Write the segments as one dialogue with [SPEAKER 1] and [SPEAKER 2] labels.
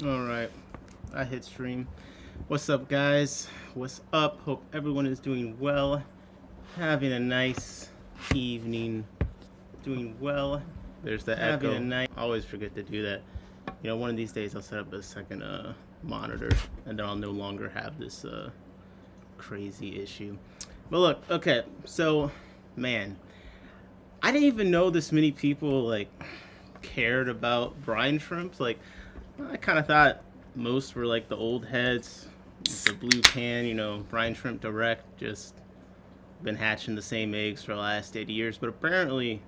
[SPEAKER 1] All right, I hit stream. What's up, guys? What's up? Hope everyone is doing well, having a nice evening, doing well. There's the having echo. I always forget to do that. You know, one of these days I'll set up a second monitor, and then I'll no longer have this crazy issue. But look, okay, so man, I didn't even know this many people like cared about brine shrimps. Like, I kind of thought most were like the old heads, the blue pan, brine shrimp direct, just been hatching the same eggs for the last 80 years. But apparently,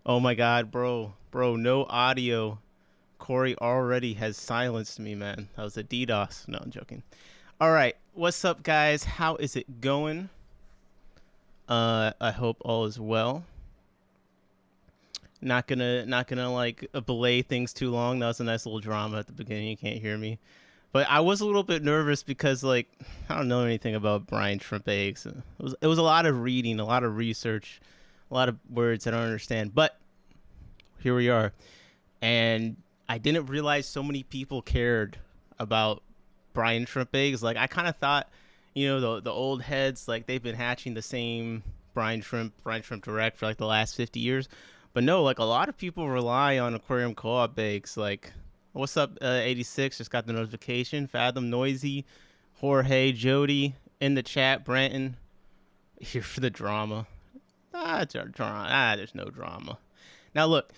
[SPEAKER 1] oh my god, bro, no audio. Corey already has silenced me, man. That was a DDoS. No, I'm joking. All right, what's up, guys? How is it going? I hope all is well. Not gonna like belay things too long. That was a nice little drama at the beginning. You can't hear me, but I was a little bit nervous because like I don't know anything about brine shrimp eggs. It was a lot of reading, a lot of research, a lot of words I don't understand. But here we are, and I didn't realize so many people cared about brine shrimp eggs. Like I kind of thought, the old heads, like they've been hatching the same brine shrimp direct for like the last 50 years. But no, like a lot of people rely on Aquarium Co-op eggs. Like, what's up, 86? Just got the notification. Fathom, Noisy, Jorge, Jody in the chat. Branton, here for the drama. There's no drama. Now look,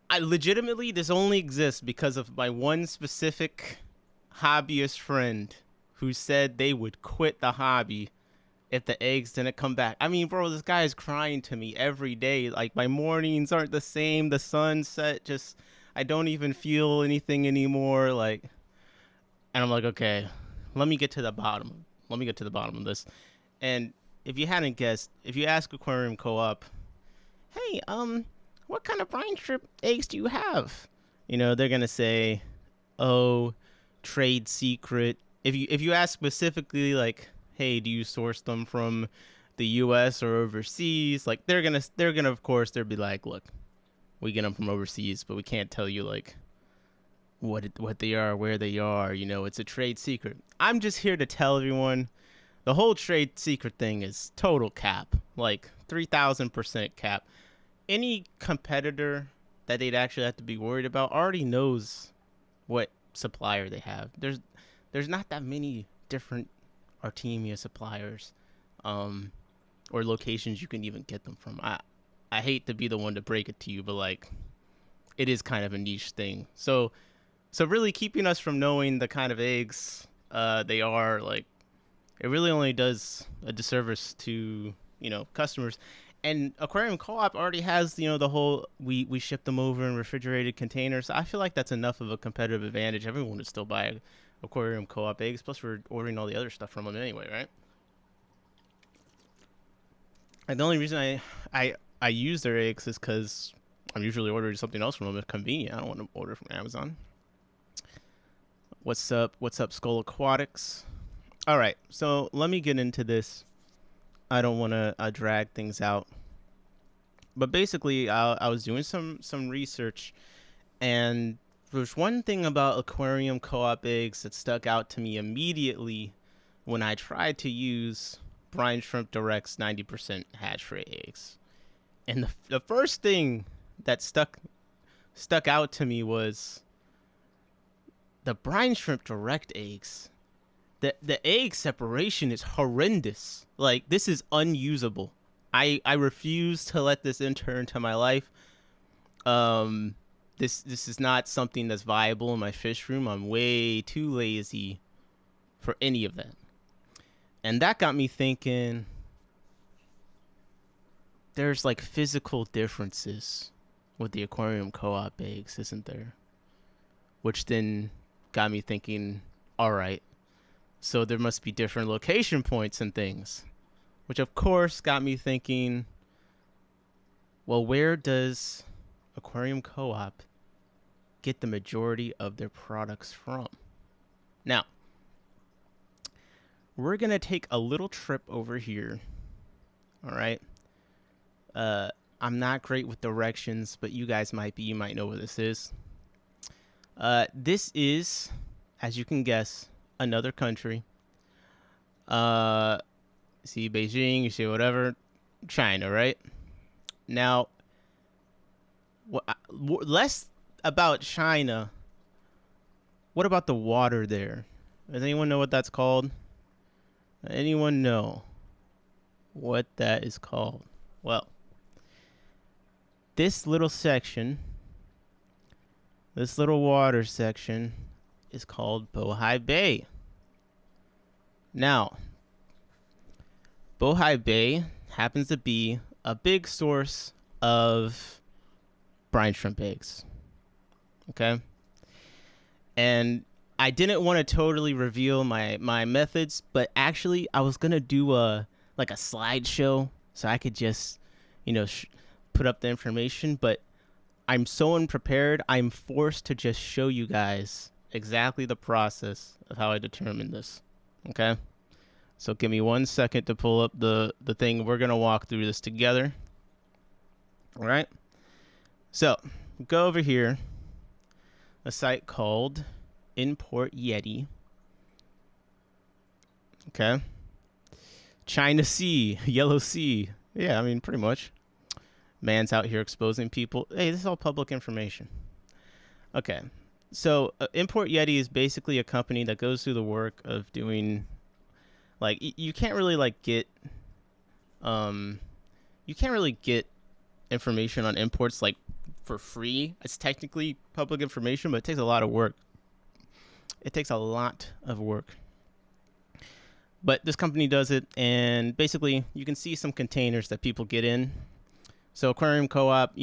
[SPEAKER 1] I legitimately this only exists because of my one specific hobbyist friend who said they would quit the hobby if the eggs didn't come back. I mean, bro, this guy is crying to me every day. Like, my mornings aren't the same. The sunset just, I don't even feel anything anymore. Like, and I'm like, okay, let me get to the bottom. Let me get to the bottom of this. And if you hadn't guessed, if you ask Aquarium Co-op, hey, what kind of brine shrimp eggs do you have? They're gonna say, oh, trade secret. If you ask specifically, like, hey, do you source them from the U.S. or overseas? Like, they're gonna of course they'll be like, look, we get them from overseas, but we can't tell you like what they are, where they are. It's a trade secret. I'm just here to tell everyone the whole trade secret thing is total cap, like 3,000% cap. Any competitor that they'd actually have to be worried about already knows what supplier they have. There's not that many different artemia suppliers or locations you can even get them from. I hate to be the one to break it to you, but like it is kind of a niche thing. So really keeping us from knowing the kind of eggs they are, like, it really only does a disservice to customers. And Aquarium Co-op already has the whole we ship them over in refrigerated containers. So I feel like that's enough of a competitive advantage. Everyone would still buy Aquarium Co-op eggs. Plus, we're ordering all the other stuff from them anyway, right? And the only reason I use their eggs is because I'm usually ordering something else from them if convenient. I don't want to order from Amazon. What's up? What's up, Skull Aquatics? All right, so let me get into this. I don't want to drag things out, but basically, I was doing some research, and there's one thing about Aquarium Co-op eggs that stuck out to me immediately when I tried to use Brine Shrimp Direct's 90% hatch rate eggs. And the first thing that stuck out to me was the Brine Shrimp Direct eggs. The egg separation is horrendous. Like, this is unusable. I refuse to let this enter into my life. This is not something that's viable in my fish room. I'm way too lazy for any of that. And that got me thinking, there's like physical differences with the Aquarium Co-op eggs, isn't there? Which then got me thinking, all right, So there must be different location points and things, which of course got me thinking, well, where does Aquarium Co-op get the majority of their products from? Now, we're going to take a little trip over here. All right. I'm not great with directions, but you guys might be. You might know where this is. This is, as you can guess, another country. See Beijing, you see whatever. China, right? Now, less about China. What about the water there? Does anyone know what that's called? Anyone know what that is called? Well, this little section, this little water section, is called Bohai Bay. Now, Bohai Bay happens to be a big source of brine shrimp eggs. Okay? And I didn't want to totally reveal my methods, but actually I was going to do a slideshow so I could just, put up the information, but I'm so unprepared, I'm forced to just show you guys exactly the process of how I determined this. Okay? So give me 1 second to pull up the thing. We're going to walk through this together. All right? So, go over here. A site called Import Yeti. Okay. China Sea, Yellow Sea. Yeah, I mean, pretty much. Man's out here exposing people. Hey, this is all public information. Okay. So, Import Yeti is basically a company that goes through the work of doing, you can't really, get information on imports, for free. It's technically public information, but it takes a lot of work. But this company does it, and basically you can see some containers that people get in. So Aquarium Co-op,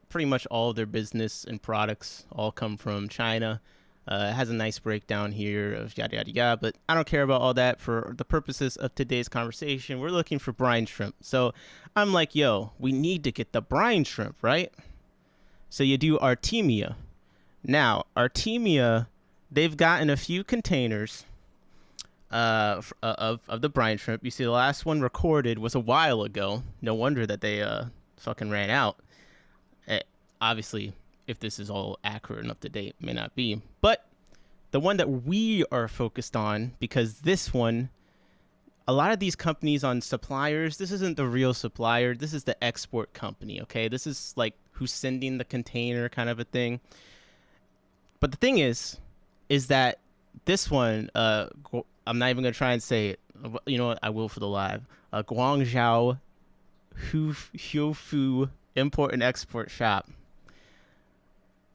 [SPEAKER 1] pretty much all of their business and products all come from China. It has a nice breakdown here of yada, yada, yada, but I don't care about all that. For the purposes of today's conversation, we're looking for brine shrimp. So I'm like, yo, we need to get the brine shrimp, right? So you do artemia. Now, artemia, they've gotten a few containers of the brine shrimp. You see the last one recorded was a while ago. No wonder that they fucking ran out. Obviously, if this is all accurate and up to date, may not be. But the one that we are focused on, because this one, a lot of these companies on suppliers, this isn't the real supplier. This is the export company, okay? This is who's sending the container kind of a thing. But the thing is that this one, I'm not even going to try and say it. You know what? I will for the live. Guangzhou Huofu Import and Export Shop.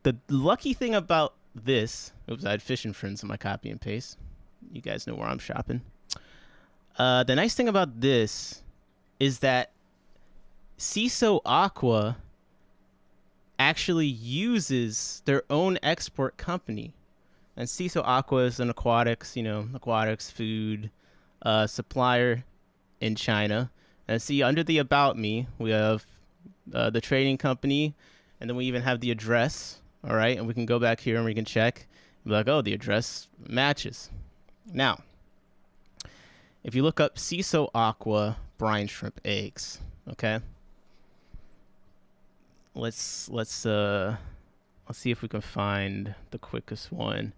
[SPEAKER 1] The lucky thing about this, oops, I had fishing friends in my copy and paste. You guys know where I'm shopping. The nice thing about this is that Ciso Aqua actually uses their own export company. And Ciso Aqua is an aquatics food supplier in China. And see, under the About Me, we have the trading company, and then we even have the address, all right? And we can go back here and we can check. Be like, oh, the address matches. Now, if you look up Ciso Aqua brine shrimp eggs, okay? Let's see if we can find the quickest one.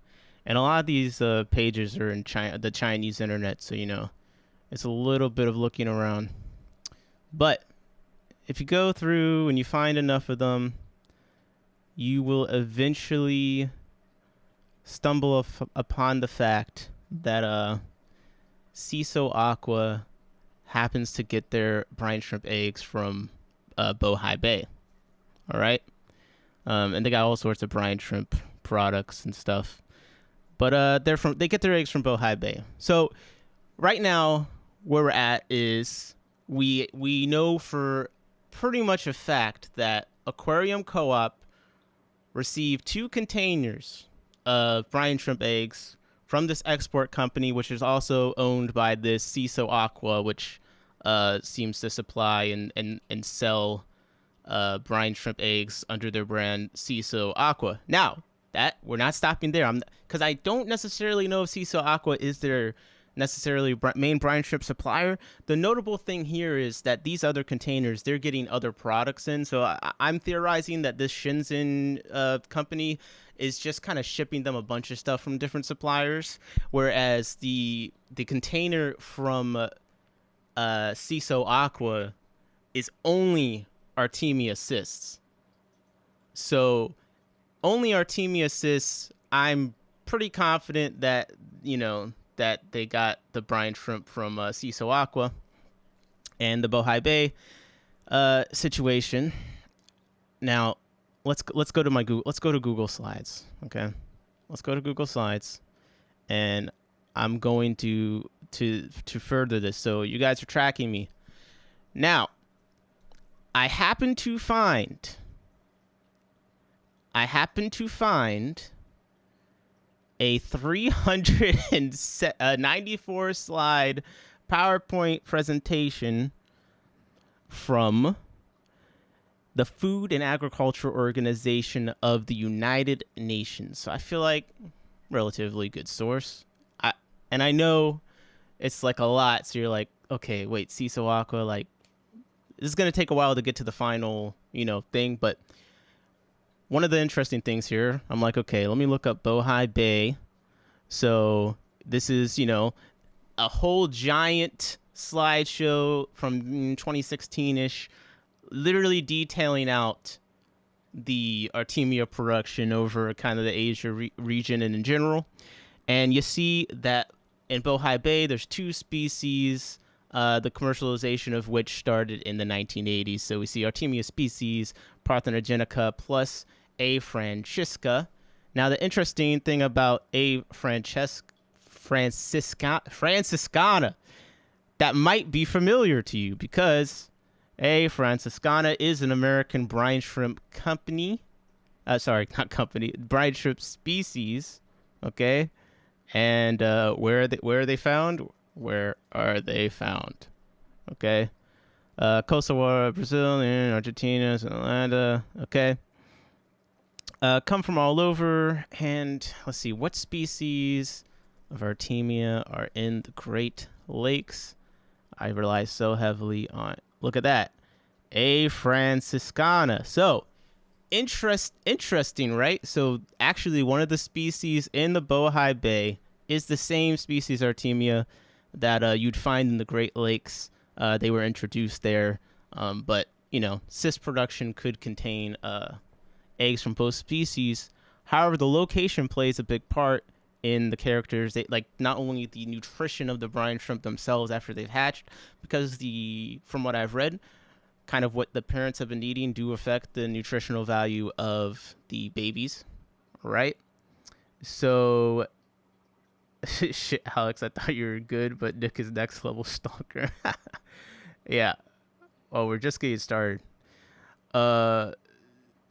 [SPEAKER 1] And a lot of these pages are in the Chinese internet, so it's a little bit of looking around. But if you go through and you find enough of them, you will eventually stumble upon the fact that Ciso Aqua happens to get their brine shrimp eggs from Bohai Bay. All right, and they got all sorts of brine shrimp products and stuff, but they get their eggs from Bohai Bay. So right now, where we're at is we know for pretty much a fact that Aquarium Co-op received 2 containers of brine shrimp eggs from this export company, which is also owned by this CISO Aqua, which seems to supply and sell brine shrimp eggs under their brand CISO Aqua. Now, that we're not stopping there. Because I don't necessarily know if CISO Aqua is their necessarily main brine shrimp supplier. The notable thing here is that these other containers, they're getting other products in. So I'm theorizing that this Shenzhen company is just kind of shipping them a bunch of stuff from different suppliers, whereas the container from CISO Aqua is only artemia cysts. So only artemia cysts. I'm pretty confident that that they got the brine shrimp from CISO Aqua and the Bohai Bay situation. Now, let's go to Google Slides. Okay, let's go to Google Slides, and I'm going to further this. So you guys are tracking me. Now, I happen to find a 394 slide PowerPoint presentation from the Food and Agriculture Organization of the United Nations. So I feel like relatively good source. I know it's like a lot. So you're like, okay, wait, CISO Aqua, like this is going to take a while to get to the final, thing. But one of the interesting things here, I'm like, okay, let me look up Bohai Bay. So this is, a whole giant slideshow from 2016-ish, literally detailing out the artemia production over kind of the Asia region and in general. And you see that in Bohai Bay, there's 2 species, the commercialization of which started in the 1980s. So we see Artemia species, Parthenogenica, plus A. francisca. Now, the interesting thing about A. franciscana, that might be familiar to you because A. franciscana is an American brine shrimp company. Brine shrimp species. Okay. And where are they found? Where are they found? Okay. Coastal water, Brazil, and Argentina, Atlanta. Okay. Come from all over. And let's see, what species of Artemia are in the Great Lakes? I rely so heavily on, look at that, A. franciscana. So, interesting, right? So, actually, one of the species in the Bohai Bay is the same species Artemia that you'd find in the Great Lakes. They were introduced there, but cyst production could contain eggs from both species. However, the location plays a big part in the characters. Like not only the nutrition of the brine shrimp themselves after they've hatched, because from what I've read, kind of what the parents have been eating do affect the nutritional value of the babies, right? So, shit, Alex, I thought you were good, but Nick is next level stalker. Yeah. Well, we're just getting started.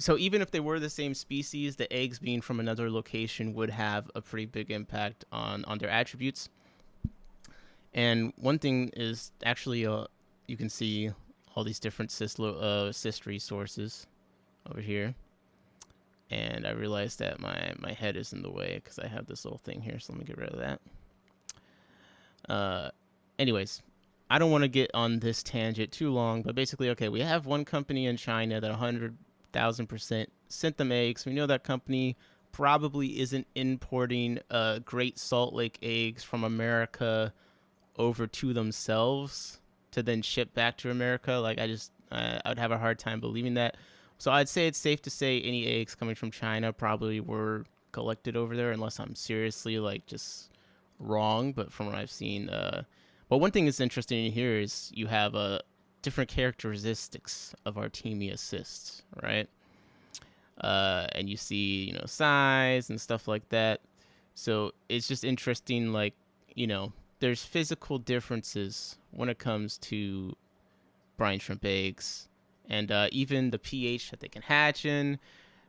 [SPEAKER 1] So even if they were the same species, the eggs being from another location would have a pretty big impact on their attributes. And one thing is actually, you can see all these different cyst resources over here. And I realized that my head is in the way because I have this little thing here, so let me get rid of that. Anyways, I don't want to get on this tangent too long, but basically, okay, we have one company in China that 100,000% sent them eggs. We know that company probably isn't importing Great Salt Lake eggs from America over to themselves to then ship back to America. Like, I would have a hard time believing that. So I'd say it's safe to say any eggs coming from China probably were collected over there, unless I'm seriously like just wrong. But from what I've seen, but one thing that's interesting in here is you have different characteristics of Artemia cysts, right? And you see, size and stuff like that. So it's just interesting, like, there's physical differences when it comes to brine shrimp eggs. And even the pH that they can hatch in.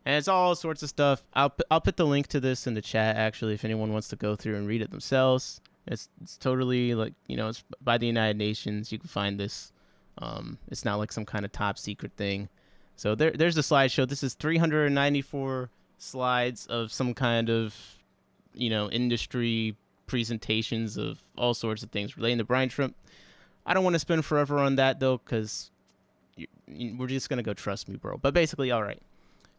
[SPEAKER 1] And it's all sorts of stuff. I'll put the link to this in the chat, actually, if anyone wants to go through and read it themselves. It's totally like, it's by the United Nations. You can find this. It's not like some kind of top secret thing. So there's a slideshow. This is 394 slides of some kind of, industry presentations of all sorts of things relating to brine shrimp. I don't want to spend forever on that, though, because we're just going to go trust me, bro. But basically, all right.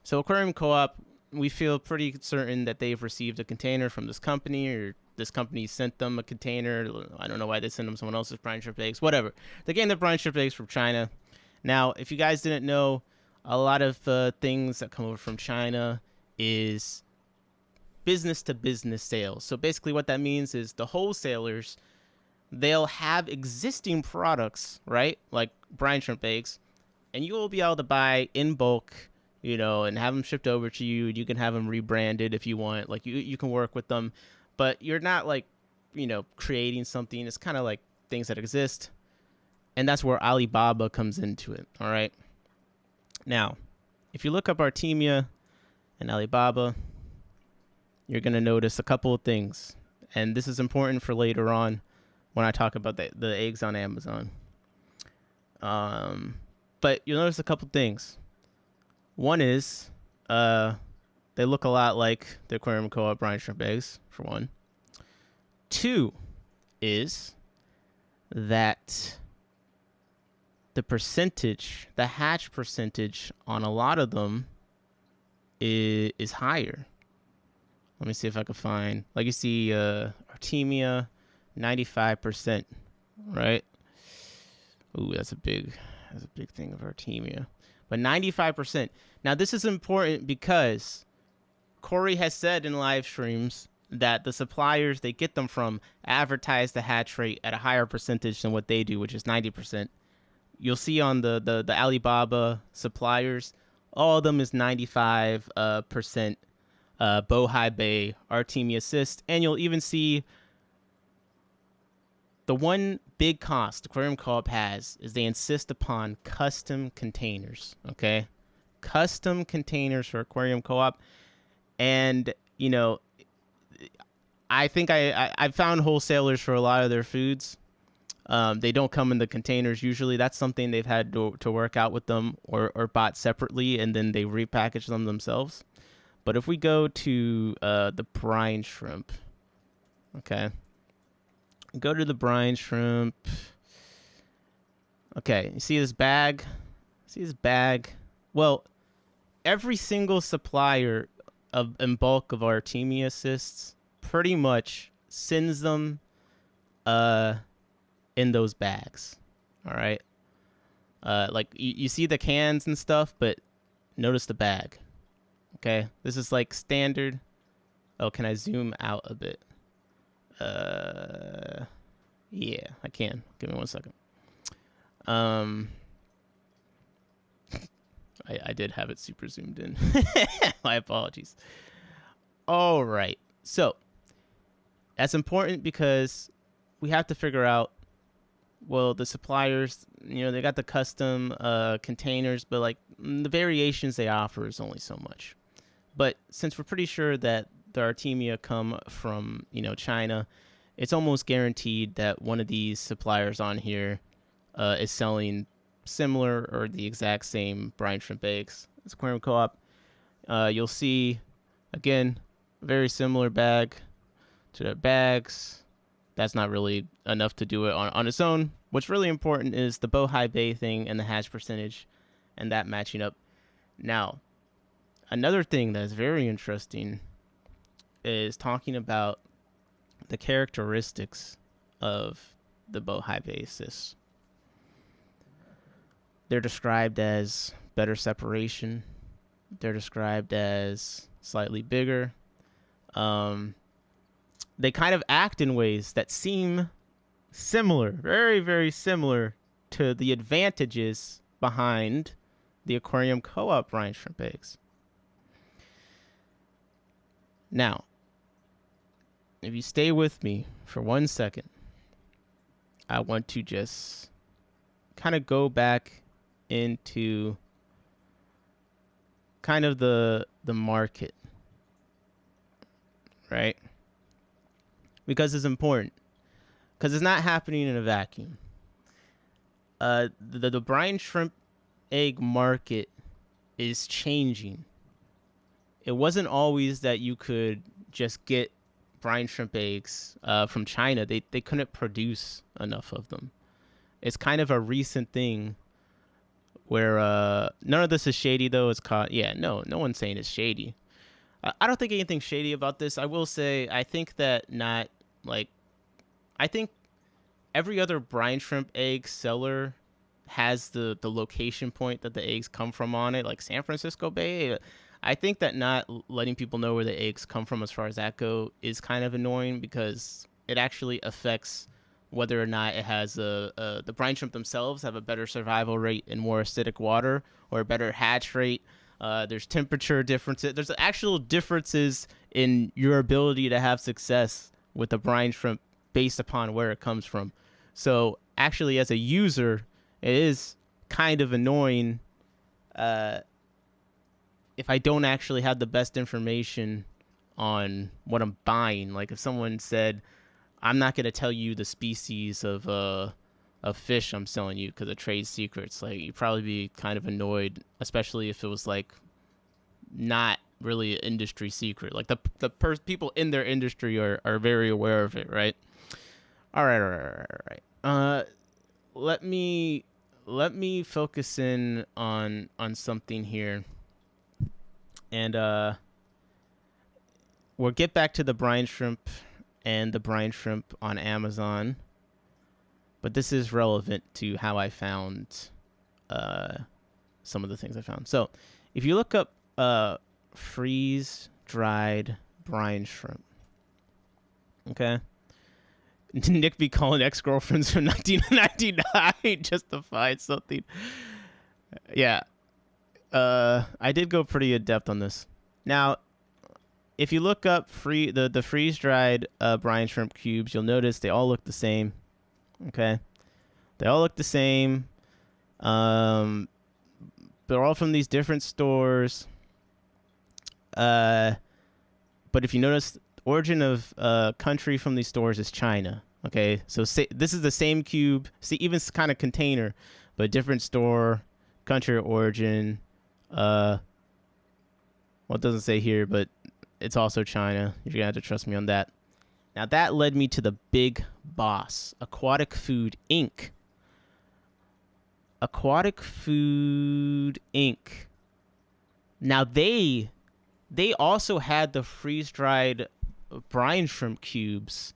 [SPEAKER 1] So Aquarium Co-op, we feel pretty certain that they've received a container from this company, or this company sent them a container. I don't know why they sent them someone else's brine shrimp eggs, whatever. They gained their brine shrimp eggs from China. Now, if you guys didn't know, a lot of things that come over from China is business-to-business sales. So basically what that means is the wholesalers, they'll have existing products, right, like brine shrimp eggs, and you will be able to buy in bulk, and have them shipped over to you. You can have them rebranded if you want. Like, you can work with them, but you're not, like, creating something. It's kind of like things that exist, and that's where Alibaba comes into it, all right? Now, if you look up Artemia and Alibaba, you're going to notice a couple of things, and this is important for later on when I talk about the eggs on Amazon. But you'll notice a couple things. One is they look a lot like the Aquarium Co-op brine shrimp eggs, for one. Two is that the hatch percentage on a lot of them is higher. Let me see if I can find, like, you see Artemia, 95%, right? Ooh, that's a big thing of Artemia. But 95%. Now, this is important because Corey has said in live streams that the suppliers they get them from advertise the hatch rate at a higher percentage than what they do, which is 90%. You'll see on the Alibaba suppliers, all of them is 95% Bohai Bay, Artemia cyst, and you'll even see the one big cost Aquarium Co-op has is they insist upon custom containers, okay? Custom containers for Aquarium Co-op. And, I think I found wholesalers for a lot of their foods. They don't come in the containers usually. That's something they've had to work out with them or bought separately, and then they repackage them themselves. But if we go to the brine shrimp, okay? Go to the brine shrimp. Okay, you see this bag? Well, every single supplier in bulk of Artemia cysts pretty much sends them in those bags. All right? Like, you see the cans and stuff, but notice the bag. Okay? This is like standard. Oh, can I zoom out a bit? Yeah, I can. Give me 1 second. I did have it super zoomed in. My apologies. All right. So that's important because we have to figure out, well, the suppliers, they got the custom containers, but like the variations they offer is only so much. But since we're pretty sure that the Artemia come from, China, it's almost guaranteed that one of these suppliers on here is selling similar or the exact same brine shrimp eggs as Aquarium Co-op. You'll see, again, a very similar bag to their bags. That's not really enough to do it on its own. What's really important is the Bohai Bay thing and the hatch percentage and that matching up. Now, another thing that's very interesting is talking about the characteristics of the Bohai Bay cysts. They're described as better separation. They're described as slightly bigger. They kind of act in ways that seem similar, very, very similar to the advantages behind the Aquarium Co-op brine shrimp eggs. Now, if you stay with me for 1 second, I want to just kind of go back into kind of the the market, right? Because it's important. Because it's not happening in a vacuum. The brine shrimp egg market is changing. It wasn't always that you could just get brine shrimp eggs from China. They couldn't produce enough of them. It's kind of a recent thing where none of this is shady, though. It's caught. Yeah, no one's saying it's shady. I don't think anything's shady about this. I will say, I think that I think every other brine shrimp egg seller has the location point that the eggs come from on it, like San Francisco Bay. I think that not letting people know where the eggs come from as far as that go is kind of annoying, because it actually affects whether or not it has the brine shrimp themselves have a better survival rate in more acidic water, or a better hatch rate. There's temperature differences. There's actual differences in your ability to have success with the brine shrimp based upon where it comes from. So actually, as a user, it is kind of annoying if I don't actually have the best information on what I'm buying. Like if someone said, I'm not going to tell you the species of fish I'm selling you because of trade secrets, like you'd probably be kind of annoyed, especially if it was like not really an industry secret. Like the people in their industry are very aware of it, right? All right. Let me focus in on something here, and we'll get back to the brine shrimp and the brine shrimp on Amazon, but this is relevant to how I found some of the things I found. So if you look up freeze-dried brine shrimp, okay? Nick be calling ex-girlfriends from 1999 just to find something. Yeah. I did go pretty in-depth on this. Now, if you look up the freeze-dried brine shrimp cubes, you'll notice they all look the same. Okay? They all look the same. They're all from these different stores. But if you notice, origin of country from these stores is China. Okay, so this is the same cube, even kind of container, but different store, country of origin. Well, it doesn't say here, but it's also China. You're gonna have to trust me on that. Now that led me to the big boss, Aquatic Food Inc. Aquatic Food Inc. Now they also had the freeze-dried brine shrimp cubes,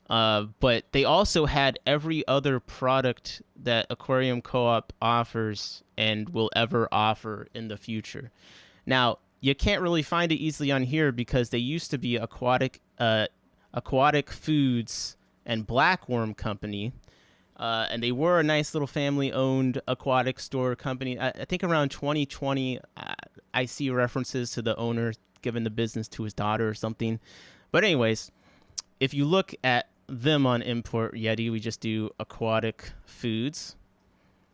[SPEAKER 1] but they also had every other product that Aquarium Co-op offers and will ever offer in the future. Now, you can't really find it easily on here because they used to be Aquatic Foods and Blackworm Company, and they were a nice little family-owned aquatic store company. I think around 2020, I see references to the owner giving the business to his daughter or something. But anyways, if you look at them on Import Yeti, we just do Aquatic Foods.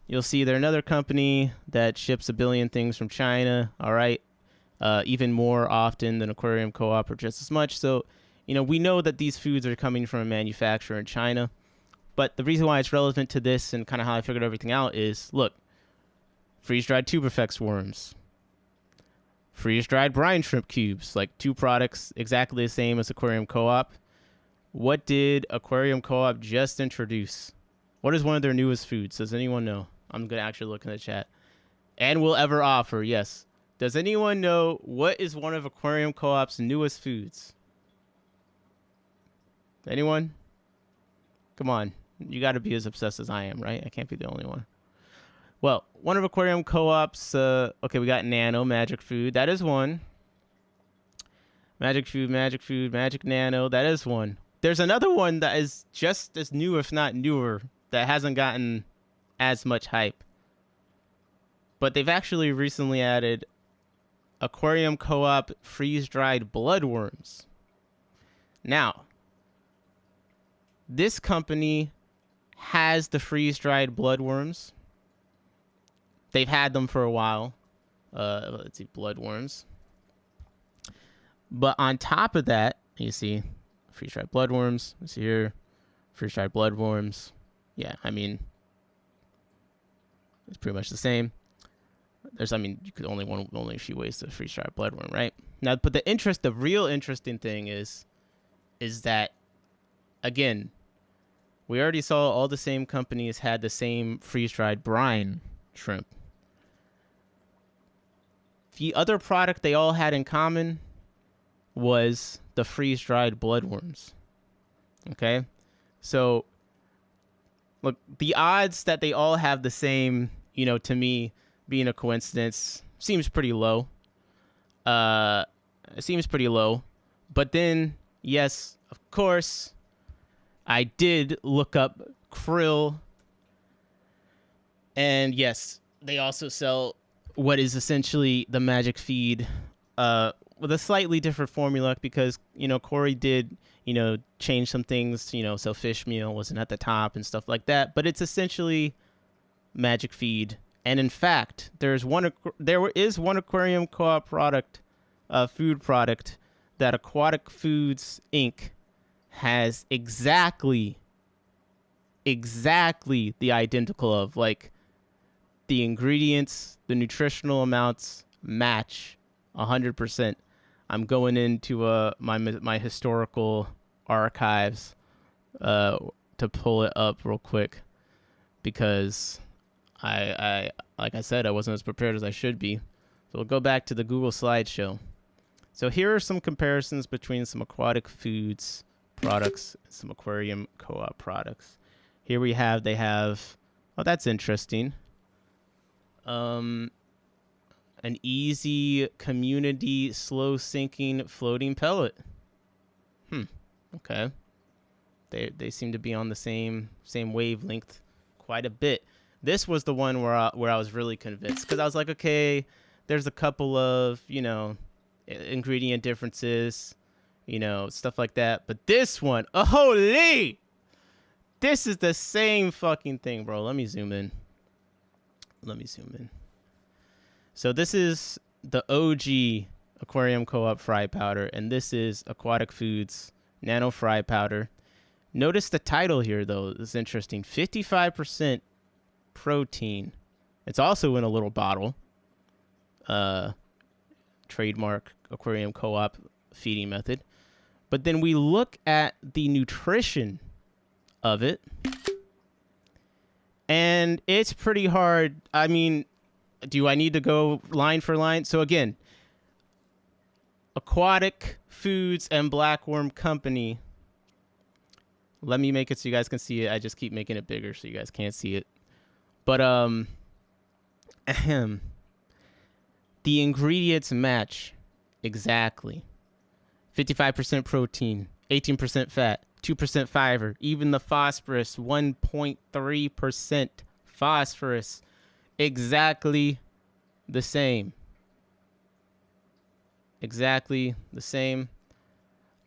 [SPEAKER 1] You'll see they're another company that ships 1 billion things from China. All right. Even more often than Aquarium Co-op, or just as much. So, we know that these foods are coming from a manufacturer in China. But the reason why it's relevant to this and kind of how I figured everything out is, look, freeze-dried tuberflex worms, freeze-dried brine shrimp cubes, like 2 products exactly the same as Aquarium Co-op. What did Aquarium Co-op just introduce? What is one of their newest foods? Does anyone know? I'm going to actually look in the chat. And will ever offer, yes. Does anyone know what is one of Aquarium Co-op's newest foods? Anyone? Come on. You got to be as obsessed as I am, right? I can't be the only one. Well, one of Aquarium Co-op's, okay, we got Nano, Magic Food. That is one. Magic Food, Magic Nano. That is one. There's another one that is just as new, if not newer, that hasn't gotten as much hype. But they've actually recently added Aquarium Co-op freeze-dried bloodworms. Now, this company has the freeze-dried bloodworms. They've had them for a while. Let's see, bloodworms. But on top of that, you see freeze-dried bloodworms. Let's see here, freeze-dried bloodworms. Yeah, I mean, it's pretty much the same. You could only a few ways to freeze-dried bloodworm, right? Now, but the real interesting thing is that, again, we already saw all the same companies had the same freeze-dried brine shrimp. The other product they all had in common was the freeze-dried bloodworms. Okay? So, look, the odds that they all have the same, to me, being a coincidence, seems pretty low. It seems pretty low. But then, yes, of course, I did look up krill. And yes, they also sell what is essentially the magic feed with a slightly different formula because, Corey did, change some things, so fish meal wasn't at the top and stuff like that. But it's essentially magic feed. And in fact, there is one Aquarium Co-op product, food product, that Aquatic Foods Inc. has exactly the identical of. Like, the ingredients, the nutritional amounts match 100%. I'm going into my historical archives to pull it up real quick because I like I said, I wasn't as prepared as I should be. So we'll go back to the Google slideshow. So here are some comparisons between some Aquatic Foods products and some Aquarium Co-op products. Here they have, oh, that's interesting. An easy community slow sinking floating pellet. Okay. They seem to be on the same wavelength quite a bit. This was the one where I was really convinced because I was like, okay, there's a couple of, ingredient differences, stuff like that. But this one, oh, holy! This is the same fucking thing, bro. Let me zoom in. So this is the OG Aquarium Co-op fry powder, and this is Aquatic Foods Nano Fry Powder. Notice the title here, though. It's interesting. 55% protein. It's also in a little bottle. Trademark Aquarium Co-op feeding method. But then we look at the nutrition of it, and it's pretty hard. I mean, do I need to go line for line? So again, Aquatic Foods and Blackworm Company. Let me make it so you guys can see it. I just keep making it bigger so you guys can't see it. But the ingredients match exactly. 55% protein, 18% fat, 2% fiber, even the phosphorus, 1.3% phosphorus. Exactly the same. Exactly the same.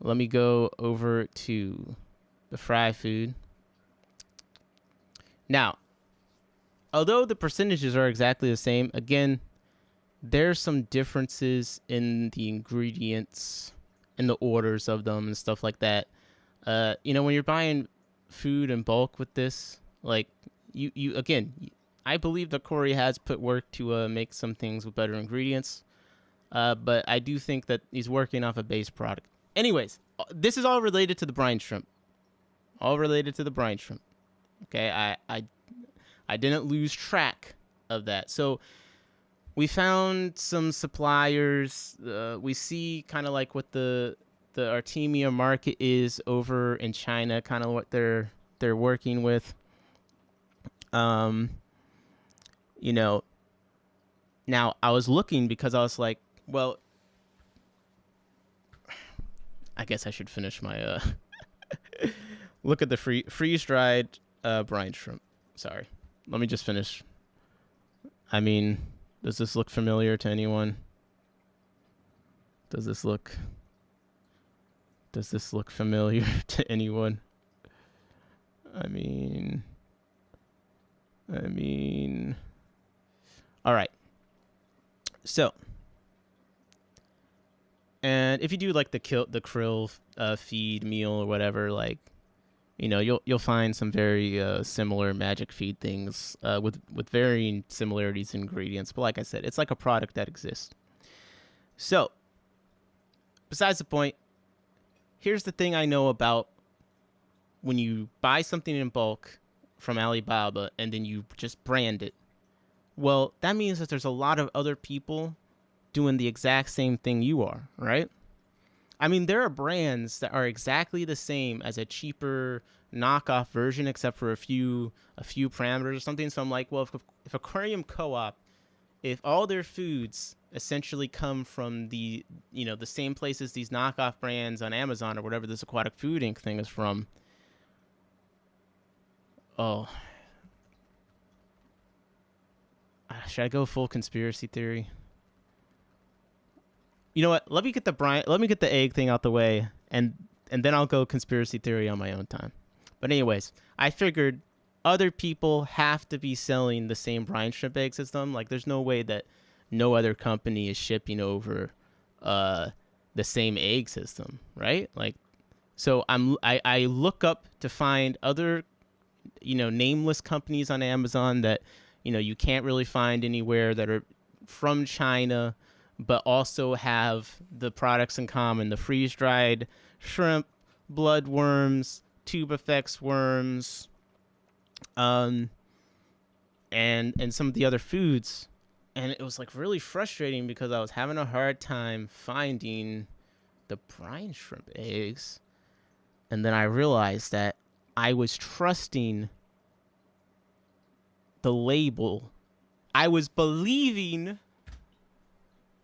[SPEAKER 1] Let me go over to the fry food. Now, although the percentages are exactly the same, again, there's some differences in the ingredients and the orders of them and stuff like that. When you're buying food in bulk with this, like you again, I believe that Corey has put work to make some things with better ingredients. But I do think that he's working off a base product. Anyways, this is all related to the brine shrimp. Okay, I didn't lose track of that. So we found some suppliers. We see kind of like what the artemia market is over in China, kind of what they're working with. Now I was looking because I was like, well, I guess I should finish my look at the freeze-dried brine shrimp. Sorry. Let me just finish. I mean, does this look familiar to anyone? Does this look familiar to anyone? I mean, all right. So, And if you do like the krill feed meal or whatever, like, you know, you'll find some very similar magic feed things with varying similarities in ingredients. But like I said, it's like a product that exists. So, besides the point, here's the thing I know about when you buy something in bulk from Alibaba and then you just brand it. Well, that means that there's a lot of other people doing the exact same thing you are, right? I mean, there are brands that are exactly the same as a cheaper knockoff version, except for a few parameters or something. So I'm like, well, if Aquarium Co-op, if all their foods essentially come from the same places these knockoff brands on Amazon or whatever this Aquatic Food Inc. thing is from, oh, should I go full conspiracy theory? You know what? Let me get the egg thing out the way, and then I'll go conspiracy theory on my own time. But anyways, I figured other people have to be selling the same brine shrimp egg system. Like, there's no way that no other company is shipping over the same egg system, right? Like, so I look up to find other, nameless companies on Amazon that, you can't really find anywhere, that are from China, but also have the products in common: the freeze-dried shrimp, bloodworms, tube effects worms, and some of the other foods. And it was like really frustrating because I was having a hard time finding the brine shrimp eggs. And then I realized that I was trusting the label. I was believing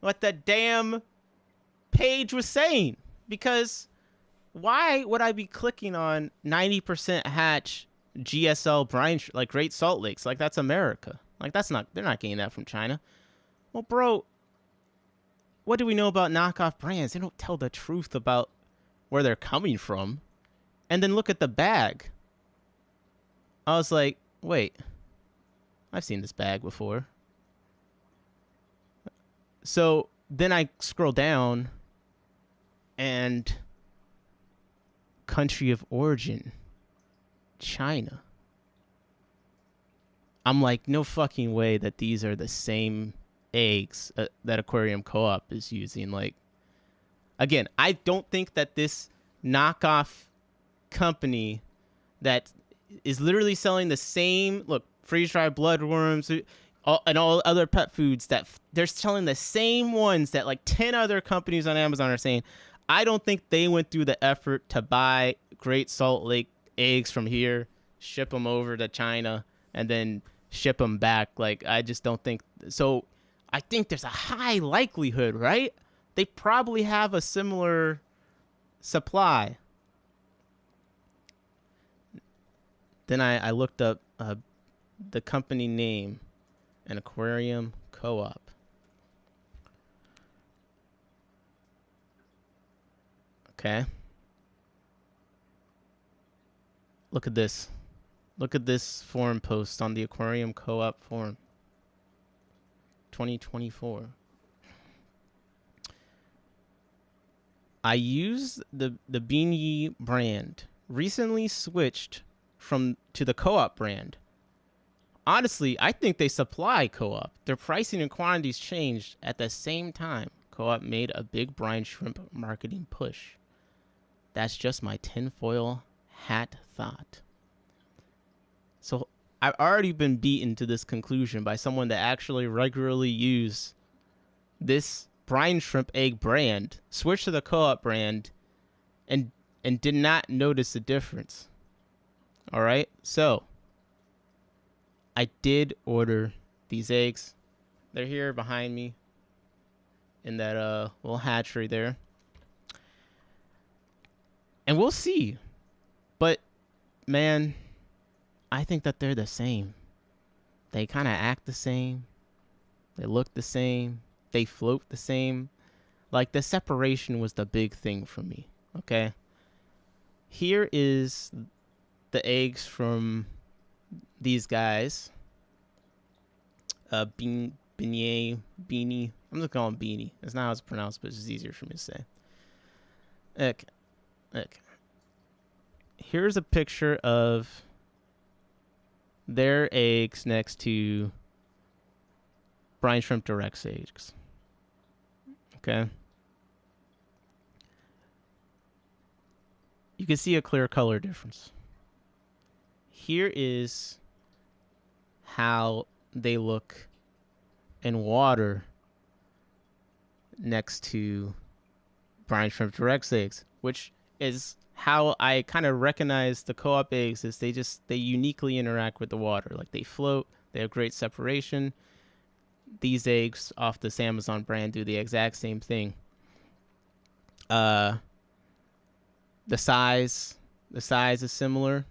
[SPEAKER 1] what the damn page was saying, because why would I be clicking on 90% hatch GSL brine, like Great Salt Lakes? Like, that's America. Like, they're not getting that from China. Well, bro, what do we know about knockoff brands? They don't tell the truth about where they're coming from. And then look at the bag. I was like, wait, I've seen this bag before. So then I scroll down, and country of origin, China. I'm like, no fucking way that these are the same eggs that Aquarium Co-op is using. Like, again, I don't think that this knockoff company that is literally selling the same, look, freeze-dried bloodworms and all other pet foods, that they're selling the same ones that like 10 other companies on Amazon are saying. I don't think they went through the effort to buy Great Salt Lake eggs from here, ship them over to China, and then ship them back. Like, I just don't think so. I think there's a high likelihood, right? They probably have a similar supply. Then I looked up the company name, and Aquarium Co-op. Okay. Look at this. Look at this forum post on the Aquarium Co-op forum. 2024. I used the Beanie brand. Recently switched to the Co-op brand. Honestly, I think they supply Co-op. Their pricing and quantities changed at the same time. Co-op made a big brine shrimp marketing push. That's just my tinfoil hat thought. So I've already been beaten to this conclusion by someone that actually regularly used this brine shrimp egg brand, switched to the Co-op brand, and did not notice the difference. All right, so I did order these eggs. They're here behind me in that little hatchery there. And we'll see. But, man, I think that they're the same. They kind of act the same. They look the same. They float the same. Like, the separation was the big thing for me, okay? Here is the eggs from these guys. beanie. I'm just calling beanie. It's not how it's pronounced, but it's just easier for me to say. Okay. Here's a picture of their eggs next to brine shrimp direct's eggs. Okay. You can see a clear color difference. Here is how they look in water next to brine shrimp direct's eggs, which is how I kind of recognize the co-op eggs. Is they uniquely interact with the water. Like they float, they have great separation. These eggs off this Amazon brand do the exact same thing. The size is similar.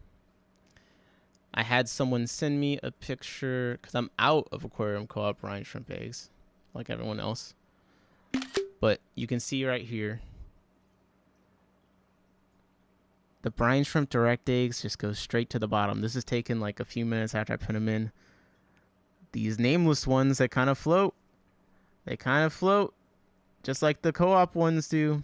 [SPEAKER 1] I had someone send me a picture because I'm out of Aquarium Co-op brine shrimp eggs, like everyone else. But you can see right here, the brine shrimp direct eggs just go straight to the bottom. This is taken like a few minutes after I put them in. These nameless ones that kind of float, they kind of float just like the co-op ones do.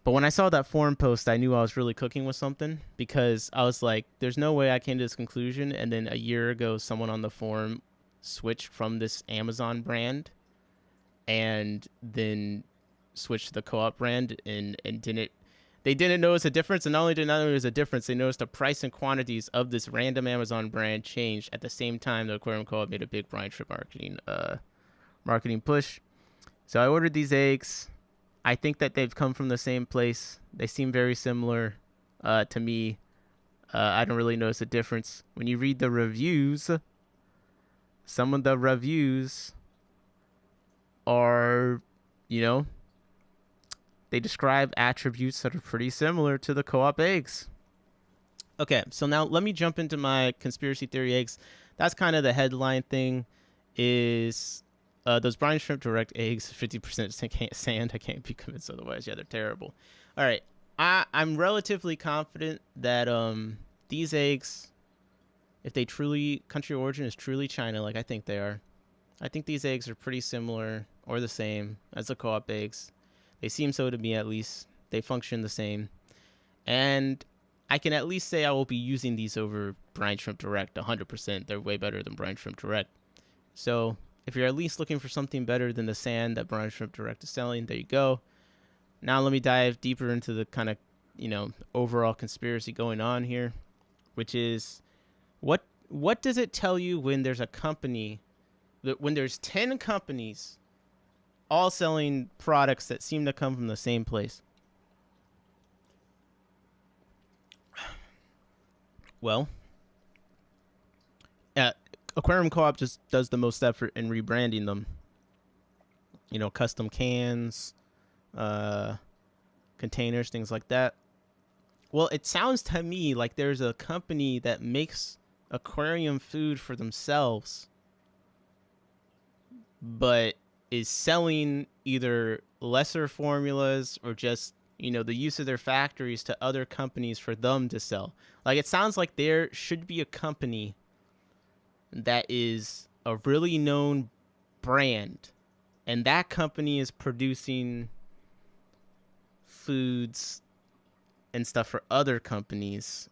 [SPEAKER 1] But when I saw that forum post, I knew I was really cooking with something, because I was like, there's no way I came to this conclusion. And then a year ago, someone on the forum switched from this Amazon brand and then switched to the co-op brand and they didn't notice a difference. And not only did not notice a difference, they noticed the price and quantities of this random Amazon brand changed at the same time the Aquarium Co-op made a big brine shrimp marketing push. So I ordered these eggs. I think that they've come from the same place. They seem very similar to me. I don't really notice a difference. When you read the reviews, some of the reviews are, they describe attributes that are pretty similar to the co-op eggs. Okay, so now let me jump into my conspiracy theory eggs. That's kind of the headline thing, is those brine shrimp direct eggs, 50% sand. I can't be convinced otherwise. Yeah, they're terrible. All right. I'm relatively confident that these eggs, if they truly, country origin is truly China, like I think they are, I think these eggs are pretty similar or the same as the co-op eggs. They seem so to me, at least. They function the same. And I can at least say I will be using these over brine shrimp direct 100%. They're way better than brine shrimp direct. So if you're at least looking for something better than the sand that brine shrimp direct is selling, there you go. Now let me dive deeper into the kind of, overall conspiracy going on here, which is what does it tell you when there's a company, when there's 10 companies all selling products that seem to come from the same place? Well, Aquarium Co-op just does the most effort in rebranding them. Custom cans, containers, things like that. Well, it sounds to me like there's a company that makes aquarium food for themselves, but is selling either lesser formulas or just, the use of their factories to other companies for them to sell. Like, it sounds like there should be a company that is a really known brand, and that company is producing foods and stuff for other companies.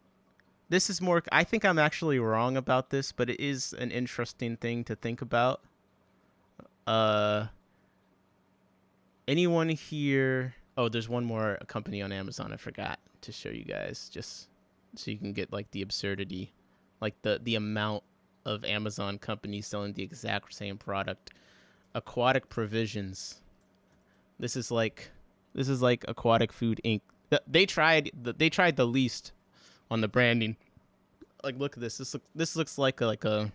[SPEAKER 1] This is more, I think I'm actually wrong about this, but it is an interesting thing to think about. Anyone here? Oh, there's one more company on Amazon I forgot to show you guys, just so you can get like the absurdity, like the amount of Amazon companies selling the exact same product. Aquatic Provisions. This is like Aquatic Food Inc. They tried the least on the branding. Like, look at this. This looks like a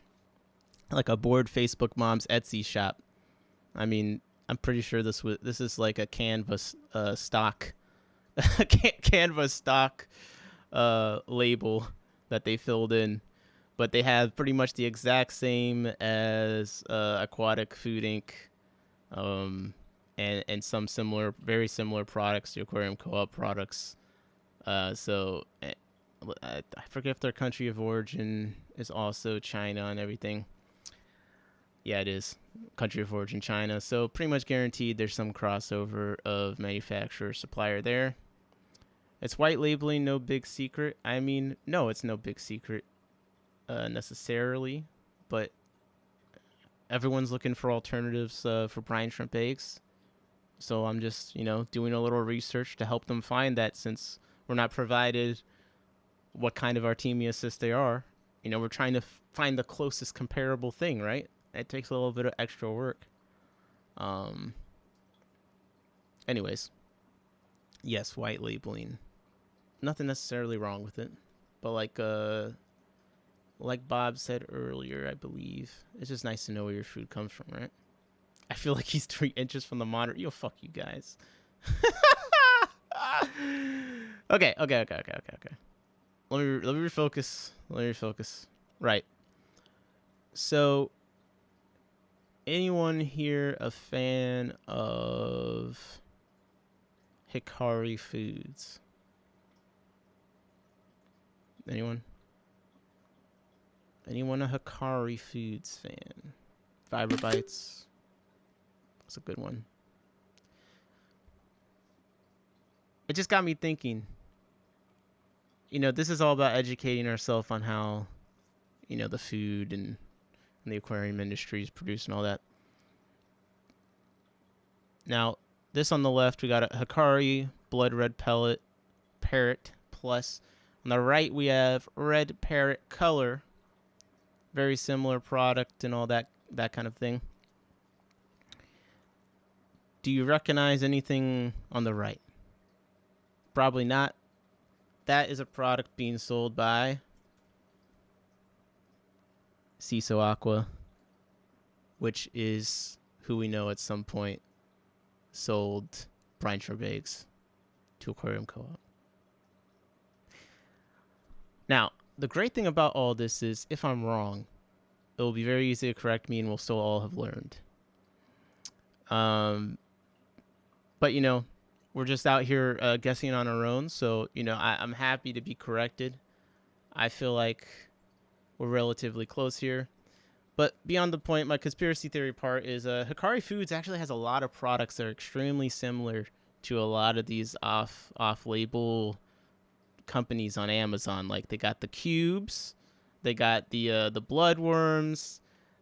[SPEAKER 1] bored Facebook mom's Etsy shop. I mean, I'm pretty sure this is like a Canvas stock Canvas stock label that they filled in. But they have pretty much the exact same as Aquatic Food Inc. And some similar, very similar products to Aquarium Co-op products. So I forget if their country of origin is also China and everything. Yeah, it is country of origin China. So pretty much guaranteed there's some crossover of manufacturer supplier there. It's white labeling, no big secret. I mean, no, it's no big secret necessarily, but everyone's looking for alternatives for brine shrimp eggs. So I'm just, doing a little research to help them find that, since we're not provided what kind of artemia cyst they are. We're trying to find the closest comparable thing, right? It takes a little bit of extra work. Anyways, yes, white labeling. Nothing necessarily wrong with it, but like Bob said earlier, I believe it's just nice to know where your food comes from, right? I feel like he's 3 inches from the monitor. Yo, fuck you guys. Okay. Let me refocus. Right. So, anyone here a fan of Hikari foods? Anyone a Hikari foods fan? Fiber Bites. That's a good one. It just got me thinking. This is all about educating ourselves on how, the food and the aquarium industry is produced and all that. Now, this on the left, we got a Hikari blood red parrot plus. On the right, we have red parrot color. Very similar product and all that kind of thing. Do you recognize anything on the right? Probably not. That is a product being sold by Ciso Aqua, which is who we know at some point sold brine shrimp eggs to Aquarium Co-op. Now, the great thing about all this is, if I'm wrong, it will be very easy to correct me and we'll still all have learned. But, we're just out here guessing on our own. So, I'm happy to be corrected. I feel like we're relatively close here. But beyond the point, my conspiracy theory part is Hikari Foods actually has a lot of products that are extremely similar to a lot of these off-label companies on Amazon. Like, they got the cubes, they got the bloodworms,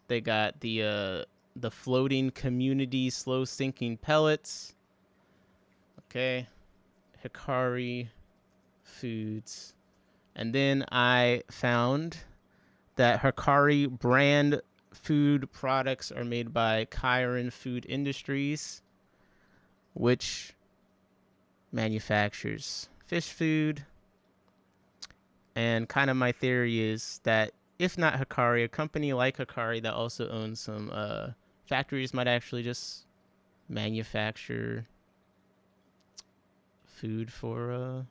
[SPEAKER 1] they got the floating community slow sinking pellets. Okay, Hikari Foods. And then I found that Hikari brand food products are made by Chiron Food Industries, which manufactures fish food. And kind of my theory is that if not Hikari, a company like Hikari that also owns some factories might actually just manufacture food for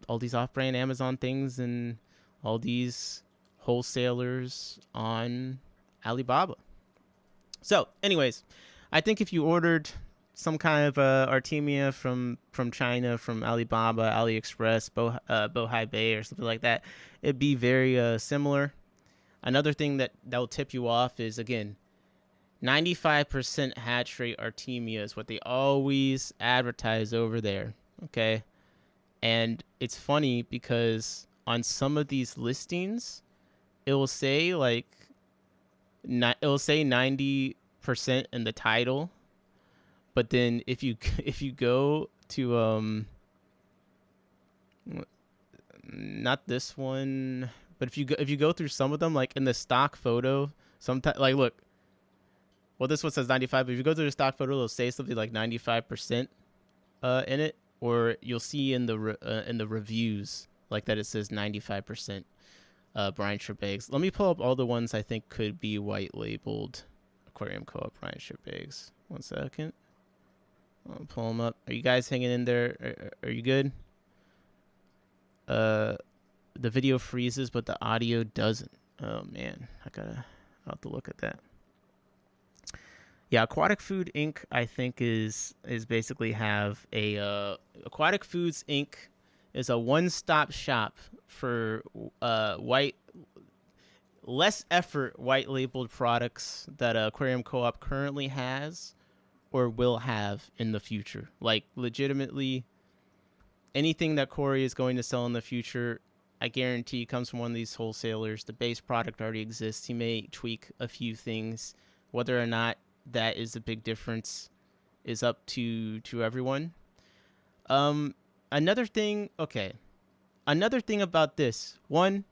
[SPEAKER 1] all these off-brand Amazon things and all these wholesalers on Alibaba. So, anyways, I think if you ordered some kind of artemia from China, from Alibaba, AliExpress, Bohai Bay, or something like that, it'd be very similar. Another thing that will tip you off is, again, 95% hatch rate artemia is what they always advertise over there, okay? And it's funny because on some of these listings, it will say it'll say 90% in the title, but then if you go to not this one, but if you go through some of them, like in the stock photo, sometimes, like, look, well, this one says 95, but if you go through the stock photo, it'll say something like 95% in it, or you'll see in the reviews like that it says 95% brine shrimp eggs. Let me pull up all the ones I think could be white labeled Aquarium Co-op brine shrimp eggs. 1 second. I'll pull them up. Are you guys hanging in there? Are you good? The video freezes, but the audio doesn't. Oh man, I'll have to look at that. Yeah, Aquatic Food Inc. I think is basically have a Aquatic Foods Inc. is a one-stop shop for less effort white labeled products that Aquarium Co-op currently has or will have in the future. Like legitimately anything that Corey is going to sell in the future, I guarantee comes from one of these wholesalers. The base product already exists. He may tweak a few things. Whether or not that is a big difference is up to everyone. Another thing about this. One,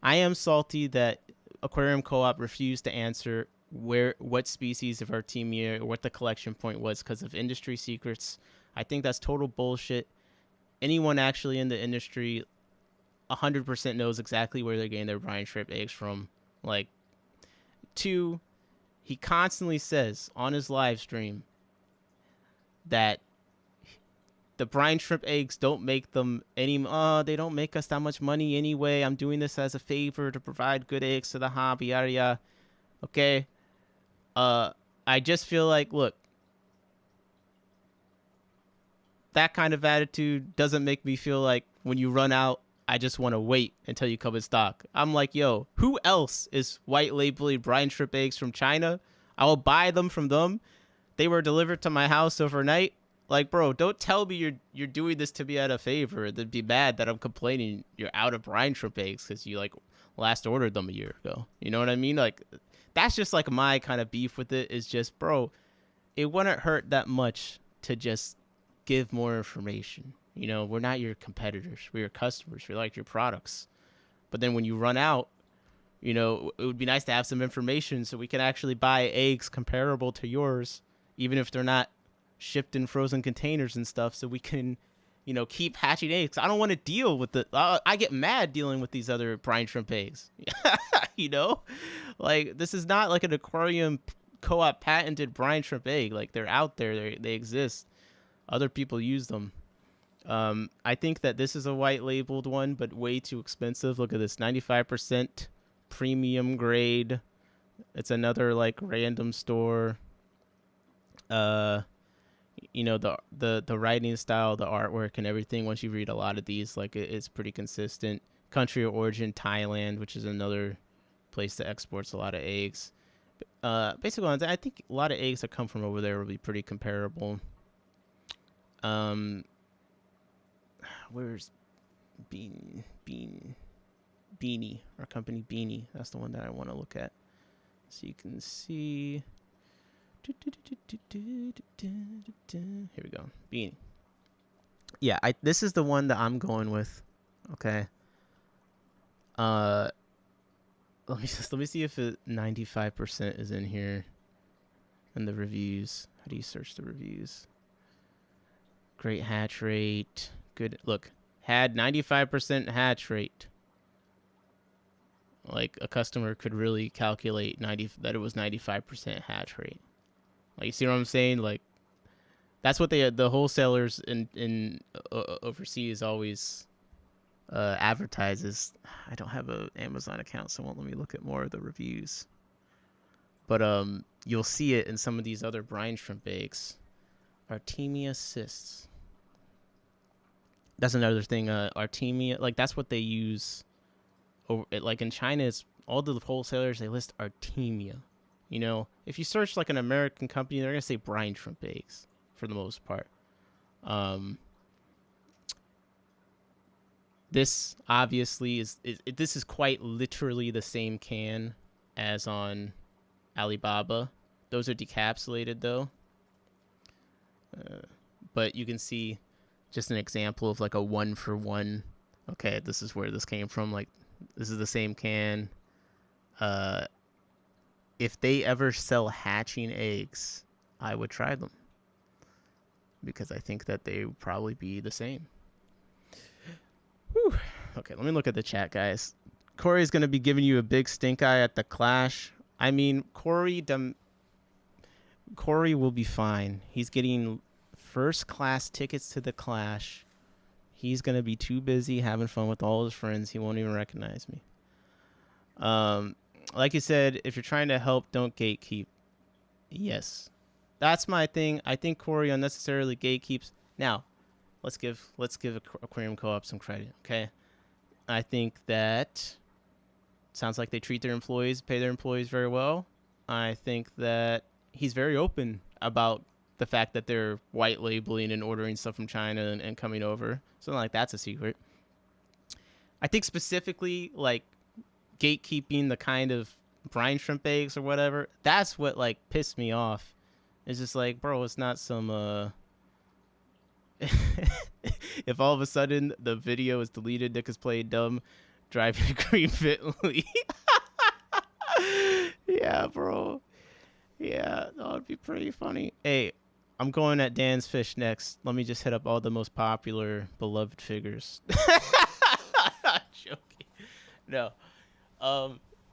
[SPEAKER 1] I am salty that Aquarium Co-op refused to answer what species of artemia or what the collection point was because of industry secrets. I think that's total bullshit. Anyone actually in the industry 100% knows exactly where they're getting their brine shrimp eggs from. Like, two, he constantly says on his live stream that the brine shrimp eggs don't make them they don't make us that much money anyway. I'm doing this as a favor to provide good eggs to the hobby, yada yada. Okay. I just feel like, look, that kind of attitude doesn't make me feel like when you run out, I just want to wait until you come in stock. I'm like, yo, who else is white labeling brine shrimp eggs from China? I will buy them from them. They were delivered to my house overnight. Like, bro, don't tell me you're doing this to me out of favor. It'd be bad that I'm complaining you're out of brine shrimp eggs because you like last ordered them a year ago. You know what I mean? Like, that's just like my kind of beef with it is just, bro, it wouldn't hurt that much to just give more information. You know, we're not your competitors. We're your customers. We like your products. But then when you run out, you know, it would be nice to have some information so we can actually buy eggs comparable to yours, even if they're not shipped in frozen containers and stuff, so we can, you know, keep hatching eggs. I don't want to deal with I get mad dealing with these other brine shrimp eggs. You know, like, this is not like an Aquarium Co-op patented brine shrimp egg. Like, they're out there, they exist. Other people use them. I think that this is a white labeled one, but way too expensive. Look at this, 95% premium grade. It's another like random store. You know, the writing style, the artwork, and everything. Once you read a lot of these, like, it's pretty consistent. Country of origin, Thailand, which is another place that exports a lot of eggs. Basically, I think a lot of eggs that come from over there will be pretty comparable. Where's Beanie? Our company Beanie. That's the one that I want to look at. So you can see. Here we go. Beanie. Yeah, this is the one that I'm going with. Okay. Let me see if 95% is in here. And the reviews. How do you search the reviews? Great hatch rate. Good. Look, had 95% hatch rate. Like, a customer could really calculate that it was 95% hatch rate. Like, you see what I'm saying? Like, that's what the wholesalers in overseas always advertises. I don't have an Amazon account, so it won't let me look at more of the reviews. But you'll see it in some of these other brine shrimp eggs. Artemia cysts. That's another thing. Artemia, like, that's what they use. Like, in China, it's all the wholesalers, they list Artemia. You know, if you search like an American company, they're gonna say brine shrimp eggs for the most part. This obviously this is quite literally the same can as on Alibaba. Those are decapsulated though. But you can see just an example of like a 1-for-1. Okay, this is where this came from. Like, this is the same can. If they ever sell hatching eggs, I would try them. Because I think that they would probably be the same. Whew. Okay, let me look at the chat, guys. Corey's going to be giving you a big stink eye at the Clash. I mean, Corey will be fine. He's getting first-class tickets to the Clash. He's going to be too busy having fun with all his friends. He won't even recognize me. Like you said, if you're trying to help, don't gatekeep. Yes. That's my thing. I think Corey unnecessarily gatekeeps. Now, let's give Aquarium Co-op some credit, okay? I think that sounds like they treat their employees, pay their employees very well. I think that he's very open about the fact that they're white labeling and ordering stuff from China and coming over. Something like that's a secret. I think specifically like gatekeeping the kind of brine shrimp eggs or whatever. That's what like pissed me off. It's just like, bro, it's not some if all of a sudden the video is deleted, Nick is playing dumb, driving a green Bentley. Yeah, bro. Yeah, that would be pretty funny. Hey, I'm going at Dan's Fish next. Let me just hit up all the most popular, beloved figures. Joking. No.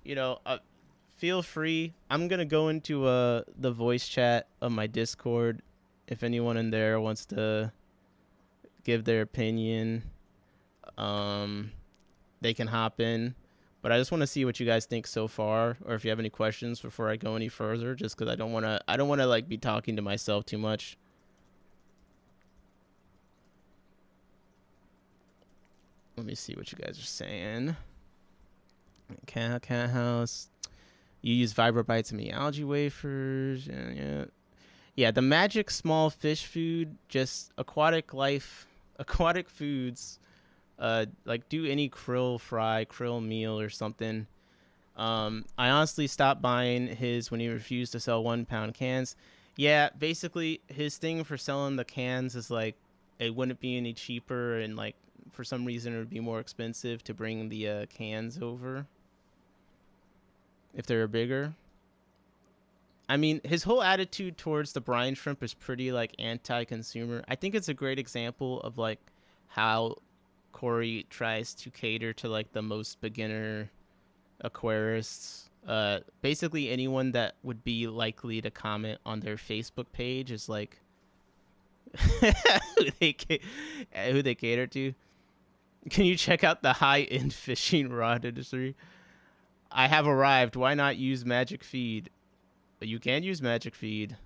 [SPEAKER 1] You know, feel free. I'm gonna go into the voice chat of my Discord. If anyone in there wants to give their opinion, they can hop in. But I just want to see what you guys think so far, or if you have any questions before I go any further. Just because I don't want to like be talking to myself too much. Let me see what you guys are saying. Cat house. You use vibrobites and algae wafers. Yeah. The magic small fish food. Just aquatic foods. Like do any krill fry, krill meal or something. I honestly stopped buying his when he refused to sell 1 pound cans. Yeah, basically his thing for selling the cans is like it wouldn't be any cheaper, and like for some reason it would be more expensive to bring the cans over if they were bigger. I mean, his whole attitude towards the brine shrimp is pretty like anti-consumer. I think it's a great example of like how Corey tries to cater to like the most beginner aquarists. Basically anyone that would be likely to comment on their Facebook page is like who they cater to. Can you check out the high-end fishing rod industry? I have arrived. Why not use magic feed? You can use magic feed.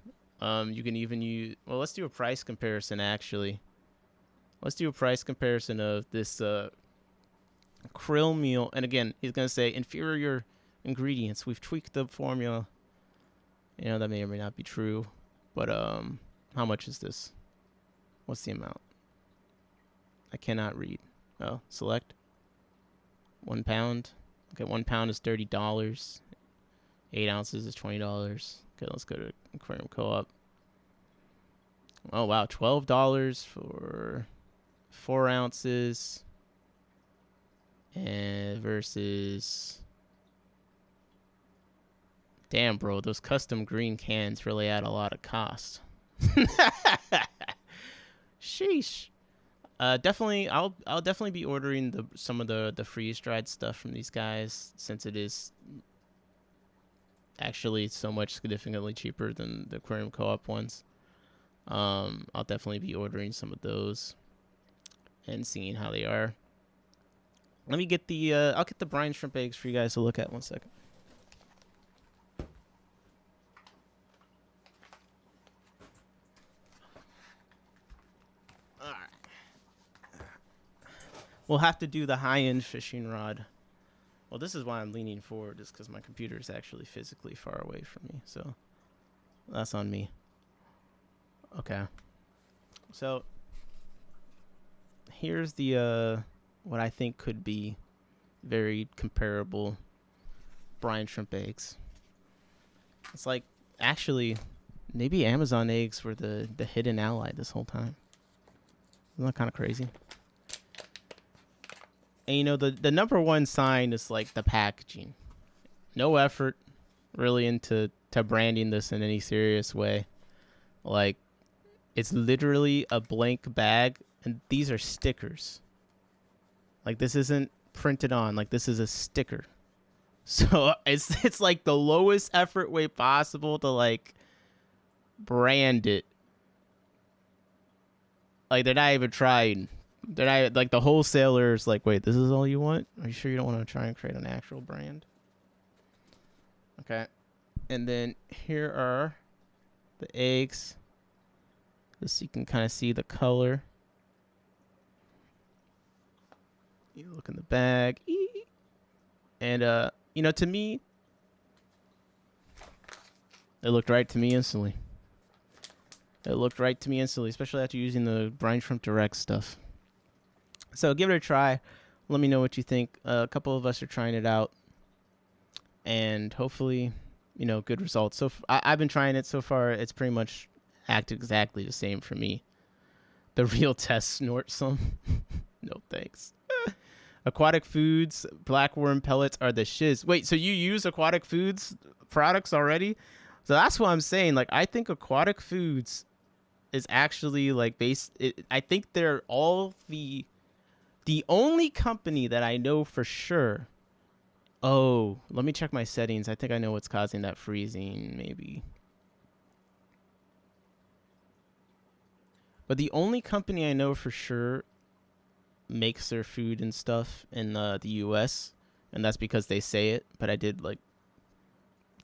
[SPEAKER 1] You can even use, well, let's do a price comparison actually. Let's do a price comparison of this krill meal. And again, he's going to say inferior ingredients. We've tweaked the formula. You know, that may or may not be true. But how much is this? What's the amount? I cannot read. Oh, select. 1 pound. Okay, 1 pound is $30. 8 ounces is $20. Okay, let's go to Aquarium Co-op. Oh, wow. $12 for 4 ounces. And versus... Damn, bro. Those custom green cans really add a lot of cost. Sheesh. Definitely, I'll definitely be ordering some of the freeze dried stuff from these guys, since it is actually so much significantly cheaper than the Aquarium Co-op ones. I'll definitely be ordering some of those and seeing how they are. Let me get I'll get the brine shrimp eggs for you guys to look at. 1 second. All right. We'll have to do the high-end fishing rod. Well, this is why I'm leaning forward, is because my computer is actually physically far away from me. So that's on me. Okay. So here's the what I think could be very comparable brine shrimp eggs. It's like, actually, maybe Amazon eggs were the hidden ally this whole time. Isn't that kind of crazy? And you know, the number one sign is like the packaging. No effort really into branding this in any serious way. Like, it's literally a blank bag, and these are stickers. Like, this isn't printed on. Like, this is a sticker. So it's like the lowest effort way possible to like brand it. Like, they're not even trying. They're not, like, the wholesaler's like, wait, this is all you want? Are you sure you don't want to try and create an actual brand? Okay. And then here are the eggs. Just so you can kind of see the color. You look in the bag. And, to me, it looked right to me instantly. It looked right to me instantly, especially after using the brine shrimp direct stuff. So give it a try. Let me know what you think. A couple of us are trying it out. And hopefully, good results. So I've been trying it so far. It's pretty much acted exactly the same for me. The real test snort some. No thanks. Aquatic foods, black worm pellets are the shiz. Wait, so you use aquatic foods products already? So that's what I'm saying. Like, I think aquatic foods is actually like I think they're all the only company that I know for sure. Oh, let me check my settings. I think I know what's causing that freezing, maybe. But the only company I know for sure makes their food and stuff in the US, and that's because they say it, but I did like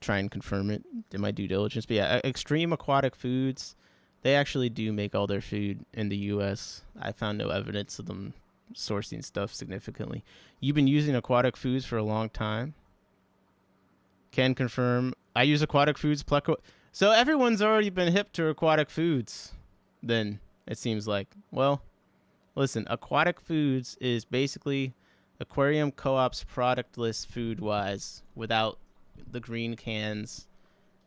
[SPEAKER 1] try and confirm it, did my due diligence. But yeah, Extreme Aquatic Foods, they actually do make all their food in the US. I found no evidence of them sourcing stuff significantly. You've been using aquatic foods for a long time. Can confirm. I use aquatic foods. So everyone's already been hip to aquatic foods, then, it seems like. Well, listen, aquatic foods is basically Aquarium Co-op's product list food-wise, without the green cans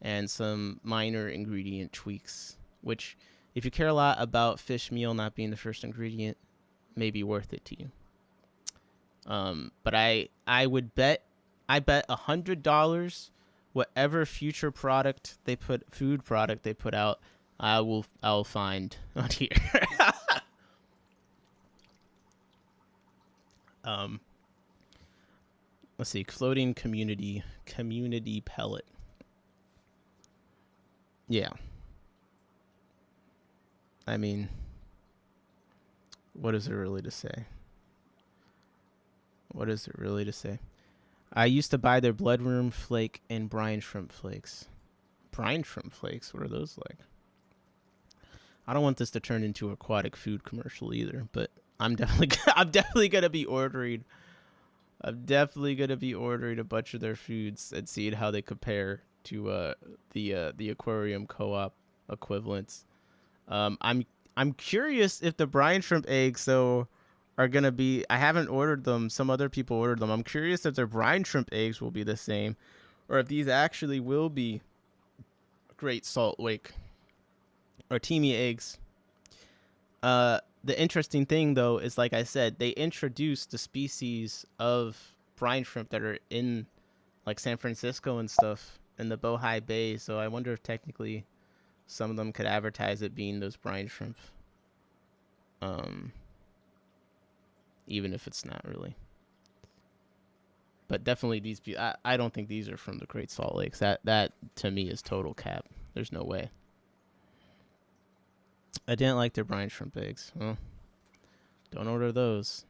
[SPEAKER 1] and some minor ingredient tweaks, which, if you care a lot about fish meal not being the first ingredient, may be worth it to you. But I would bet $100 whatever future food product they put out, I'll find on here. Let's see, floating community pellet. Yeah. I mean, what is there really to say? What is there really to say? I used to buy their bloodworm flake and brine shrimp flakes. Brine shrimp flakes? What are those like? I don't want this to turn into an aquatic food commercial either, but I'm definitely gonna be ordering. I'm definitely gonna be ordering a bunch of their foods and seeing how they compare to the Aquarium Co-op equivalents. I'm curious if the brine shrimp eggs are gonna be. I haven't ordered them. Some other people ordered them. I'm curious if their brine shrimp eggs will be the same, or if these actually will be Great Salt Lake artemia eggs. The interesting thing, though, is, like I said, they introduced the species of brine shrimp that are in, like, San Francisco and stuff in the Bohai Bay. So I wonder if technically some of them could advertise it being those brine shrimp. Even if it's not really. But definitely I don't think these are from the Great Salt Lakes. That to me is total cap. There's no way. I didn't like their brine shrimp eggs. Well, don't order those.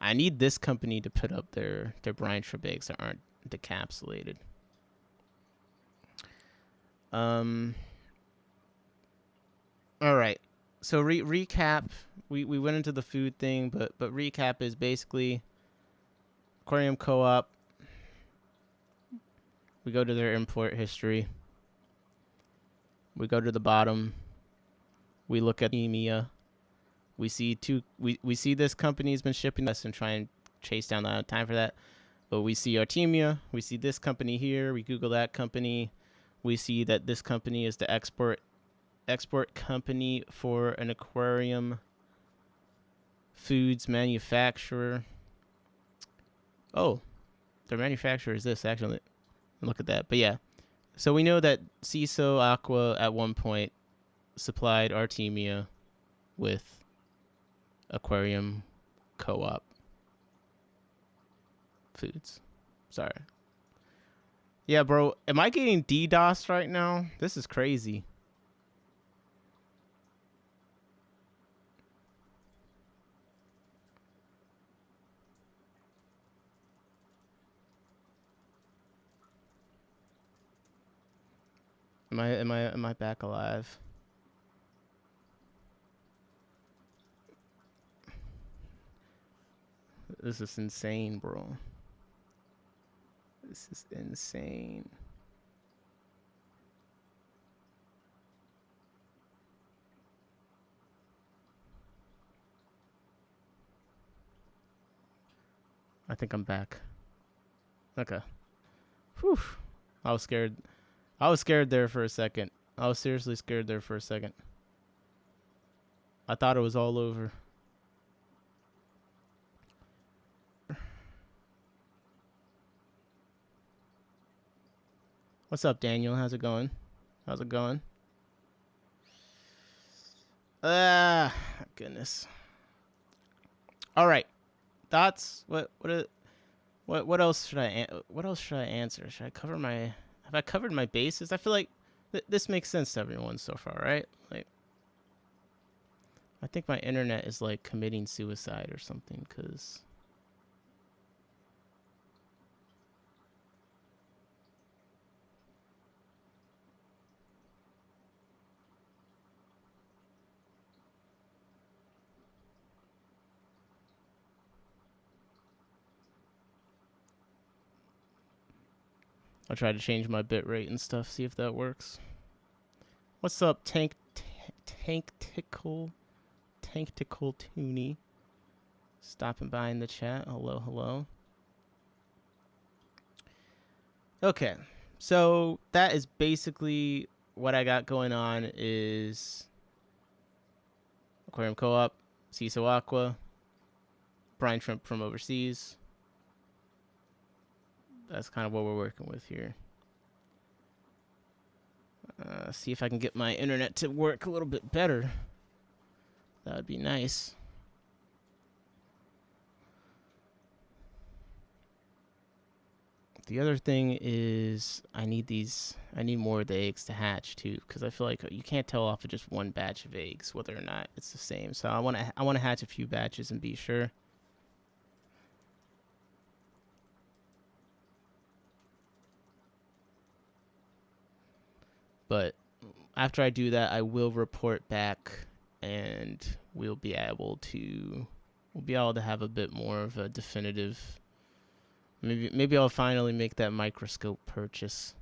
[SPEAKER 1] I need this company to put up their brine shrimp eggs that aren't decapsulated. All right. So recap. We went into the food thing, but recap is basically Aquarium Co-op. We go to their import history. We go to the bottom. We look at artemia. We see we see this company's been shipping us and try and chase down the time for that. But we see artemia. We see this company here. We Google that company. We see that this company is the export company for an aquarium foods manufacturer. Oh, their manufacturer is this, actually. Look at that. But yeah, so we know that CISO Aqua at one point supplied artemia with Aquarium Co-op foods. Sorry. Yeah, bro, am I getting DDoS right now? This is crazy. Am I back alive? This is insane, bro. This is insane. I think I'm back. Okay. Whew. I was scared. I was scared there for a second. I was seriously scared there for a second. I thought it was all over. What's up, Daniel? How's it going? How's it going? Ah, goodness. All right. Thoughts? What else should I answer? Should I cover my have I covered my bases? I feel like this makes sense to everyone so far, right? Like, I think my internet is like committing suicide or something, cuz I'll try to change my bit rate and stuff, see if that works. What's up, Tanktickle Tooney? Stopping by in the chat. Hello. Okay, so that is basically what I got going on. Is Aquarium Co-op, CISO Aqua, brine shrimp from overseas. That's kind of what we're working with here. See if I can get my internet to work a little bit better. That would be nice. The other thing is I need more of the eggs to hatch too, because I feel like you can't tell off of just one batch of eggs whether or not it's the same. So I want to hatch a few batches and be sure. But after I do that, I will report back, and we'll be able to have a bit more of a definitive. Maybe I'll finally make that microscope purchase.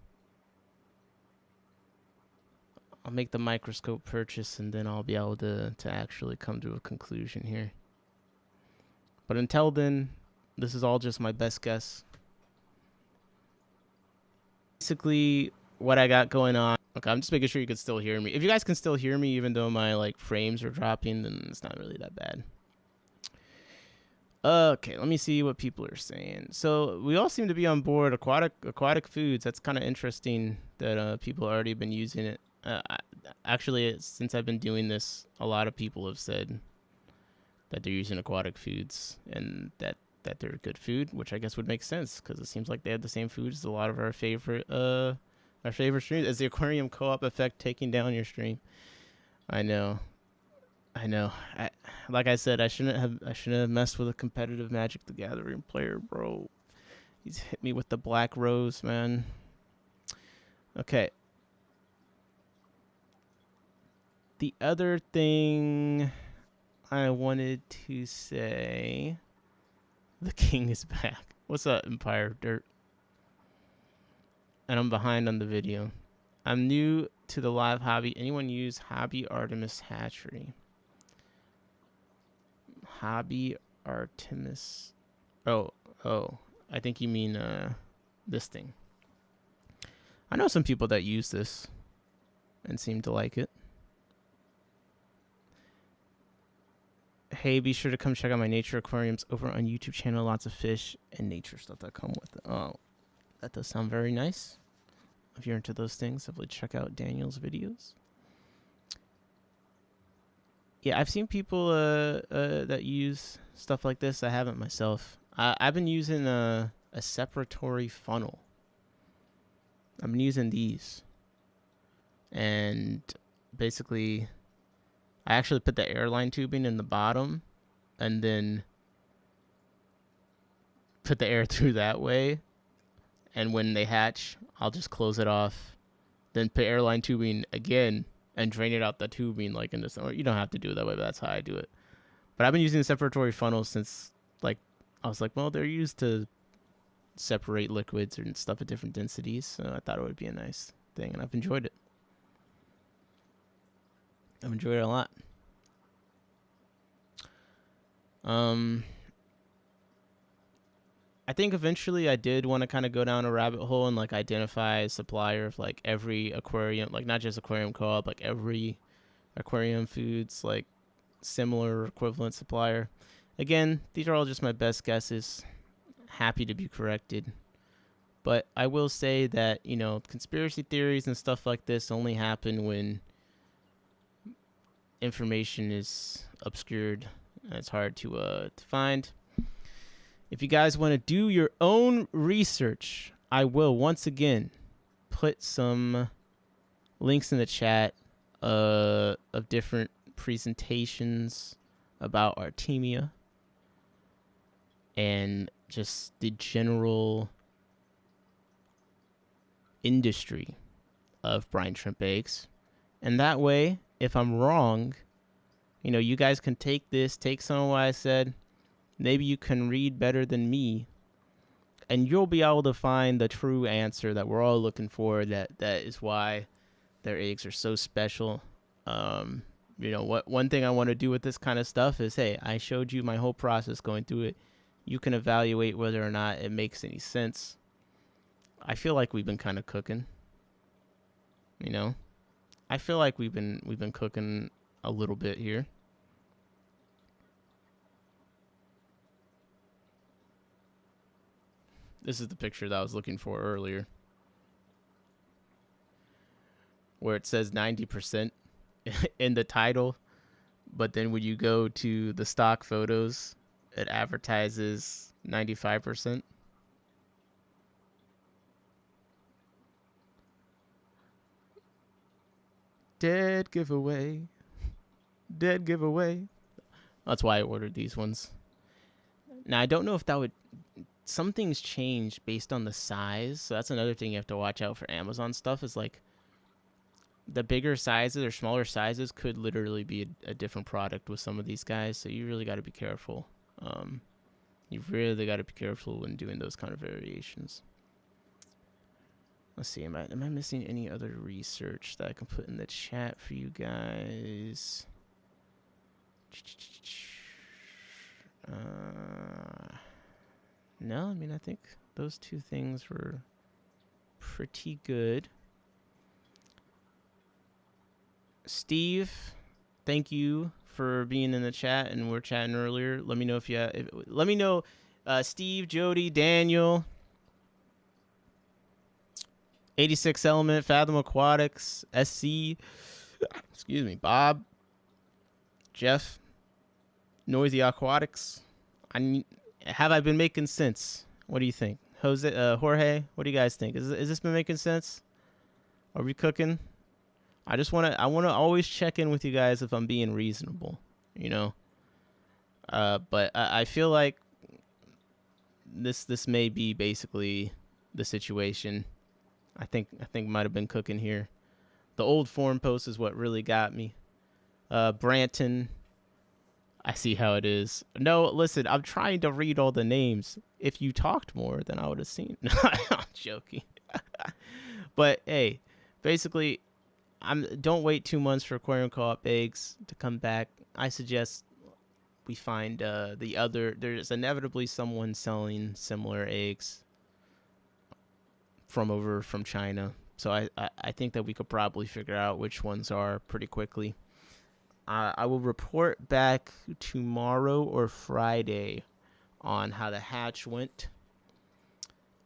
[SPEAKER 1] I'll make the microscope purchase, and then I'll be able to actually come to a conclusion here. But until then, this is all just my best guess. Basically, what I got going on. Okay, I'm just making sure you can still hear me. If you guys can still hear me, even though my like frames are dropping, then it's not really that bad. Okay, let me see what people are saying. So we all seem to be on board aquatic foods. That's kind of interesting that people have already been using it. Actually, since I've been doing this, a lot of people have said that they're using aquatic foods and that they're good food, which I guess would make sense because it seems like they have the same foods as a lot of our favorite streams. Is the Aquarium Co-op effect taking down your stream? I know. Like I said, I shouldn't have messed with a competitive Magic the Gathering player, bro. He's hit me with the black rose, man. Okay. The other thing I wanted to say, the king is back. What's up, Empire Dirt? And I'm behind on the video. I'm new to the live hobby. Anyone use Hobby Artemis Hatchery? Hobby Artemis. Oh, I think you mean this thing. I know some people that use this and seem to like it. Hey, be sure to come check out my nature aquariums over on YouTube channel. Lots of fish and nature stuff that come with it. Oh, that does sound very nice. If you're into those things, definitely check out Daniel's videos. Yeah, I've seen people that use stuff like this. I haven't myself. I've been using a separatory funnel. I've been using these. And basically, I actually put the airline tubing in the bottom and then put the air through that way. And when they hatch, I'll just close it off, then put airline tubing again and drain it out the tubing like in the summer. You don't have to do it that way, but that's how I do it. But I've been using the separatory funnels since like I was like, well, they're used to separate liquids and stuff at different densities, so I thought it would be a nice thing, and I've enjoyed it. I've enjoyed it a lot. I think eventually I did want to kind of go down a rabbit hole and like identify a supplier of like every aquarium, like not just Aquarium Co-op, like every aquarium foods, like similar or equivalent supplier. Again, these are all just my best guesses. Happy to be corrected. But I will say that, you know, conspiracy theories and stuff like this only happen when information is obscured and it's hard to find. If you guys want to do your own research, I will once again put some links in the chat of different presentations about artemia and just the general industry of brine shrimp eggs. And that way, if I'm wrong, you know, you guys can take this, take some of what I said. Maybe you can read better than me, and you'll be able to find the true answer that we're all looking for. That is why their eggs are so special. You know, what one thing I want to do with this kind of stuff is, hey, I showed you my whole process going through it. You can evaluate whether or not it makes any sense. I feel like we've been kind of cooking. You know, I feel like we've been cooking a little bit here. This is the picture that I was looking for earlier, where it says 90% in the title, but then when you go to the stock photos, it advertises 95%. Dead giveaway. Dead giveaway. That's why I ordered these ones. Now, I don't know if that would... Some things change based on the size. So that's another thing you have to watch out for Amazon stuff is like the bigger sizes or smaller sizes could literally be a different product with some of these guys. So you really got to be careful. You really got to be careful when doing those kind of variations. Let's see. Am I missing any other research that I can put in the chat for you guys? No, I mean, I think those two things were pretty good. Steve, thank you for being in the chat, and we're chatting earlier. Let me know if you let me know, Steve, Jody, Daniel, 86 Element, Fathom Aquatics, SC, excuse me, Bob, Jeff, Noisy Aquatics. Have I been making sense? What do you think? Jorge, what do you guys think? Is this been making sense? Are we cooking? I want to always check in with you guys if I'm being reasonable, you know? But I feel like this may be basically the situation. I think might have been cooking here. The old forum post is what really got me. Branton, I see how it is. No, listen, I'm trying to read all the names. If you talked more, then I would have seen. I'm joking. But hey, basically, don't wait 2 months for Aquarium Co-op eggs to come back. I suggest we find there's inevitably someone selling similar eggs from China. So I think that we could probably figure out which ones are pretty quickly. I will report back tomorrow or Friday on how the hatch went.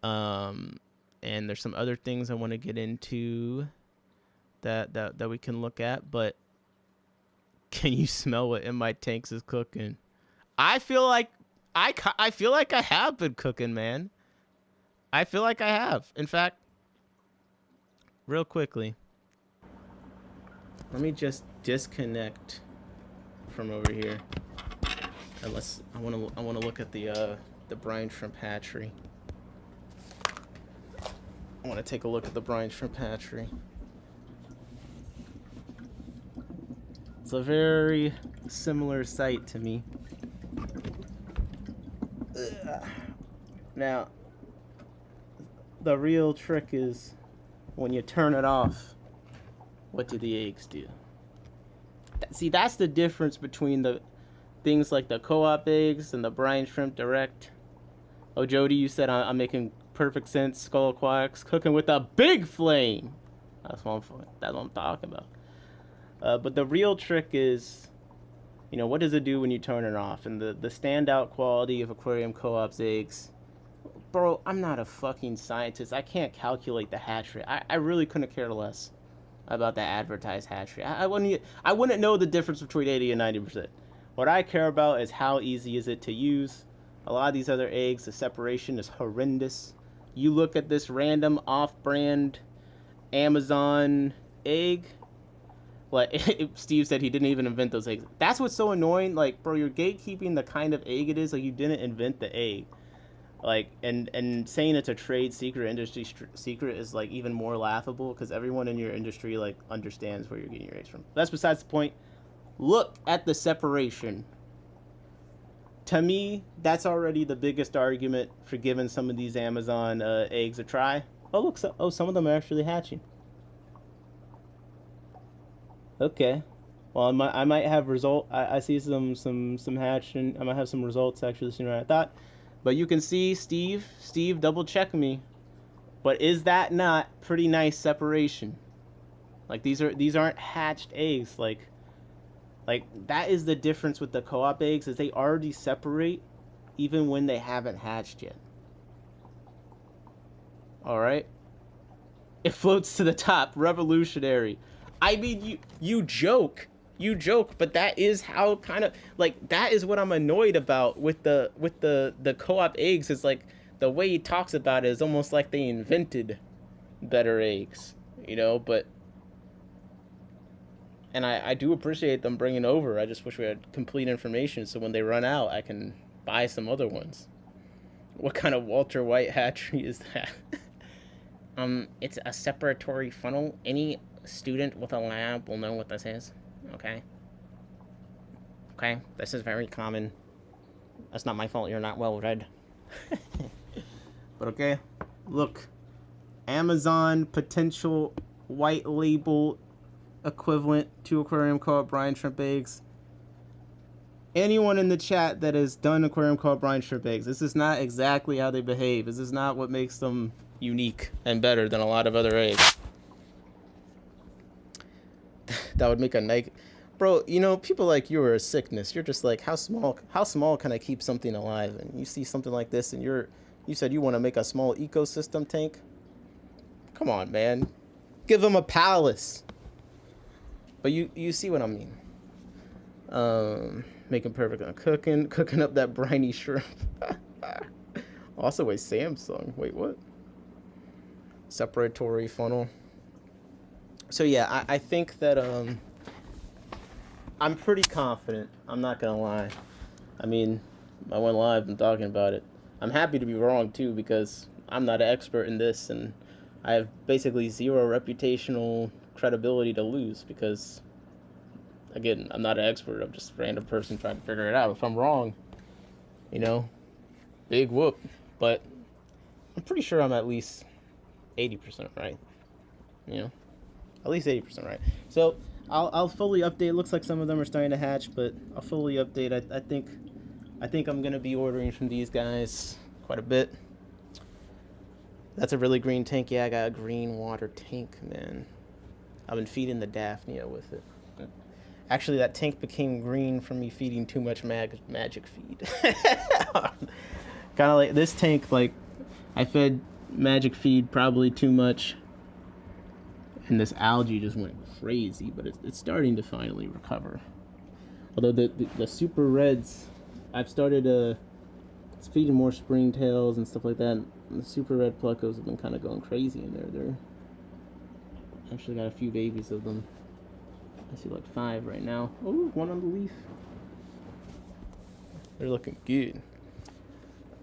[SPEAKER 1] And there's some other things I want to get into that we can look at. But can you smell what in my tanks is cooking? I feel like I have been cooking, man. I feel like I have. In fact, real quickly, let me just disconnect from over here. Unless I want to look at the brine shrimp hatchery. I want to take a look at the brine shrimp hatchery. It's a very similar site to me. Now, the real trick is when you turn it off, what do the eggs do? See, that's the difference between the things like the co-op eggs and the brine shrimp direct. Oh, Jody, you said I'm making perfect sense. Skull Aquatics cooking with a big flame. That's what I'm talking about. But the real trick is, you know, what does it do when you turn it off? And the standout quality of Aquarium Co-op's eggs. Bro, I'm not a fucking scientist. I can't calculate the hatch rate. I really couldn't care less about that advertised hatch rate. I wouldn't know the difference between 80 and 90%. What I care about is how easy is it to use. A lot of these other eggs, the separation is horrendous. You look at this random off-brand Amazon egg. Like, Steve said he didn't even invent those eggs. That's what's so annoying. Like, bro, you're gatekeeping the kind of egg it is. Like, you didn't invent the egg. Like, and saying it's a trade secret, industry secret is, like, even more laughable because everyone in your industry, like, understands where you're getting your eggs from. That's besides the point. Look at the separation. To me, that's already the biggest argument for giving some of these Amazon eggs a try. Oh, look, some of them are actually hatching. Okay. Well, I might have I see some hatching. I might have some results actually sooner than I thought. But you can see Steve double check me. But is that not pretty nice separation? Like these aren't hatched eggs. Like that is the difference with the co-op eggs, is they already separate even when they haven't hatched yet. All right. It floats to the top. Revolutionary. I mean, you joke, but that is how kind of, like, that is what I'm annoyed about with the co-op eggs, is like the way he talks about it is almost like they invented better eggs, you know. But and I do appreciate them bringing over. I just wish we had complete information so when they run out, I can buy some other ones. What kind of Walter White hatchery is that? It's a separatory funnel. Any student with a lab will know what this is. Okay, this is very common. That's not my fault you're not well read. But okay, look, Amazon potential white label equivalent to Aquarium Co-op brine shrimp eggs. Anyone in the chat that has done Aquarium Co-op brine shrimp eggs, this is not exactly how they behave. This is not what makes them unique and better than a lot of other eggs. That would make a nice, bro. You know, people like you are a sickness. You're just like, how small can I keep something alive? And you see something like this, and you said you want to make a small ecosystem tank. Come on, man, give them a palace. But you see what I mean. Making perfect on cooking up that briny shrimp. Also a Samsung. Wait, what? Separatory funnel. So yeah, I think that I'm pretty confident. I'm not gonna lie. I mean, I went live and talking about it. I'm happy to be wrong too, because I'm not an expert in this, and I have basically zero reputational credibility to lose, because again, I'm not an expert. I'm just a random person trying to figure it out. If I'm wrong, you know, big whoop. But I'm pretty sure I'm at least 80% right. You know, at least 80% right. So I'll fully update. It looks like some of them are starting to hatch, but I'll fully update. I think I'm gonna be ordering from these guys quite a bit. That's a really green tank. Yeah, I got a green water tank, man. I've been feeding the Daphnia with it. Actually, that tank became green from me feeding too much magic feed. Kind of like this tank, like, I fed magic feed probably too much, and this algae just went crazy, but it's starting to finally recover. Although the super reds, I've started feeding more springtails and stuff like that, and the super red pluckos have been kind of going crazy in there. They're actually got a few babies of them. I see like 5 right now. Oh, one on the leaf. They're looking good.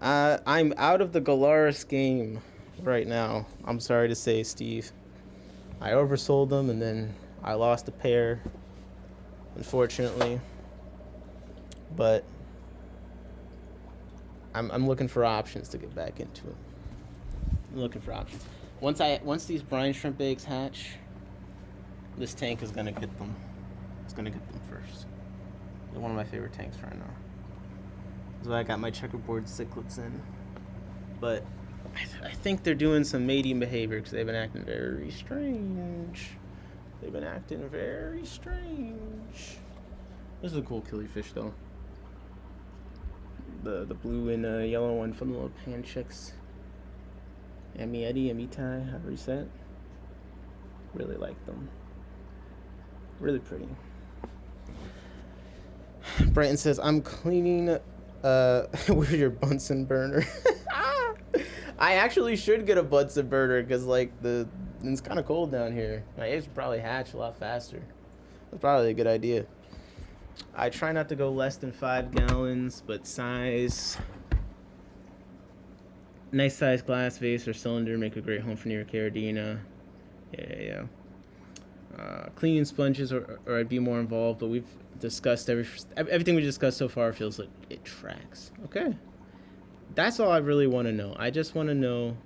[SPEAKER 1] I'm out of the Galaris game right now. I'm sorry to say, Steve. I oversold them, and then I lost a pair, unfortunately. But I'm looking for options to get back into it. I'm looking for options. Once these brine shrimp eggs hatch, this tank is gonna get them. It's gonna get them first. They're one of my favorite tanks right now. That's why I got my checkerboard cichlids in. But I think they're doing some mating behavior because they've been acting very strange. This is a cool killifish though. The blue and yellow one from the little pan chicks. Amitai, however you say it. Really like them. Really pretty. Brighton says, I'm cleaning with your Bunsen burner. I actually should get a Bunsen burner because like it's kind of cold down here. My eggs probably hatch a lot faster. That's probably a good idea. I try not to go less than 5 gallons, but size. Nice size glass vase or cylinder make a great home for near Caridina. Yeah. Cleaning sponges, or I'd be more involved, but we've discussed everything we discussed so far feels like it tracks. Okay. That's all I really want to know. I just want to know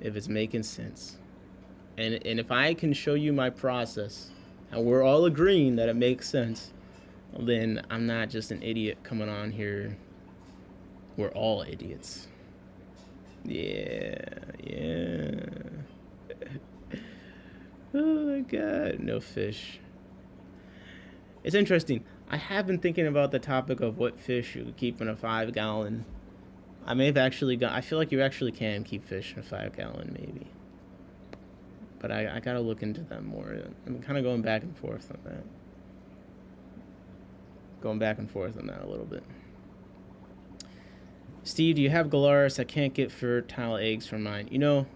[SPEAKER 1] if it's making sense. And if I can show you my process, and we're all agreeing that it makes sense, then I'm not just an idiot coming on here. We're all idiots. Yeah. Oh my god, no fish. It's interesting. I have been thinking about the topic of what fish you could keep in a 5 gallon. I may have actually I feel like you actually can keep fish in a 5 gallon maybe. But I gotta look into that more. I'm kind of going back and forth on that. A little bit. Steve, do you have Galaris? I can't get fertile eggs from mine. You know,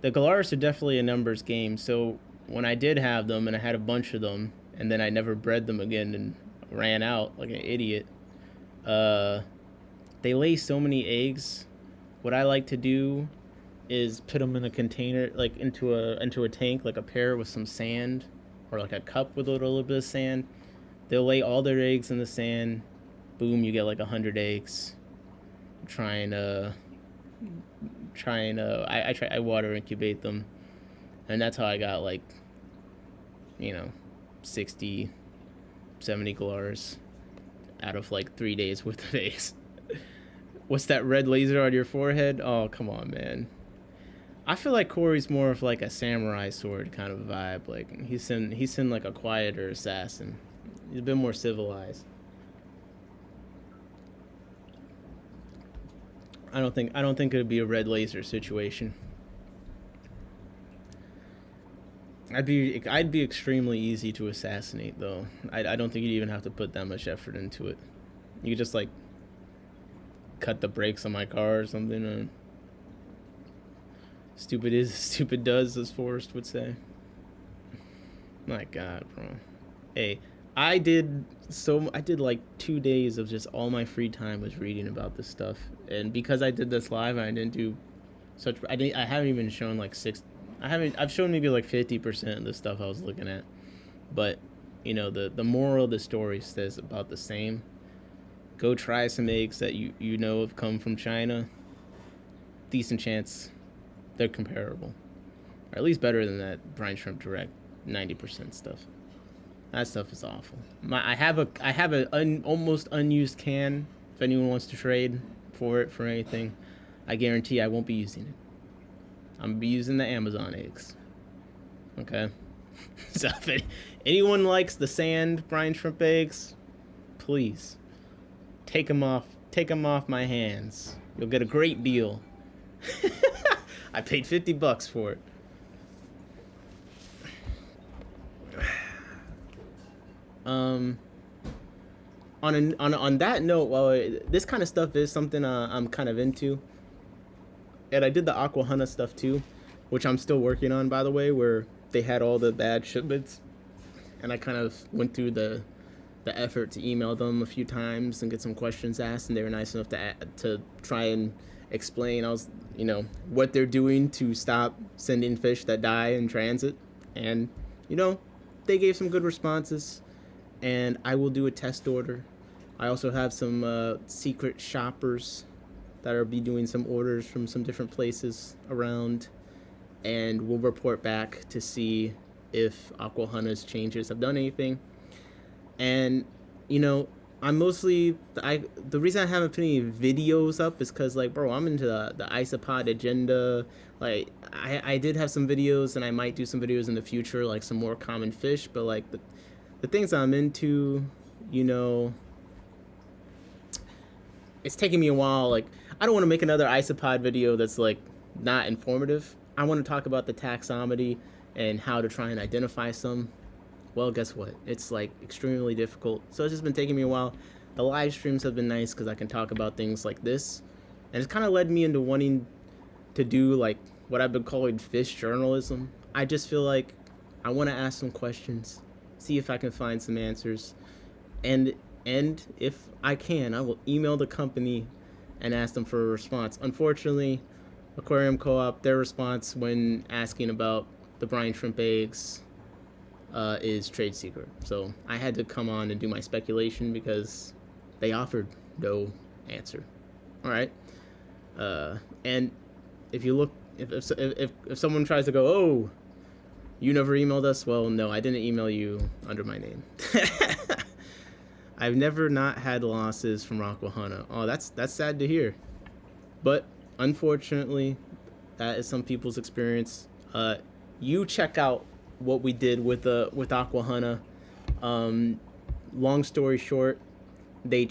[SPEAKER 1] the Galaris are definitely a numbers game. So when I did have them and I had a bunch of them and then I never bred them again and ran out like an idiot, they lay so many eggs. What I like to do is put them in a container, like into a tank, like a pair with some sand or like a cup with a little bit of sand. They'll lay all their eggs in the sand. Boom, you get like 100 eggs. I water incubate them, and that's how I got like 60 70 galars out of like 3 days worth of eggs. What's that red laser on your forehead? Oh, come on, man. I feel like Corey's more of like a samurai sword kind of vibe. Like he's in like a quieter assassin. He's a bit more civilized. I don't think it would be a red laser situation. I'd be extremely easy to assassinate though. I don't think you'd even have to put that much effort into it. You could just like cut the brakes on my car or something. Stupid is, stupid does, as Forrest would say. My God, bro. Hey, I did like 2 days of just all my free time was reading about this stuff, and because I did this live, I didn't do such. I haven't even shown like I've shown maybe like 50% of the stuff I was looking at, but the moral of the story says about the same. Go try some eggs that you know have come from China. Decent chance they're comparable, or at least better than that brine shrimp direct 90% stuff. That stuff is awful. I have a almost unused can. If anyone wants to trade for it for anything, I guarantee I won't be using it. I'm gonna be using the Amazon eggs. Okay. So if anyone likes the sand brine shrimp eggs, please take them off my hands. You'll get a great deal. I paid $50 for it. On that note, well, this kind of stuff is something I'm kind of into, and I did the Aqua Hunter stuff too, which I'm still working on, by the way, where they had all the bad shipments, and I kind of went through the effort to email them a few times and get some questions asked, and they were nice enough to try and explain what they're doing to stop sending fish that die in transit, and they gave some good responses. And I will do a test order I also have some secret shoppers that will be doing some orders from some different places around, and we'll report back to see if Aquahana's changes have done anything. And you know, I'm mostly the reason I haven't put any videos up is because, like, bro, I'm into the Isopod agenda. Like, I did have some videos, and I might do some videos in the future, like some more common fish, but like the things I'm into, you know, it's taking me a while. Like, I don't want to make another Isopod video that's like not informative. I want to talk about the taxonomy and how to try and identify some. Well, guess what? It's like extremely difficult. So it's just been taking me a while. The live streams have been nice because I can talk about things like this. And it's kind of led me into wanting to do like what I've been calling fish journalism. I just feel like I want to ask some questions, see if I can find some answers. And if I can, I will email the company and ask them for a response. Unfortunately, Aquarium Co-op, their response when asking about the brine shrimp eggs is trade secret. So I had to come on and do my speculation because they offered no answer. All right. And if you look, if someone tries to go, oh, you never emailed us. Well, no, I didn't email you under my name. I've never not had losses from Aquahana. Oh, that's sad to hear. But unfortunately, that is some people's experience. You check out what we did with Aquahana. Long story short, they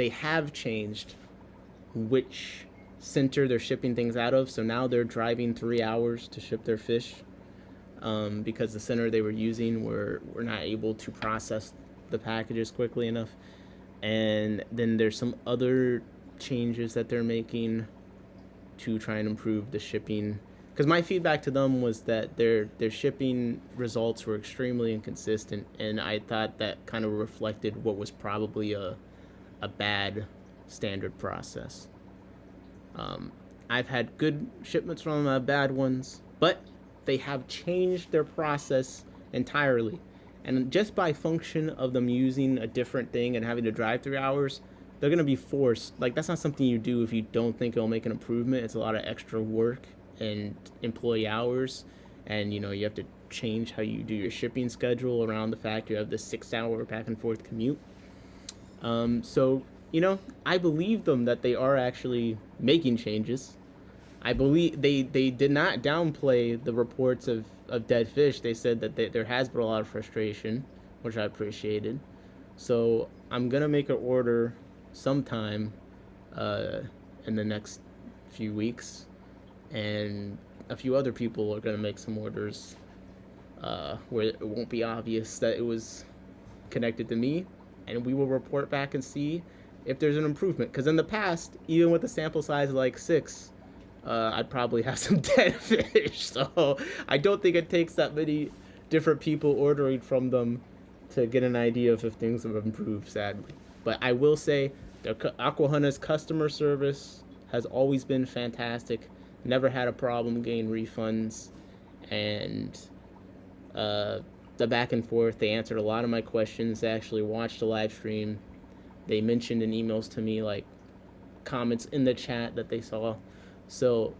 [SPEAKER 1] have changed which center they're shipping things out of. So now they're driving 3 hours to ship their fish because the center they were using were not able to process the packages quickly enough. And then there's some other changes that they're making to try and improve the shipping, because my feedback to them was that their shipping results were extremely inconsistent, and I thought that kind of reflected what was probably a bad standard process. I've had good shipments from them, bad ones, but they have changed their process entirely. And just by function of them using a different thing and having to drive 3 hours, they're going to be forced. Like, that's not something you do if you don't think it'll make an improvement. It's a lot of extra work and employee hours. And, you know, you have to change how you do your shipping schedule around the fact you have this 6 hour back and forth commute. So, you know, I believe them that they are actually making changes. I believe they did not downplay the reports of dead fish. They said that there has been a lot of frustration, which I appreciated. So I'm going to make an order sometime in the next few weeks. And a few other people are going to make some orders where it won't be obvious that it was connected to me. And we will report back and see if there's an improvement. Because in the past, even with a sample size of like 6, I'd probably have some dead fish. So I don't think it takes that many different people ordering from them to get an idea of if things have improved, sadly. But I will say Aquahana's customer service has always been fantastic. Never had a problem getting refunds. And the back and forth, they answered a lot of my questions. They actually watched the live stream. They mentioned in emails to me, like, comments in the chat that they saw. So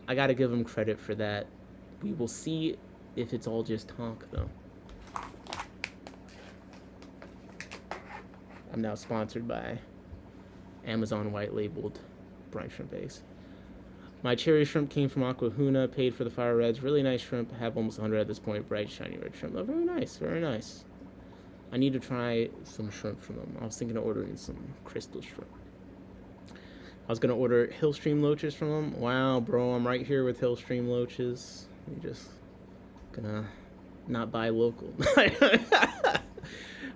[SPEAKER 1] I got to give them credit for that. We will see if it's all just talk, though. I'm now sponsored by Amazon white labeled brine shrimp eggs. My cherry shrimp came from Aquahuna, paid for the fire reds. Really nice shrimp. I have almost 100 at this point. Bright, shiny red shrimp. Oh, very nice, very nice. I need to try some shrimp from them. I was thinking of ordering some crystal shrimp. I was going to order Hillstream loaches from them. Wow, bro, I'm right here with Hillstream loaches. I'm just gonna not buy local.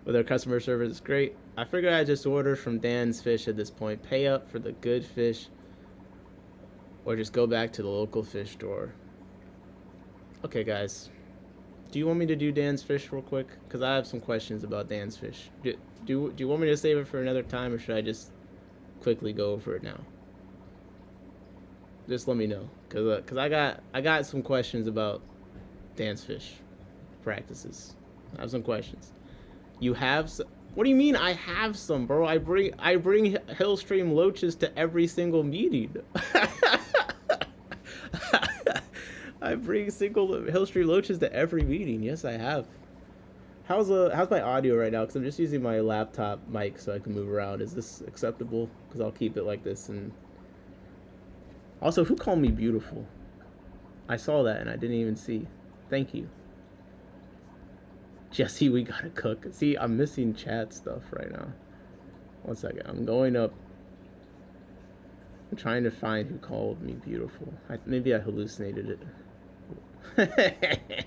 [SPEAKER 1] But their customer service is great. I figured I'd just order from Dan's Fish at this point. Pay up for the good fish. Or just go back to the local fish store. Okay, guys. Do you want me to do Dan's Fish real quick? Because I have some questions about Dan's Fish. Do you want me to save it for another time, or should I just quickly go over it now? Just let me know, because I got some questions about Dan's Fish practices. I have some questions. You have What do you mean I have some, bro? I bring Hillstream loaches to every single meeting. I bring single Hillstream loaches to every meeting. Yes, I have. How's my audio right now? Because I'm just using my laptop mic so I can move around. Is this acceptable? Because I'll keep it like this. And also, who called me beautiful? I saw that and I didn't even see. Thank you. Jesse, we gotta cook. See, I'm missing chat stuff right now. One second. I'm going up. I'm trying to find who called me beautiful. Maybe I hallucinated it.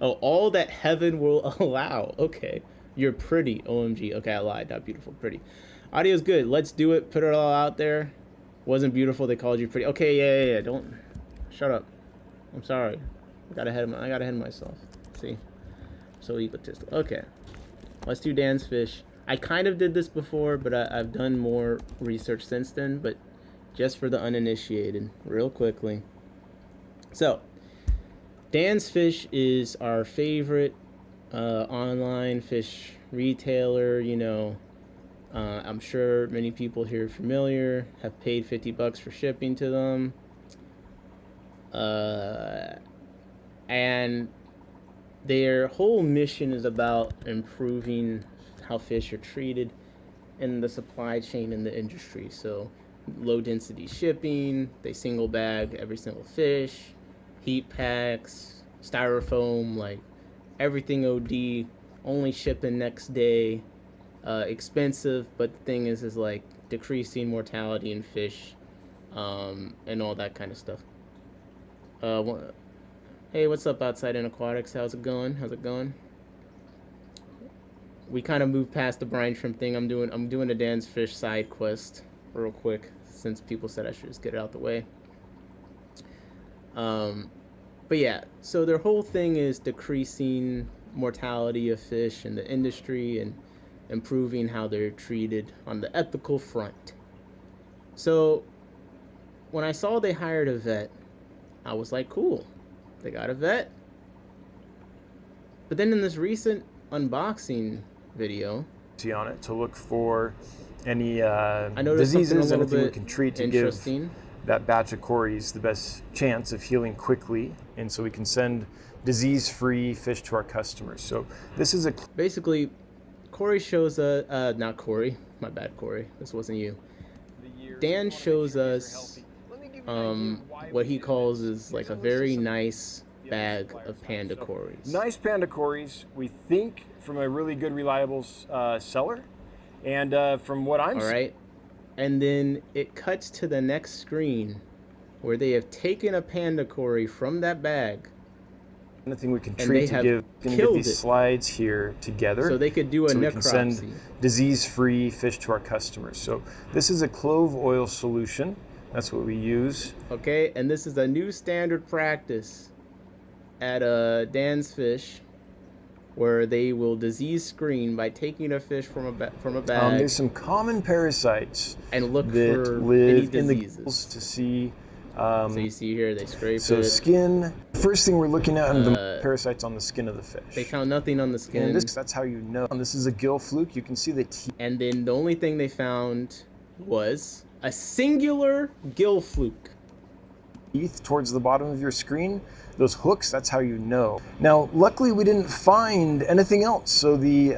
[SPEAKER 1] Oh, all that heaven will allow. Okay. You're pretty. OMG. Okay, I lied. Not beautiful. Pretty. Audio's good. Let's do it. Put it all out there. Wasn't beautiful. They called you pretty. Okay, yeah. Don't. Shut up. I'm sorry. I got ahead of myself. See? So egotistical. Okay. Let's do Dan's fish. I kind of did this before, but I've done more research since then. But just for the uninitiated, real quickly. So, Dan's Fish is our favorite online fish retailer. You know, I'm sure many people here are familiar, have paid $50 for shipping to them. And their whole mission is about improving how fish are treated in the supply chain in the industry. So, low density shipping, they single bag every single fish, heat packs, styrofoam, like everything OD, only shipping next day, expensive, but the thing is like decreasing mortality in fish, and all that kind of stuff. Hey, what's up outside in Aquatics? How's it going? We kind of moved past the brine shrimp thing. I'm doing a Dan's Fish side quest real quick, since people said I should just get it out the way. But yeah, so their whole thing is decreasing mortality of fish in the industry and improving how they're treated on the ethical front. So when I saw they hired a vet, I was like, cool, they got a vet. But then in this recent unboxing video,
[SPEAKER 2] on it to look for any
[SPEAKER 1] I noticed
[SPEAKER 2] diseases,
[SPEAKER 1] something a little
[SPEAKER 2] anything we
[SPEAKER 1] bit
[SPEAKER 2] can treat to
[SPEAKER 1] interesting.
[SPEAKER 2] give that batch of cories the best chance of healing quickly, and so we can send disease-free fish to our customers. So this is
[SPEAKER 1] basically, Corey shows not Corey, my bad, Corey, this wasn't you. Dan shows us what he calls is like a very nice bag of panda cories.
[SPEAKER 2] nice panda cories, we think, from a really good, reliable seller, and from what I'm
[SPEAKER 1] all right. And then it cuts to the next screen where they have taken a panda cory from that bag.
[SPEAKER 2] Anything we can treat to give. Going to get these slides here together
[SPEAKER 1] so they could do a necropsy.
[SPEAKER 2] We can send disease-free fish to our customers. So this is a clove oil solution. That's what we use.
[SPEAKER 1] Okay, and this is a new standard practice at Dan's Fish, where they will disease screen by taking a fish from a bag.
[SPEAKER 2] There's some common parasites
[SPEAKER 1] and look
[SPEAKER 2] that
[SPEAKER 1] for
[SPEAKER 2] live
[SPEAKER 1] any
[SPEAKER 2] in the
[SPEAKER 1] diseases.
[SPEAKER 2] gills to see.
[SPEAKER 1] So you see here, they scrape
[SPEAKER 2] so
[SPEAKER 1] it.
[SPEAKER 2] So skin. First thing we're looking at are the parasites on the skin of the fish.
[SPEAKER 1] They found nothing on the skin.
[SPEAKER 2] And that's how you know. And this is a gill fluke. You can see the teeth.
[SPEAKER 1] And then the only thing they found was a singular gill fluke.
[SPEAKER 2] Teeth towards the bottom of your screen. Those hooks, that's how you know. Now, luckily we didn't find anything else. So the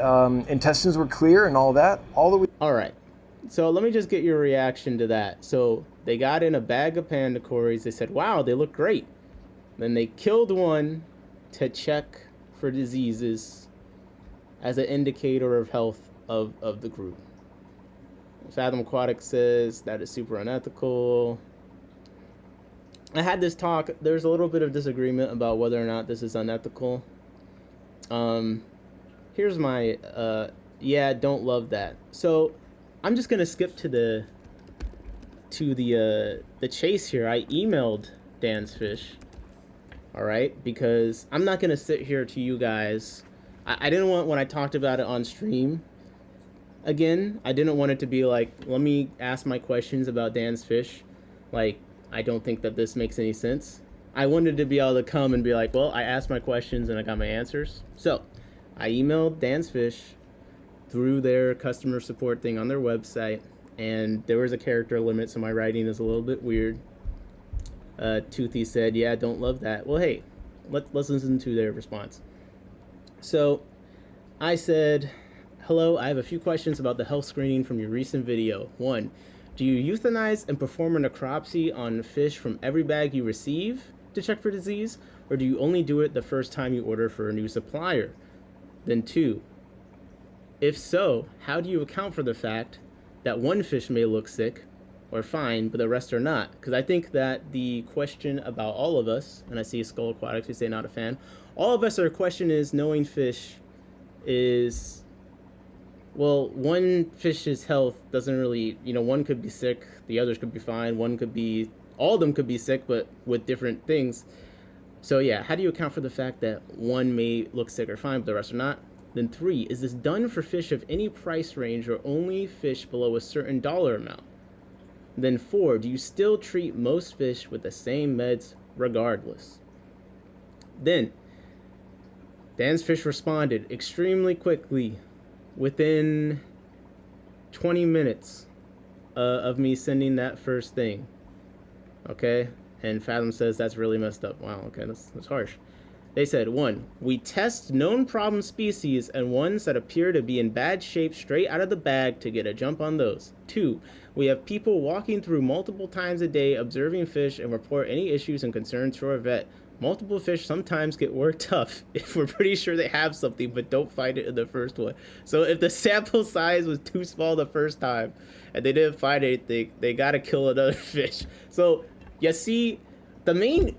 [SPEAKER 2] intestines were clear and all that.
[SPEAKER 1] All right. So let me just get your reaction to that. So they got in a bag of panda cories. They said, wow, they look great. Then they killed one to check for diseases as an indicator of health of the group. Fathom Aquatics says that is super unethical. I had this talk. There's a little bit of disagreement about whether or not this is unethical. Here's my don't love that. So I'm just gonna skip to the chase here. I emailed Dan's Fish, all right, because I'm not gonna sit here to you guys. I didn't want, when I talked about it on stream, again, I didn't want it to be like, let me ask my questions about Dan's Fish, like, I don't think that this makes any sense. I wanted to be able to come and be like, well, I asked my questions and I got my answers. So I emailed Dan's Fish through their customer support thing on their website, and there was a character limit, so my writing is a little bit weird. Toothy said, yeah, don't love that. Well, hey, let's listen to their response. So I said, hello, I have a few questions about the health screening from your recent video. 1, do you euthanize and perform a necropsy on fish from every bag you receive to check for disease, or do you only do it the first time you order for a new supplier? Then 2, if so, how do you account for the fact that one fish may look sick or fine, but the rest are not? Because I think that the question about all of us, and I see Skull Aquatics, who say not a fan, all of us, our question is knowing fish is, well, one fish's health doesn't really, one could be sick, the others could be fine, one could be, all of them could be sick, but with different things. So yeah, how do you account for the fact that one may look sick or fine, but the rest are not? Then 3, is this done for fish of any price range or only fish below a certain dollar amount? Then 4, do you still treat most fish with the same meds regardless? Then Dan's Fish responded extremely quickly, within 20 minutes of me sending that first thing. Okay? And Fathom says that's really messed up. Wow, okay, that's harsh. They said, 1, we test known problem species and ones that appear to be in bad shape straight out of the bag to get a jump on those. 2, we have people walking through multiple times a day observing fish and report any issues and concerns to our vet. Multiple fish sometimes get worked up if we're pretty sure they have something but don't find it in the first one. So if the sample size was too small the first time and they didn't find anything, they gotta kill another fish. So you see, the main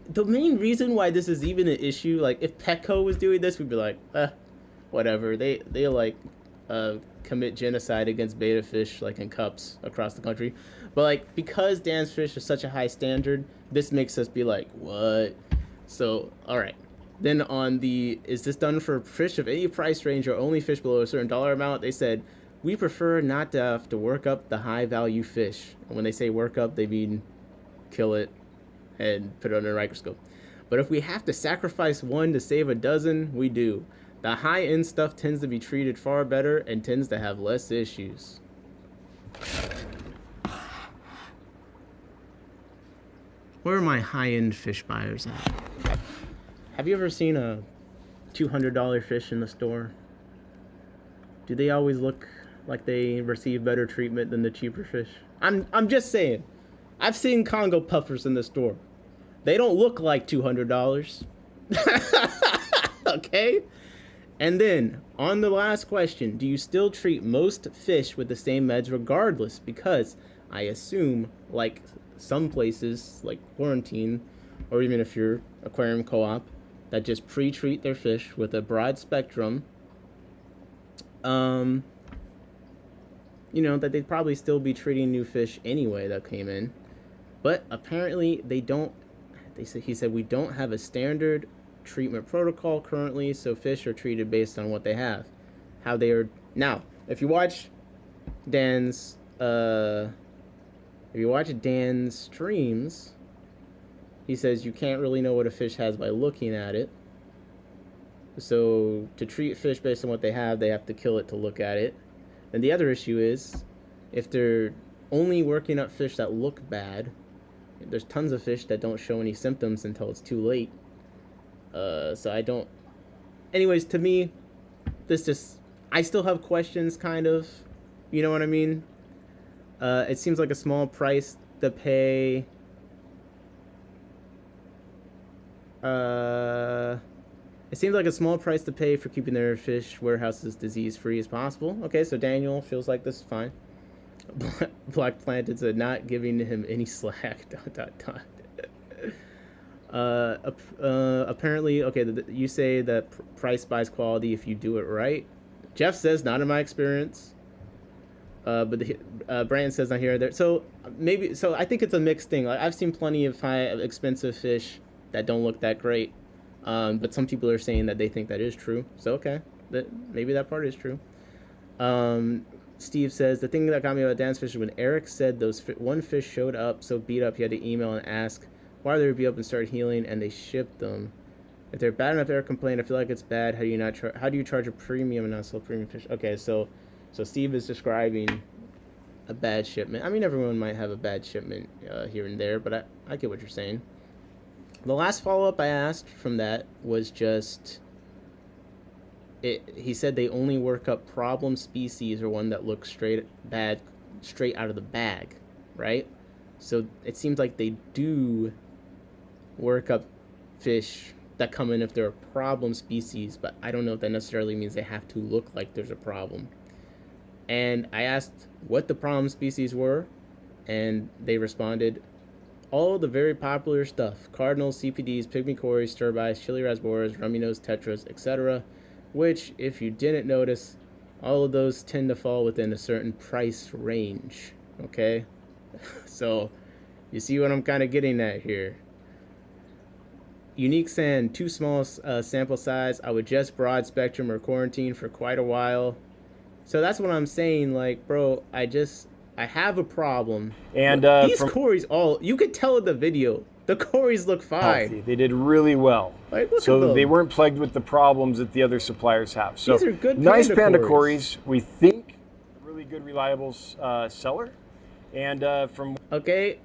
[SPEAKER 1] reason why this is even an issue, like if Petco was doing this, we'd be like, whatever. They like commit genocide against betta fish like in cups across the country. But like because Dan's Fish is such a high standard, this makes us be like, what? So all right. Then on the, is this done for fish of any price range or only fish below a certain dollar amount? They said, we prefer not to have to work up the high value fish. And when they say work up, they mean kill it and put it under a microscope. But if we have to sacrifice one to save a dozen, we do. The high-end stuff tends to be treated far better and tends to have less issues. Where are my high-end fish buyers at? Have you ever seen a $200 fish in the store? Do they always look like they receive better treatment than the cheaper fish? I'm just saying. I've seen Congo puffers in the store. They don't look like $200. Okay? And then, on the last question, do you still treat most fish with the same meds regardless? Because I assume, like some places, like Quarantine, or even if you're Aquarium Co-op, that just pre-treat their fish with a broad spectrum, that they'd probably still be treating new fish anyway that came in. But apparently they don't, he said, we don't have a standard treatment protocol currently, so fish are treated based on what they have. How they are. Now, if you watch Dan's streams, he says you can't really know what a fish has by looking at it. So to treat fish based on what they have to kill it to look at it. And the other issue is, if they're only working up fish that look bad, there's tons of fish that don't show any symptoms until it's too late. So I don't... Anyways, to me, this just... I still have questions, kind of. You know what I mean? It seems like a small price to pay... It seems like a small price to pay for keeping their fish warehouses disease-free as possible. Okay, so Daniel feels like this is fine. Black Planted said, not giving him any slack, ... Apparently, okay, you say that price buys quality if you do it right. Jeff says, not in my experience. But Brandon says not here or there. So maybe, so I think it's a mixed thing. Like I've seen plenty of expensive fish that don't look that great. But some people are saying that they think that is true. So okay, maybe that part is true. Steve says, the thing that got me about Dan's Fish is when Eric said one fish showed up so beat up he had to email and ask why they would be up and start healing, and they shipped them. If they're bad enough, Eric complained, I feel like it's bad. How do you charge a premium and not sell premium fish? Okay, so So Steve is describing a bad shipment. I mean, everyone might have a bad shipment here and there, but I get what you're saying. The last follow-up I asked from that was just, he said they only work up problem species or one that looks straight out of the bag, right? So it seems like they do work up fish that come in if they're a problem species, but I don't know if that necessarily means they have to look like there's a problem. And I asked what the problem species were, and they responded, all the very popular stuff: cardinals, CPDs, pygmy cories, sturbies, chili rasboras, rummy nose tetras, etc., which, if you didn't notice, all of those tend to fall within a certain price range, okay? So, you see what I'm kind of getting at here. Unique sand, too small sample size. I would just broad spectrum or quarantine for quite a while. So that's what I'm saying, like, bro, I have a problem.
[SPEAKER 2] And
[SPEAKER 1] these cories, you could tell in the video, the cories look fine.
[SPEAKER 2] Healthy. They did really well.
[SPEAKER 1] Like, look
[SPEAKER 2] so
[SPEAKER 1] at them.
[SPEAKER 2] They weren't plagued with the problems that the other suppliers have. So
[SPEAKER 1] these are good
[SPEAKER 2] nice panda
[SPEAKER 1] cories.
[SPEAKER 2] We think a really good, reliable seller. And from
[SPEAKER 1] okay,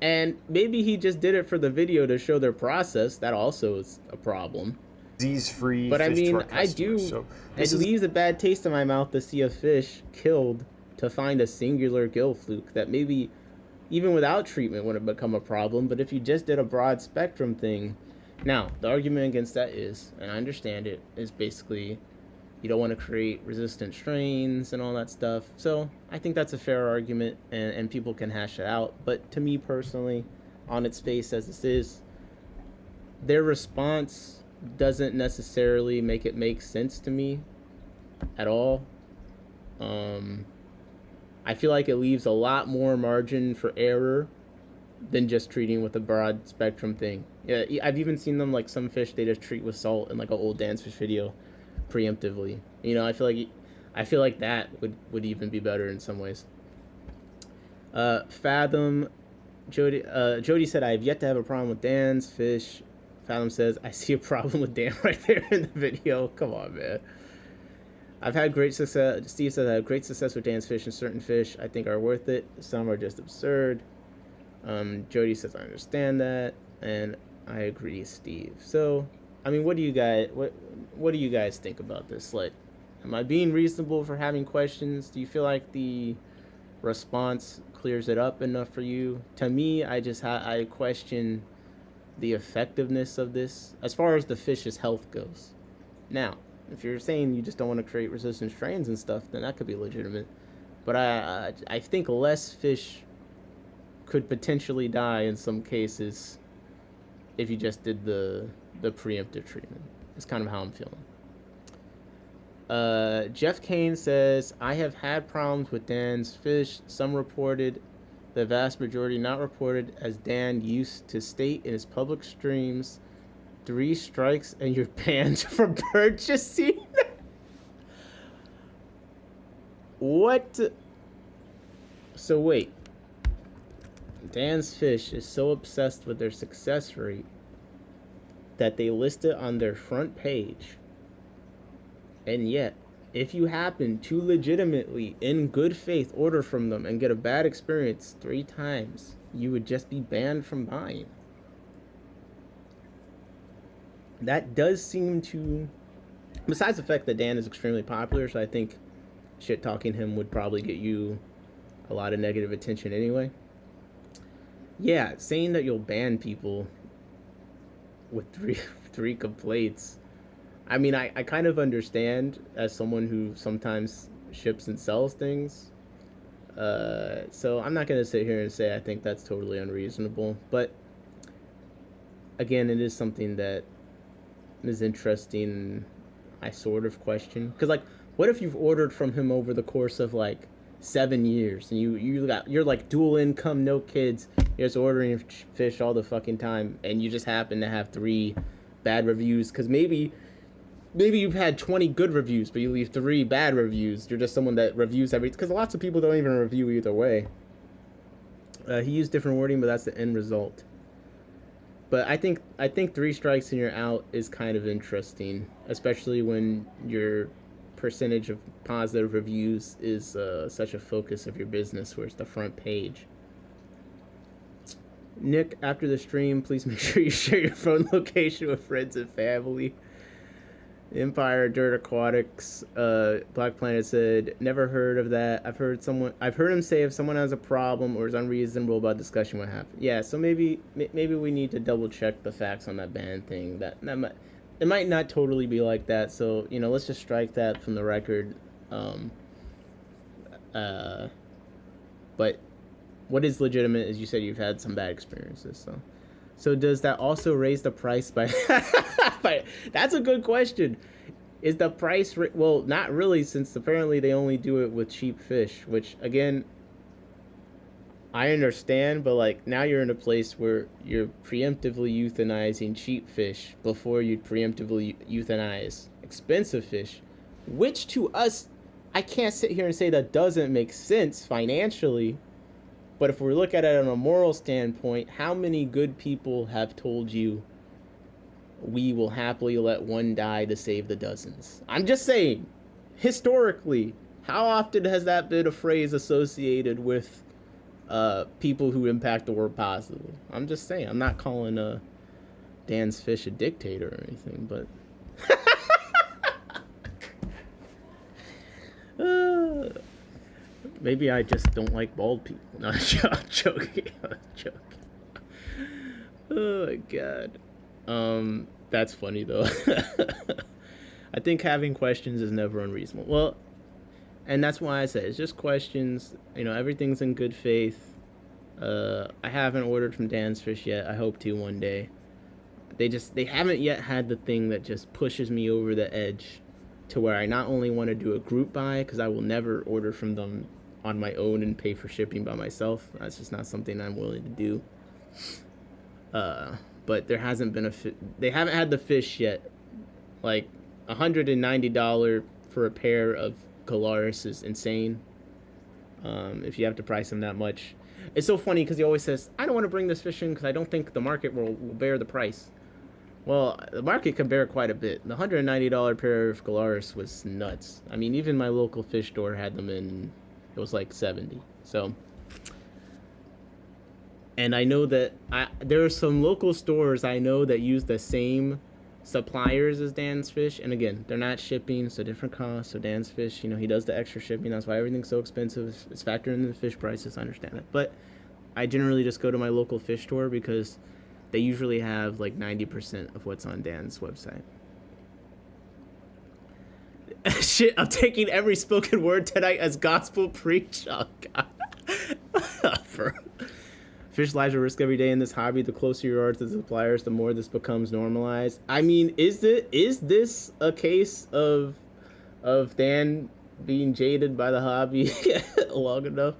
[SPEAKER 1] and maybe he just did it for the video to show their process. That also is a problem.
[SPEAKER 2] Disease-free.
[SPEAKER 1] But I mean,
[SPEAKER 2] it
[SPEAKER 1] leaves a bad taste in my mouth to see a fish killed to find a singular gill fluke that maybe even without treatment wouldn't become a problem. But if you just did a broad spectrum thing, now the argument against that is, and I understand it, is basically you don't want to create resistant strains and all that stuff. So I think that's a fair argument, and people can hash it out. But to me personally, on its face as this is, their response doesn't necessarily make it make sense to me at all. I feel like it leaves a lot more margin for error than just treating with a broad spectrum thing. Yeah, I've even seen them, like, some fish they just treat with salt in like an old dance fish video preemptively. You know, I feel like that would even be better in some ways. Fathom, Jody said, I have yet to have a problem with Dan's fish. Fathom says, I see a problem with Dan right there in the video. Come on, man. I've had great success. Steve says, I have great success with Dan's fish, and certain fish I think are worth it. Some are just absurd. Jody says, I understand that, and I agree, Steve. So, I mean, what do you guys think about this? Like, am I being reasonable for having questions? Do you feel like the response clears it up enough for you? To me, I question the effectiveness of this as far as the fish's health goes. Now, if you're saying you just don't want to create resistant strains and stuff, then that could be legitimate. But I think less fish could potentially die in some cases if you just did the preemptive treatment. It's kind of how I'm feeling. Jeff Kane says, I have had problems with Dan's fish. Some reported, the vast majority not reported, as Dan used to state in his public streams. 3 strikes and you're banned from purchasing. What? So wait. Dan's fish is so obsessed with their success rate that they list it on their front page. And yet, if you happen to legitimately, in good faith, order from them and get a bad experience 3 times, you would just be banned from buying. That does seem to, besides the fact that Dan is extremely popular, so I think shit-talking him would probably get you a lot of negative attention anyway. Yeah, saying that you'll ban people with three complaints. I mean, I kind of understand as someone who sometimes ships and sells things. So I'm not going to sit here and say I think that's totally unreasonable. But, again, it is something that is interesting. I sort of question. Because, like, what if you've ordered from him over the course of, like, 7 years, and you're like dual income, no kids, you're just ordering fish all the fucking time, and you just happen to have 3 bad reviews, because maybe you've had 20 good reviews, but you leave 3 bad reviews. You're just someone that reviews everything, because lots of people don't even review either way. He used different wording, but that's the end result. But I think 3 strikes and you're out is kind of interesting, especially when you're percentage of positive reviews is such a focus of your business where it's the front page. Nick, after the stream, please make sure you share your phone location with friends and family. Empire Dirt Aquatics, Black Planet said, never heard of that. I've heard him say if someone has a problem or is unreasonable about discussion, what happened. Yeah, so maybe we need to double check the facts on that ban thing. It might not totally be like that. So let's just strike that from the record. But what is legitimate is you said you've had some bad experiences. So does that also raise the price by? That's a good question. Is the price well? Not really, since apparently they only do it with cheap fish. Which again, I understand, but like now you're in a place where you're preemptively euthanizing cheap fish before you'd preemptively euthanize expensive fish, which to us, I can't sit here and say that doesn't make sense financially. But if we look at it on a moral standpoint, how many good people have told you we will happily let one die to save the dozens? I'm just saying, historically, how often has that been a phrase associated with people who impact the world positively? I'm just saying. I'm not calling Dan's Fish a dictator or anything, but... Maybe I just don't like bald people. No, I'm joking. I'm joking. Oh my god. That's funny though. I think having questions is never unreasonable. Well, and that's why I say it's just questions. Everything's in good faith. I haven't ordered from Dan's Fish yet. I hope to one day. They haven't yet had the thing that just pushes me over the edge to where I not only want to do a group buy, because I will never order from them on my own and pay for shipping by myself. That's just not something I'm willing to do. But there hasn't been they haven't had the fish yet. Like $190 for a pair of Colaris is insane. If you have to price them that much. It's so funny because he always says, I don't want to bring this fish in because I don't think the market will bear the price. Well, the market can bear quite a bit. The $190 pair of Colaris was nuts. I mean, even my local fish store had them in, it was like 70. So, and I know that there are some local stores I know that use the same suppliers as Dan's Fish. And again, they're not shipping, so different costs. So Dan's Fish, he does the extra shipping. That's why everything's so expensive. It's factored into the fish prices. I understand it. But I generally just go to my local fish store because they usually have like 90% of what's on Dan's website. Shit, I'm taking every spoken word tonight as gospel preach. Oh, God. Fish lives are risk every day in this hobby. The closer you are to the suppliers, the more this becomes normalized. I mean, is this a case of Dan being jaded by the hobby long enough?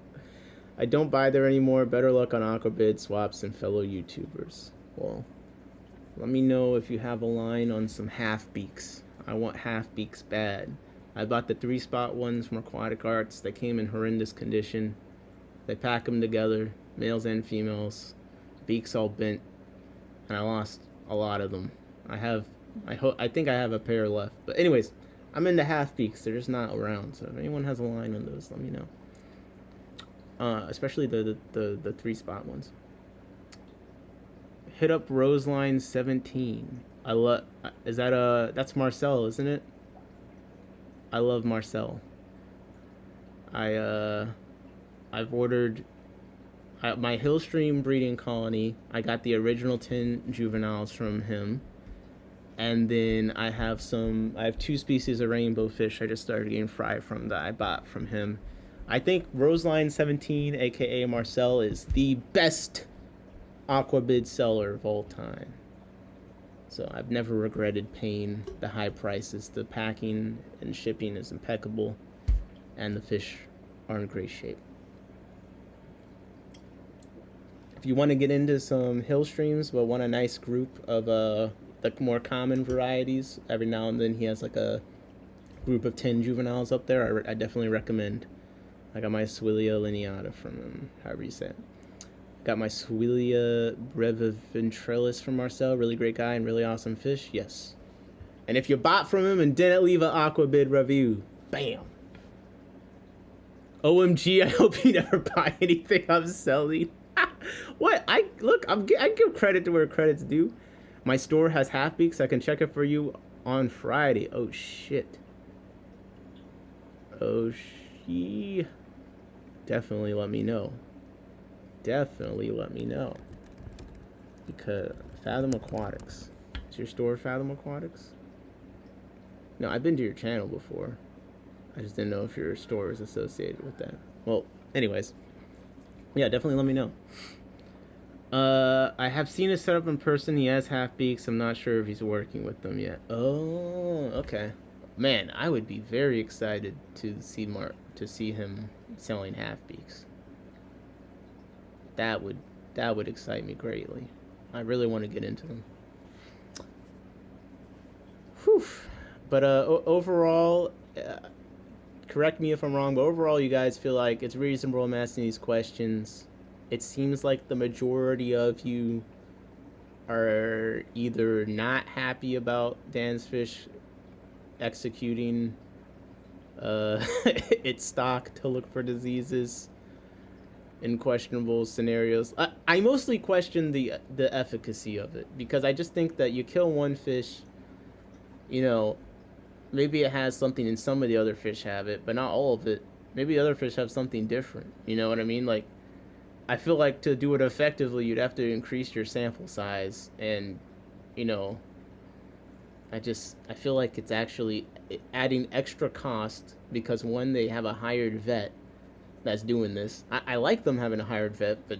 [SPEAKER 1] I don't buy there anymore. Better luck on Aquabid, swaps, and fellow YouTubers. Well, let me know if you have a line on some half beaks. I want half beaks bad. I bought the 3-spot ones from Aquatic Arts. They came in horrendous condition. They pack them together, males and females, beaks all bent, and I lost a lot of them. I think I have a pair left. But anyways, I'm into half beaks. They're just not around. So if anyone has a line on those, let me know. Especially the 3-spot ones. Hit up Roseline 17. That's Marcel, isn't it? I love Marcel. I've ordered my Hillstream breeding colony. I got the original 10 juveniles from him. And then I have 2 species of rainbow fish I just started getting fried from that I bought from him. I think Roseline 17, aka Marcel, is the best Aquabid seller of all time. So I've never regretted paying the high prices. The packing and shipping is impeccable, and the fish are in great shape. If you want to get into some hill streams but want a nice group of the more common varieties, every now and then he has like a group of 10 juveniles up there. I definitely recommend. I got my Swilia lineata from him, however you say it. Got my Swilia breviventralis from Marcel. Really great guy and really awesome fish. Yes. And if you bought from him and didn't leave an Aquabid review, Bam. OMG, I hope you never buy anything I'm selling. What? I give credit to where credit's due. My store has half beaks. I can check it for you on Friday. Oh shit. Oh she. Definitely let me know. Definitely let me know. Because Fathom Aquatics. Is your store Fathom Aquatics? No, I've been to your channel before. I just didn't know if your store is associated with that. Well, anyways. Yeah, definitely let me know. I have seen his setup in person. He has half beaks. I'm not sure if he's working with them yet. Oh, okay. Man, I would be very excited to see him selling half beaks. That would excite me greatly. I really want to get into them. Whew. But overall, correct me if I'm wrong, but overall you guys feel like it's reasonable I'm asking these questions. It seems like the majority of you are either not happy about Dan's Fish executing its stock to look for diseases in questionable scenarios. I mostly question the efficacy of it, because I just think that you kill one fish, you know, maybe it has something and some of the other fish have it, but not all of it. Maybe the other fish have something different. You know what I mean? Like, I feel like to do it effectively, you'd have to increase your sample size. And, you know, I feel like it's actually adding extra cost because, one, they have a hired vet that's doing this. I like them having a hired vet, but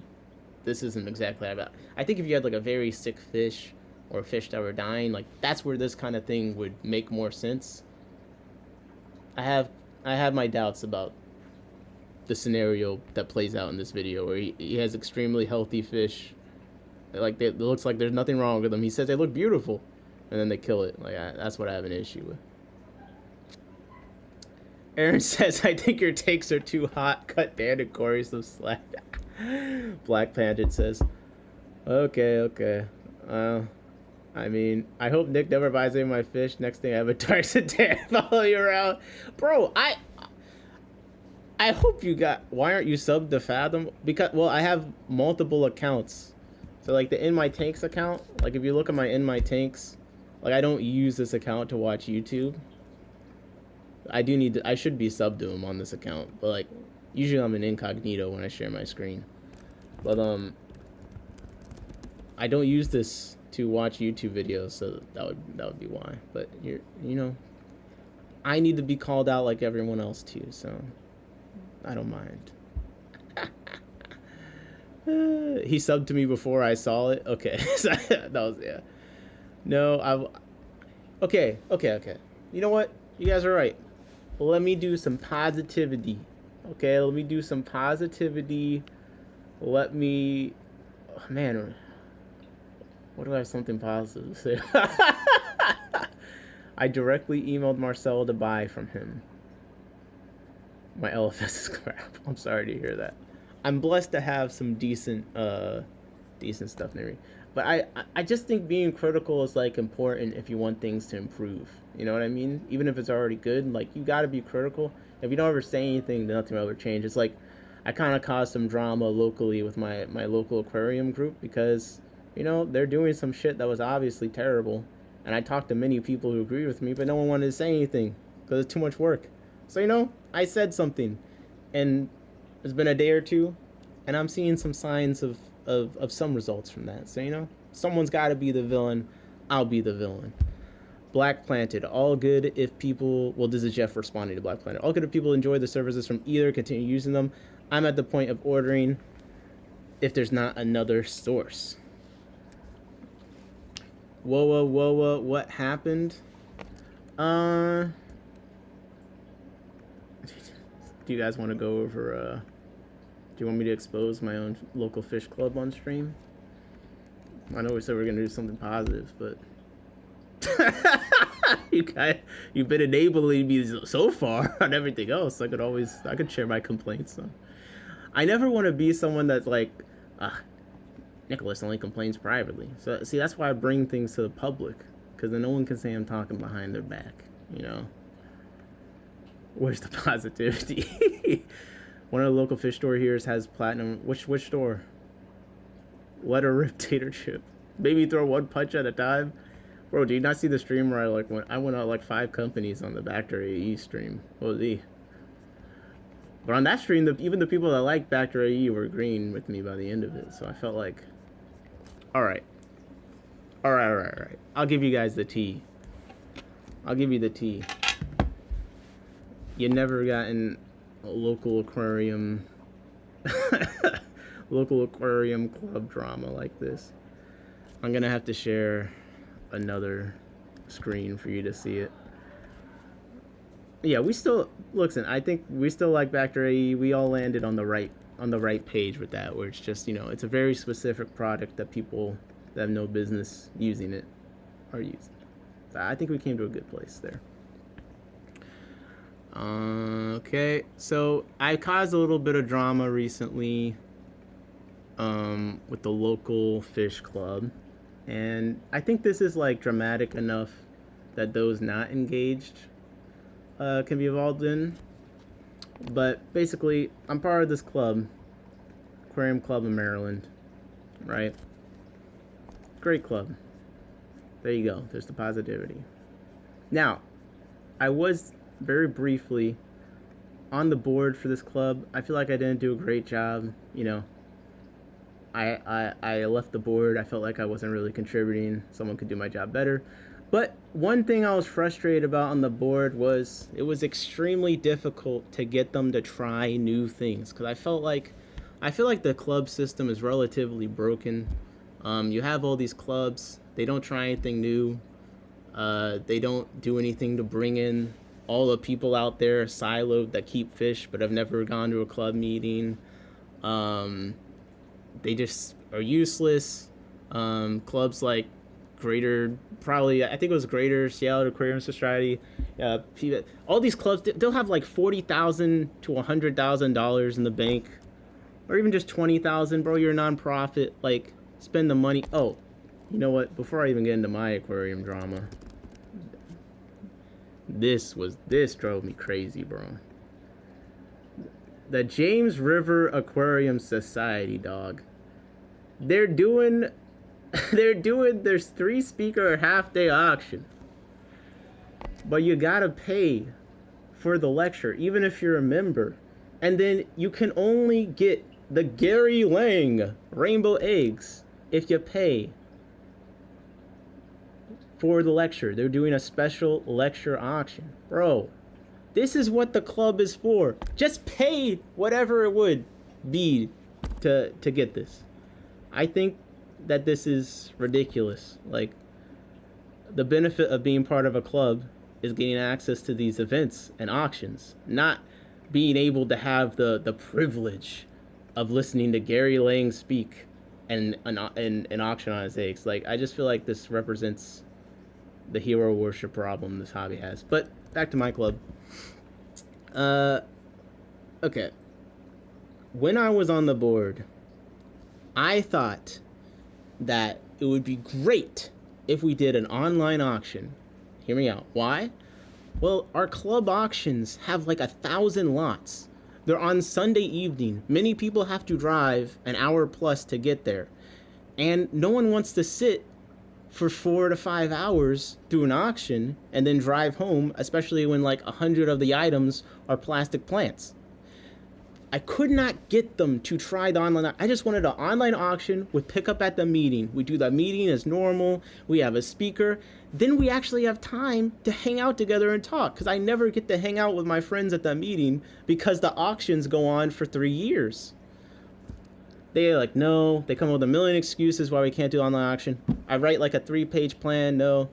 [SPEAKER 1] this isn't exactly about. I think if you had like a very sick fish or a fish that were dying, like that's where this kind of thing would make more sense. I have my doubts about the scenario that plays out in this video where he has extremely healthy fish. Like, it looks like there's nothing wrong with them. He says they look beautiful, and then they kill it. Like, that's what I have an issue with. Aaron says, I think your takes are too hot. Cut Dan and Corey some slack. Black Pandit says, okay. I mean, I hope Nick never buys any of my fish. Next thing I have a Darkson Dan follow you around. Bro, I hope you got... Why aren't you subbed to Fathom? Because, well, I have multiple accounts. So, like, the In My Tanks account, like, if you look at my In My Tanks, like, I don't use this account to watch YouTube. I should be subbed to him on this account, but, like, usually I'm an incognito when I share my screen. But, I don't use this to watch YouTube videos, so that would be why. But, you know, I need to be called out like everyone else, too, so I don't mind. He subbed to me before I saw it. Okay, so that was, yeah. No, okay. You know what? You guys are right. Let me do some positivity. Okay, let me do some positivity. Let me... Oh, man, what do I have something positive to say? I directly emailed Marcel to buy from him. My LFS is crap. I'm sorry to hear that. I'm blessed to have some decent stuff near me. But I just think being critical is, like, important if you want things to improve. You know what I mean? Even if it's already good, like, you gotta be critical. If you don't ever say anything, then nothing will ever change. It's like, I kind of caused some drama locally with my local aquarium group because, you know, they're doing some shit that was obviously terrible. And I talked to many people who agreed with me, but no one wanted to say anything because it's too much work. So, you know, I said something. And it's been a day or two, and I'm seeing some signs of some results from that. So, you know, someone's got to be the villain. I'll be the villain. Black Planted, all good if people... Well, this is Jeff responding to Black Planted. All good if people enjoy the services from either, continue using them. I'm at the point of ordering if there's not another source. Whoa, what happened? Do you guys want to go over... Do you want me to expose my own local fish club on stream? I know we said we were going to do something positive, but... You've been enabling me so far on everything else. I could share my complaints. So. I never want to be someone that's like, Nicholas only complains privately. So, see, that's why I bring things to the public. Because then no one can say I'm talking behind their back, you know? Where's the positivity? One of the local fish store here has platinum. Which store? Let her rip tater chip. Maybe throw one punch at a time. Bro, do you not see the stream where I went out like 5 companies on the Bacter AE stream? Holy. But on that stream, even the people that like Bacter AE were agreeing with me by the end of it. So I felt like, all right. I'll give you guys the tea. I'll give you the tea. You never gotten a local aquarium club drama like this. I'm gonna have to share another screen for you to see it. Yeah, we still listen. I think we still like Bacter AE. We all landed on the right page with that, where it's just, you know, it's a very specific product that people that have no business using it are using. So I think we came to a good place there. Okay, so I caused a little bit of drama recently with the local fish club, and I think this is like dramatic enough that those not engaged can be involved in. But basically, I'm part of this club, Aquarium Club of Maryland, right? Great club. There you go. There's the positivity. Now, I was very briefly on the board for this club. I feel like I didn't do a great job. You know, I left the board. I felt like I wasn't really contributing. Someone could do my job better. But one thing I was frustrated about on the board was it was extremely difficult to get them to try new things, because I feel like the club system is relatively broken. You have all these clubs. They don't try anything new. They don't do anything to bring in all the people out there siloed that keep fish but have never gone to a club meeting. They just are useless. Clubs like Greater Seattle Aquarium Society, all these clubs, they'll have like $40,000 to $100,000 in the bank, or even just $20,000. Bro, you're a nonprofit. Like, spend the money. Oh, you know what? Before I even get into my aquarium drama, this drove me crazy, bro. The James River Aquarium Society, dog. They're doing their 3-speaker half-day auction, but you gotta pay for the lecture, even if you're a member. And then you can only get the Gary Lang rainbow eggs if you pay for the lecture. They're doing a special lecture auction. Bro, this is what the club is for. Just pay whatever it would be to get this. I think that this is ridiculous. Like, the benefit of being part of a club is getting access to these events and auctions, not being able to have the privilege of listening to Gary Lang speak and auction on his eggs. Like, I just feel like this represents the hero worship problem this hobby has. But back to my club. Okay. When I was on the board, I thought that it would be great if we did an online auction. Hear me out. Why? Well, our club auctions have like 1,000 lots. They're on Sunday evening. Many people have to drive an hour plus to get there. And no one wants to sit for 4 to 5 hours through an auction and then drive home, especially when like 100 of the items are plastic plants. I could not get them to try the online. I just wanted an online auction with pickup at the meeting. We do the meeting as normal. We have a speaker. Then we actually have time to hang out together and talk, because I never get to hang out with my friends at the meeting because the auctions go on for 3 years. They're like, no. They come up with a million excuses why we can't do online auction. I write like a 3-page plan. No.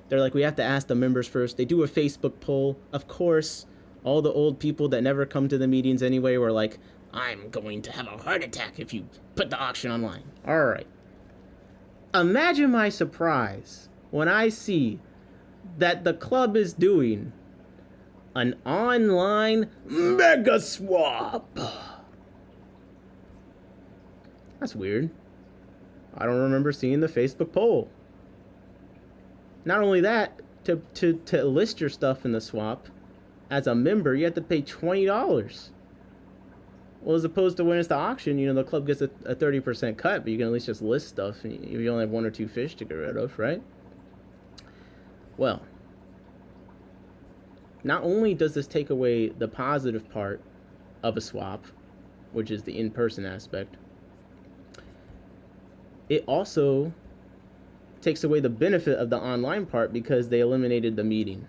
[SPEAKER 1] They're like, we have to ask the members first. They do a Facebook poll. Of course, all the old people that never come to the meetings anyway were like, I'm going to have a heart attack if you put the auction online. All right. Imagine my surprise when I see that the club is doing an online mega swap. That's weird. I don't remember seeing the Facebook poll. Not only that, to list your stuff in the swap, as a member, you have to pay $20. Well, as opposed to when it's the auction, you know, the club gets a 30% cut, but you can at least just list stuff if you only have 1 or 2 fish to get rid of, right? Well, not only does this take away the positive part of a swap, which is the in-person aspect, it also takes away the benefit of the online part because they eliminated the meeting.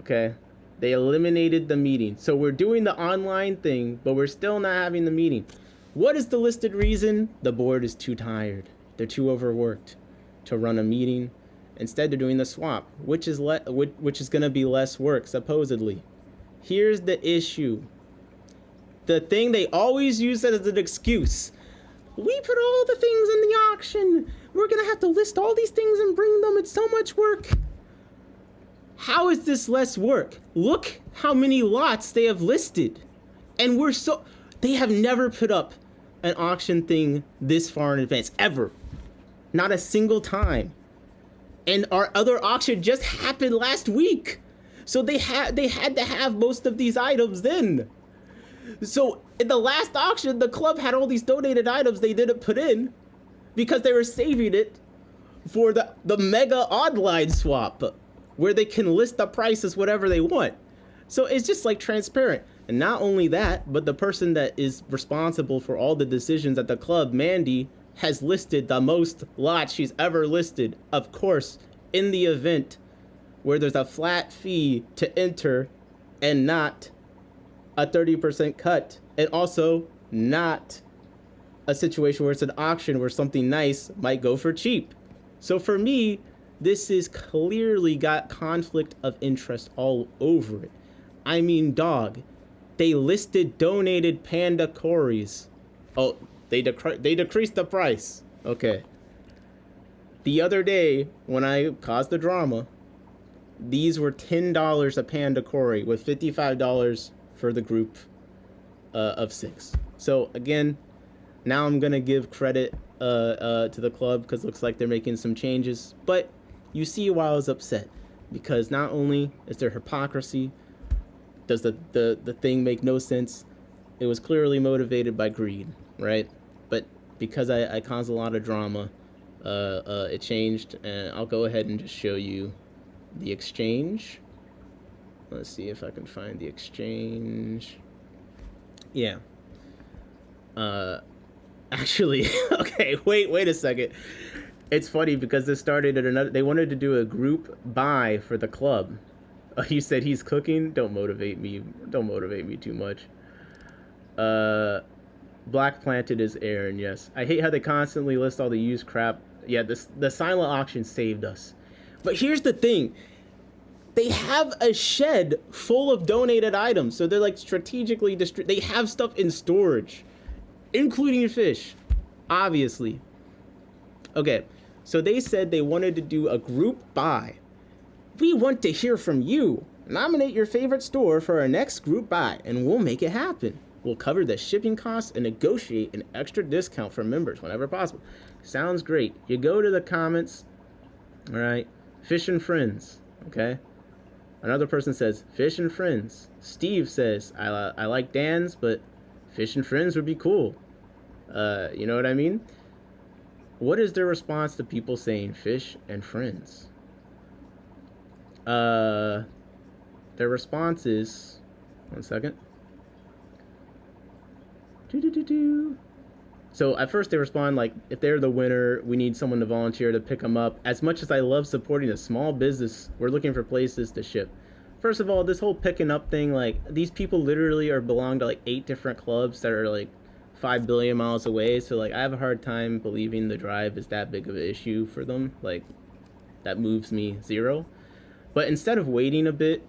[SPEAKER 1] Okay? They eliminated the meeting. So we're doing the online thing, but we're still not having the meeting. What is the listed reason? The board is too tired. They're too overworked to run a meeting. Instead, they're doing the swap, which is going to be less work, supposedly. Here's the issue. The thing they always use as an excuse. We put all the things in the auction. We're going to have to list all these things and bring them. It's so much work. How is this less work? Look how many lots they have listed. And they have never put up an auction thing this far in advance, ever. Not a single time. And our other auction just happened last week. So they had to have most of these items then. So in the last auction, the club had all these donated items they didn't put in because they were saving it for the mega online swap where they can list the prices whatever they want. So it's just like transparent. And not only that, but the person that is responsible for all the decisions at the club, Mandy, has listed the most lots she's ever listed. Of course, in the event where there's a flat fee to enter and not a 30% cut, and also not a situation where it's an auction where something nice might go for cheap. So for me, this is clearly got conflict of interest all over it. I mean, dog, they listed donated panda cories. Oh, they decreased the price. Okay. The other day, when I caused the drama, these were $10 a panda cory with $55 for the group of 6. So again, now I'm gonna give credit to the club because it looks like they're making some changes. But you see why I was upset, because not only is there hypocrisy, does the thing make no sense, it was clearly motivated by greed, right? But because I caused a lot of drama, it changed, and I'll go ahead and just show you the exchange. Let's see if I can find the exchange. Yeah. Actually, okay, wait a second. It's funny because this started at they wanted to do a group buy for the club. You said he's cooking? Don't motivate me too much. Black Planted is Aaron, yes. I hate how they constantly list all the used crap. Yeah, the silent auction saved us. But here's the thing. They have a shed full of donated items. So they're like strategically they have stuff in storage, including fish, obviously. Okay, so they said they wanted to do a group buy. We want to hear from you. Nominate your favorite store for our next group buy, and we'll make it happen. We'll cover the shipping costs and negotiate an extra discount for members whenever possible. Sounds great. You go to the comments, all right? Fish and Friends, okay? Another person says, Fish and Friends. Steve says, I like Dan's, but Fish and Friends would be cool. You know what I mean? What is their response to people saying Fish and Friends? Their response is, one second. So at first they respond like, if they're the winner, we need someone to volunteer to pick them up. As much as I love supporting a small business, we're looking for places to ship. First of all, this whole picking up thing, like, these people literally belong to like 8 different clubs that are like 5 billion miles away. So like, I have a hard time believing the drive is that big of an issue for them. Like, that moves me zero. But instead of waiting a bit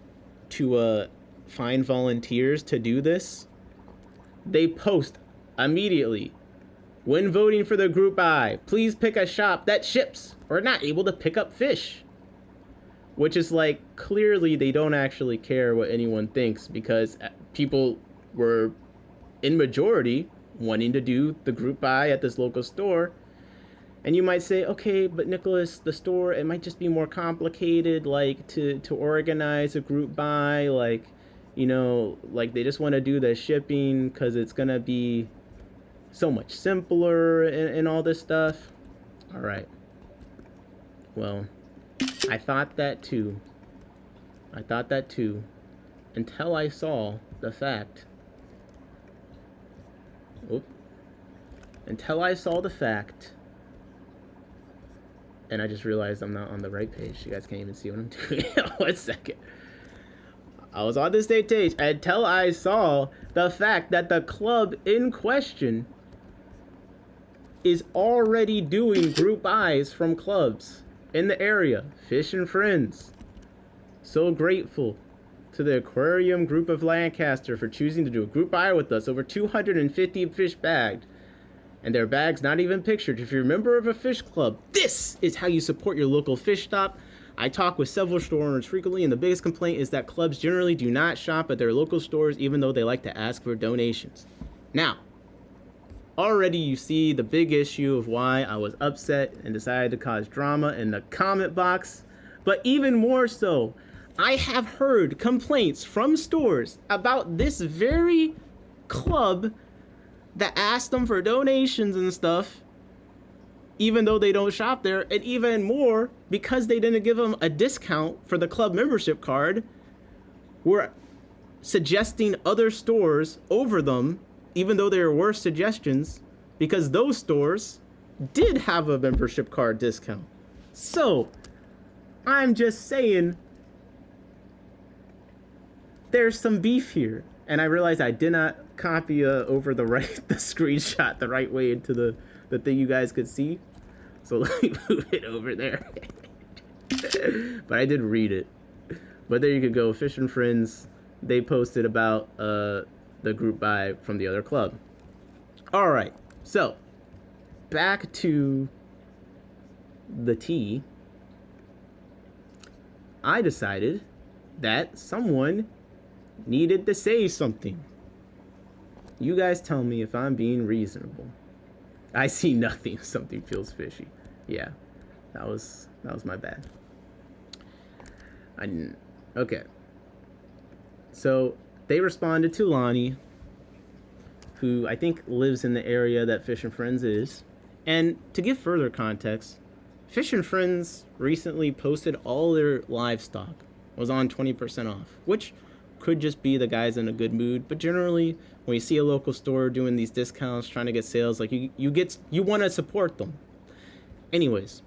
[SPEAKER 1] to find volunteers to do this, they post immediately, when voting for the group buy, please pick a shop that ships or not able to pick up fish. Which is like, clearly they don't actually care what anyone thinks, because people were in majority wanting to do the group buy at this local store. And you might say, okay, but Nicholas, the store, it might just be more complicated, like to organize a group buy, like, you know, like they just want to do the shipping because it's going to be so much simpler and all this stuff. All right. Well, I thought that too. Until I saw the fact. Until I saw the fact. And I just realized I'm not on the right page. You guys can't even see what I'm doing. 1 second. I was on this same page until I saw the fact that the club in question is already doing group buys from clubs in the area. Fish and Friends. So grateful to the Aquarium Group of Lancaster for choosing to do a group buy with us. Over 250 fish bagged. And their bags not even pictured. If you're a member of a fish club, this is how you support your local fish shop. I talk with several store owners frequently, and the biggest complaint is that clubs generally do not shop at their local stores, even though they like to ask for donations. Now, already you see the big issue of why I was upset and decided to cause drama in the comment box. But even more so, I have heard complaints from stores about this very club that asked them for donations and stuff, even though they don't shop there, and even more, because they didn't give them a discount for the club membership card, were suggesting other stores over them, even though there were suggestions, because those stores did have a membership card discount. So, I'm just saying, there's some beef here. And I realized I did not copy over the screenshot the right way into the thing you guys could see. So let me move it over there. But I did read it. But there you could go. Fish and Friends, they posted about the group buy from the other club. All right. So back to the tea. I decided that someone needed to say something. You guys tell me if I'm being reasonable. I see nothing. Something feels fishy. Yeah, that was my bad. Okay. So they responded to Lonnie, who I think lives in the area that Fish and Friends is. And to give further context, Fish and Friends recently posted all their livestock was on 20% off, which could just be the guys in a good mood, but generally when you see a local store doing these discounts, trying to get sales, like you want to support them. Anyways,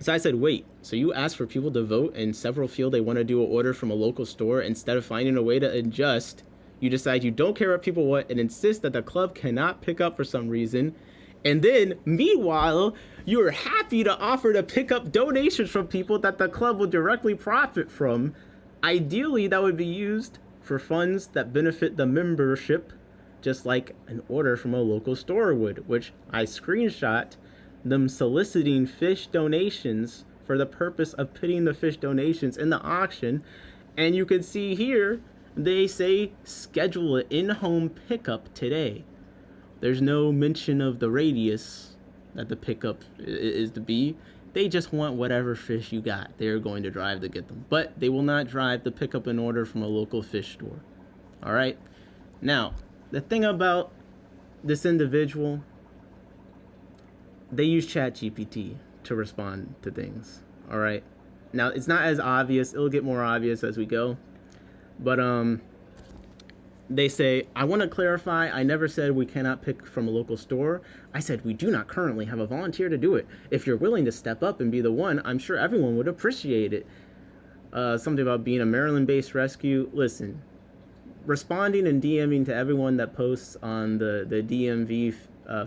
[SPEAKER 1] so I said, wait, so you asked for people to vote and several feel they want to do an order from a local store. Instead of finding a way to adjust, you decide you don't care what people want and insist that the club cannot pick up for some reason. And then, meanwhile, you're happy to offer to pick up donations from people that the club will directly profit from. Ideally, that would be used for funds that benefit the membership, just like an order from a local store would, which I screenshot them soliciting fish donations for the purpose of putting the fish donations in the auction. And you can see here, they say schedule an in-home pickup today. There's no mention of the radius that the pickup is to be. They just want whatever fish you got. They're going to drive to get them. But they will not drive to pick up an order from a local fish store. All right? Now, the thing about this individual, they use ChatGPT to respond to things. All right? Now, it's not as obvious. It'll get more obvious as we go. But, they say, I want to clarify, I never said we cannot pick from a local store. I said we do not currently have a volunteer to do it. If you're willing to step up and be the one, I'm sure everyone would appreciate it. Something about being a Maryland-based rescue. Listen, responding and DMing to everyone that posts on the DMV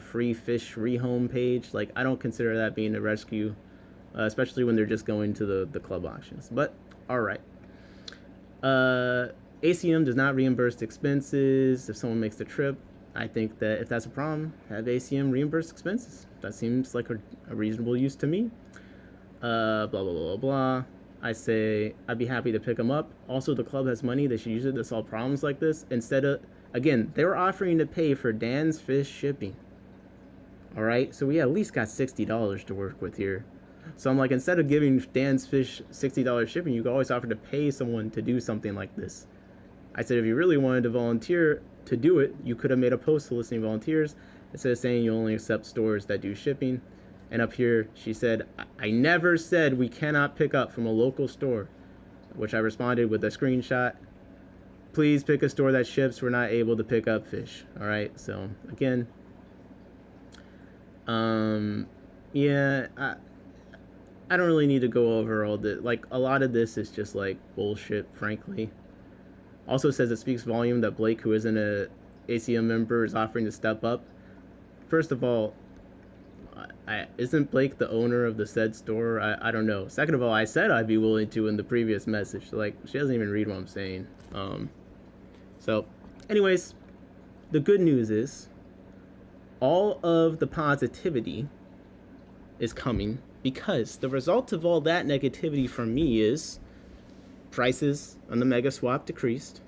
[SPEAKER 1] free fish rehome page, like, I don't consider that being a rescue, especially when they're just going to the club auctions. But, all right. ACM does not reimburse expenses if someone makes the trip. I think that if that's a problem, have ACM reimburse expenses. That seems like a reasonable use to me. Blah, blah, blah, blah, blah. I say, I'd be happy to pick them up. Also, the club has money. They should use it to solve problems like this. Instead of, again, they were offering to pay for Dan's fish shipping. All right, so we at least got $60 to work with here. So I'm like, instead of giving Dan's Fish $60 shipping, you could always offer to pay someone to do something like this. I said, if you really wanted to volunteer to do it, you could have made a post soliciting volunteers instead of saying you only accept stores that do shipping. And up here, she said, I never said we cannot pick up from a local store, which I responded with a screenshot. Please pick a store that ships. We're not able to pick up fish. All right. So again, yeah, I don't really need to go over all the, like, a lot of this is just like bullshit, frankly. Also says it speaks volume that Blake, who isn't a ACM member, is offering to step up. First of all, isn't Blake the owner of the said store? I don't know. Second of all, I said I'd be willing to in the previous message. So, like, she doesn't even read what I'm saying. So, anyways, the good news is all of the positivity is coming because the result of all that negativity from me is prices on the mega swap decreased.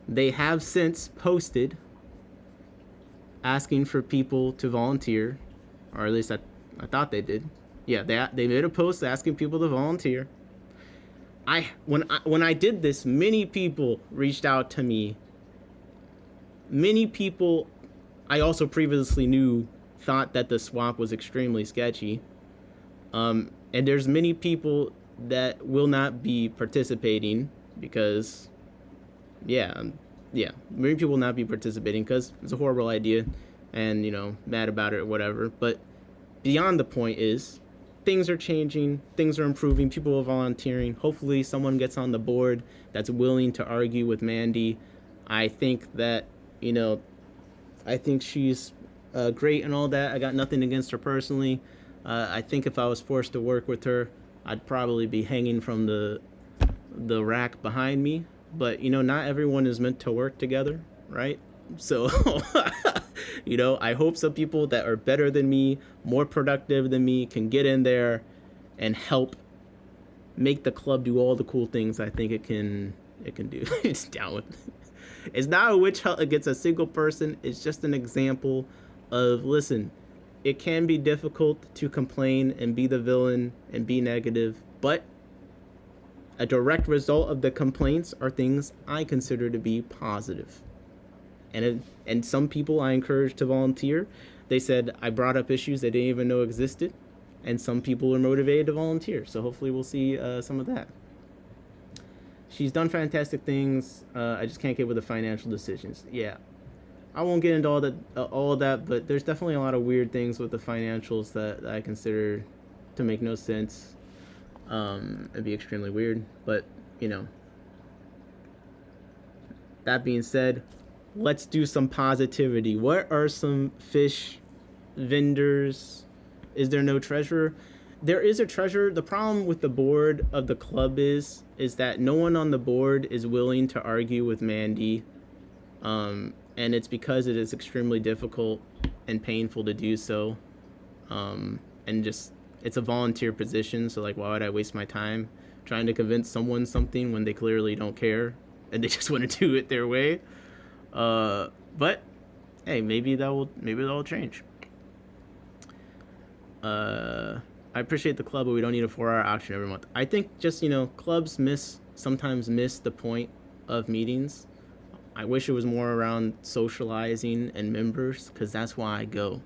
[SPEAKER 1] They have since posted asking for people to volunteer, or at least I thought they did. Yeah, they made a post asking people to volunteer. When I did this, many people reached out to me. Many people I also previously knew thought that the swap was extremely sketchy. And there's many people that will not be participating because, many people will not be participating because it's a horrible idea and, you know, mad about it or whatever. But beyond the point is, things are changing, things are improving, people are volunteering. Hopefully someone gets on the board that's willing to argue with Mandy. I think that, you know, I think she's great and all that. I got nothing against her personally. I think if I was forced to work with her, I'd probably be hanging from the rack behind me. But, you know, not everyone is meant to work together, right? So, you know, I hope some people that are better than me, more productive than me, can get in there and help make the club do all the cool things I think it can do. It's down with. It's not a witch hunt against a single person. It's just an example of, listen, it can be difficult to complain and be the villain and be negative, but a direct result of the complaints are things I consider to be positive. And some people I encouraged to volunteer. They said I brought up issues they didn't even know existed, and some people are motivated to volunteer. So hopefully we'll see some of that. She's done fantastic things. I just can't get with the financial decisions. Yeah, I won't get into all of that, but there's definitely a lot of weird things with the financials that I consider to make no sense. It'd be extremely weird, but you know. That being said, let's do some positivity. What are some fish vendors? Is there no treasurer? There is a treasurer. The problem with the board of the club is that no one on the board is willing to argue with Mandy. And it's because it is extremely difficult and painful to do so. And just, it's a volunteer position. So like, why would I waste my time trying to convince someone something when they clearly don't care and they just want to do it their way? But hey, maybe that will change. I appreciate the club, but we don't need a 4-hour auction every month. I think just, you know, clubs sometimes miss the point of meetings. I wish it was more around socializing and members, because that's why I go,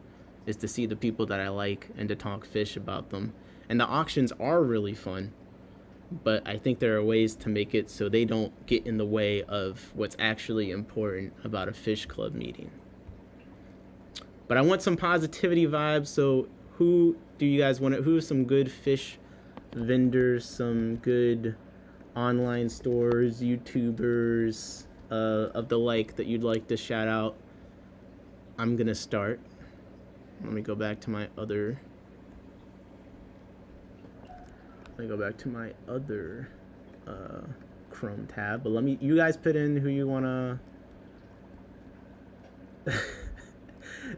[SPEAKER 1] is to see the people that I like and to talk fish about them. And the auctions are really fun, but I think there are ways to make it so they don't get in the way of what's actually important about a fish club meeting. But I want some positivity vibes, so who do you guys want to, who's some good fish vendors, some good online stores, YouTubers, of the like that you'd like to shout out? I'm gonna start. Let me go back to my other Chrome tab, but you guys put in who you wanna.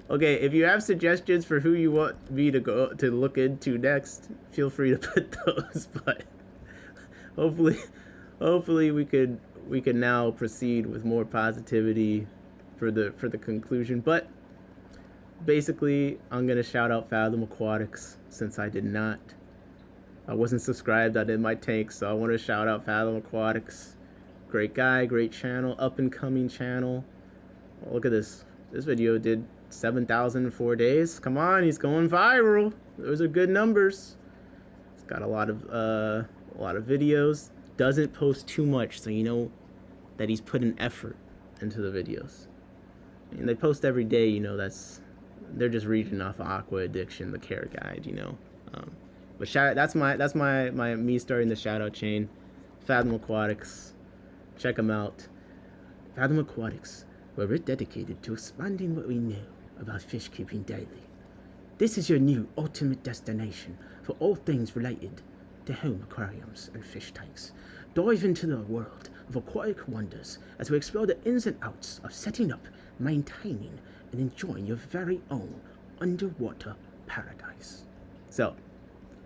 [SPEAKER 1] Okay, if you have suggestions for who you want me to look into next, feel free to put those. But hopefully we could now proceed with more positivity for the conclusion. But basically, I'm gonna shout out Fathom Aquatics since I wasn't subscribed. I did my take, so I want to shout out Fathom Aquatics. Great guy, great channel, up and coming channel. Oh, look at this. This video did 7,000 in 4 days. Come on, he's going viral. Those are good numbers. It's got a lot of videos. Doesn't post too much, so you know that he's put an effort into the videos. And they post every day, you know, they're just reading off of Aqua Addiction, the care guide, you know. But that's my me starting the shout out chain. Fathom Aquatics, check them out. Fathom Aquatics, where we're dedicated to expanding what we know about fish keeping daily. This is your new ultimate destination for all things related to home aquariums and fish tanks. Dive into the world of aquatic wonders as we explore the ins and outs of setting up, maintaining, and enjoying your very own underwater paradise. So,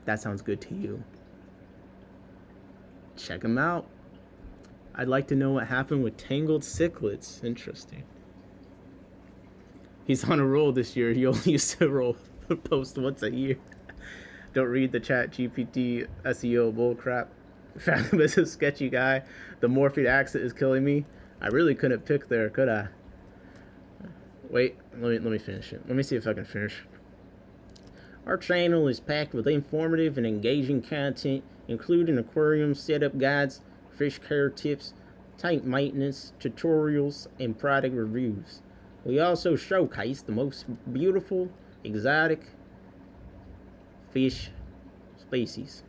[SPEAKER 1] that sounds good to you. Check them out. I'd like to know what happened with tangled cichlids. Interesting. He's on a roll this year. He only used to post once a year. Don't read the chat GPT SEO bullcrap. Fathom is a sketchy guy. The Morphe accent is killing me. I really couldn't pick there, could I? Wait, let me finish it. Let me see if I can finish. Our channel is packed with informative and engaging content, including aquarium setup guides, fish care tips, tank maintenance, tutorials, and product reviews. We also showcase the most beautiful, exotic fish species,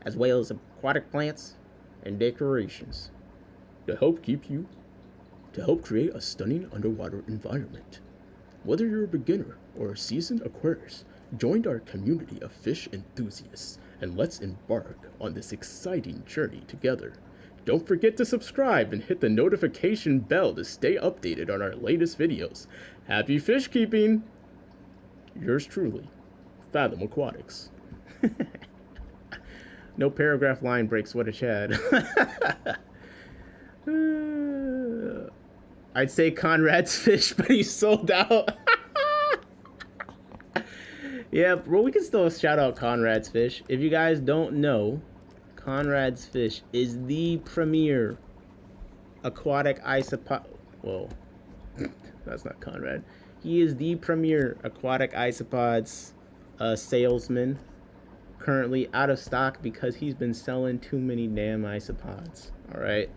[SPEAKER 1] as well as aquatic plants and decorations to help create a stunning underwater environment. Whether you're a beginner or a seasoned aquarist, join our community of fish enthusiasts and let's embark on this exciting journey together. Don't forget to subscribe and hit the notification bell to stay updated on our latest videos. Happy fish keeping! Yours truly, Fathom Aquatics. No paragraph line breaks, what a Chad. I'd say Conrad's fish, but he's sold out. Yeah, well, we can still shout out Conrad's fish. If you guys don't know, Conrad's fish is the premier aquatic isopod. Whoa, that's not Conrad. He is the premier aquatic isopods salesman. Currently out of stock because he's been selling too many damn isopods. All right,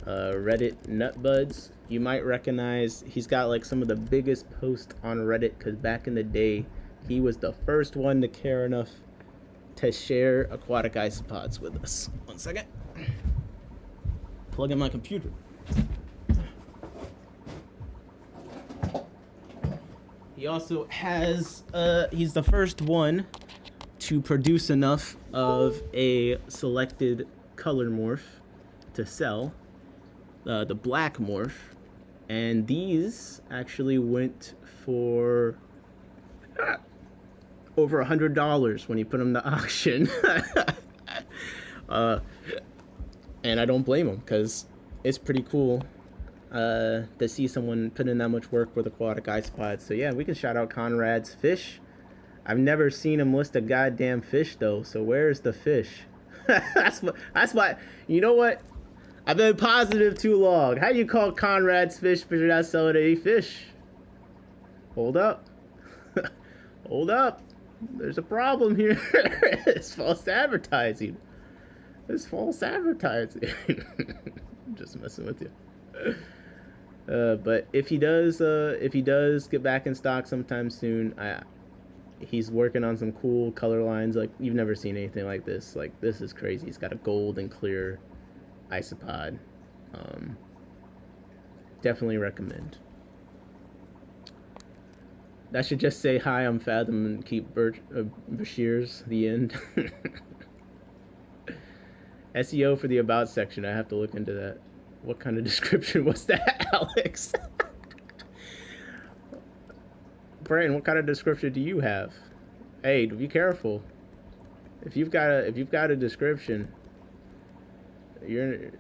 [SPEAKER 1] Reddit Nutbuds. You might recognize, he's got like some of the biggest posts on Reddit because back in the day, he was the first one to care enough to share aquatic isopods with us. 1 second. Plug in my computer. He also has, he's the first one to produce enough of a selected color morph to sell, the black morph. And these actually went for over $100 when he put them to auction. And I don't blame him because it's pretty cool to see someone put in that much work with aquatic isopods. So yeah, we can shout out Conrad's fish. I've never seen him list a goddamn fish though. So where's the fish? That's why. You know what? I've been positive too long. How do you call Conrad's fish but you're not selling any fish? Hold up. Hold up. There's a problem here. It's false advertising. It's false advertising. I'm just messing with you. But if he does get back in stock sometime soon, he's working on some cool color lines. Like, you've never seen anything like this. Like, this is crazy. He's got a gold and clear isopod. Definitely recommend. That should just say, hi, I'm Fathom, and keep Bashir's the end. SEO for the about section. I have to look into that. What kind of description was that, Alex? Brandon, what kind of description do you have? Hey, be careful. If you've got a description, I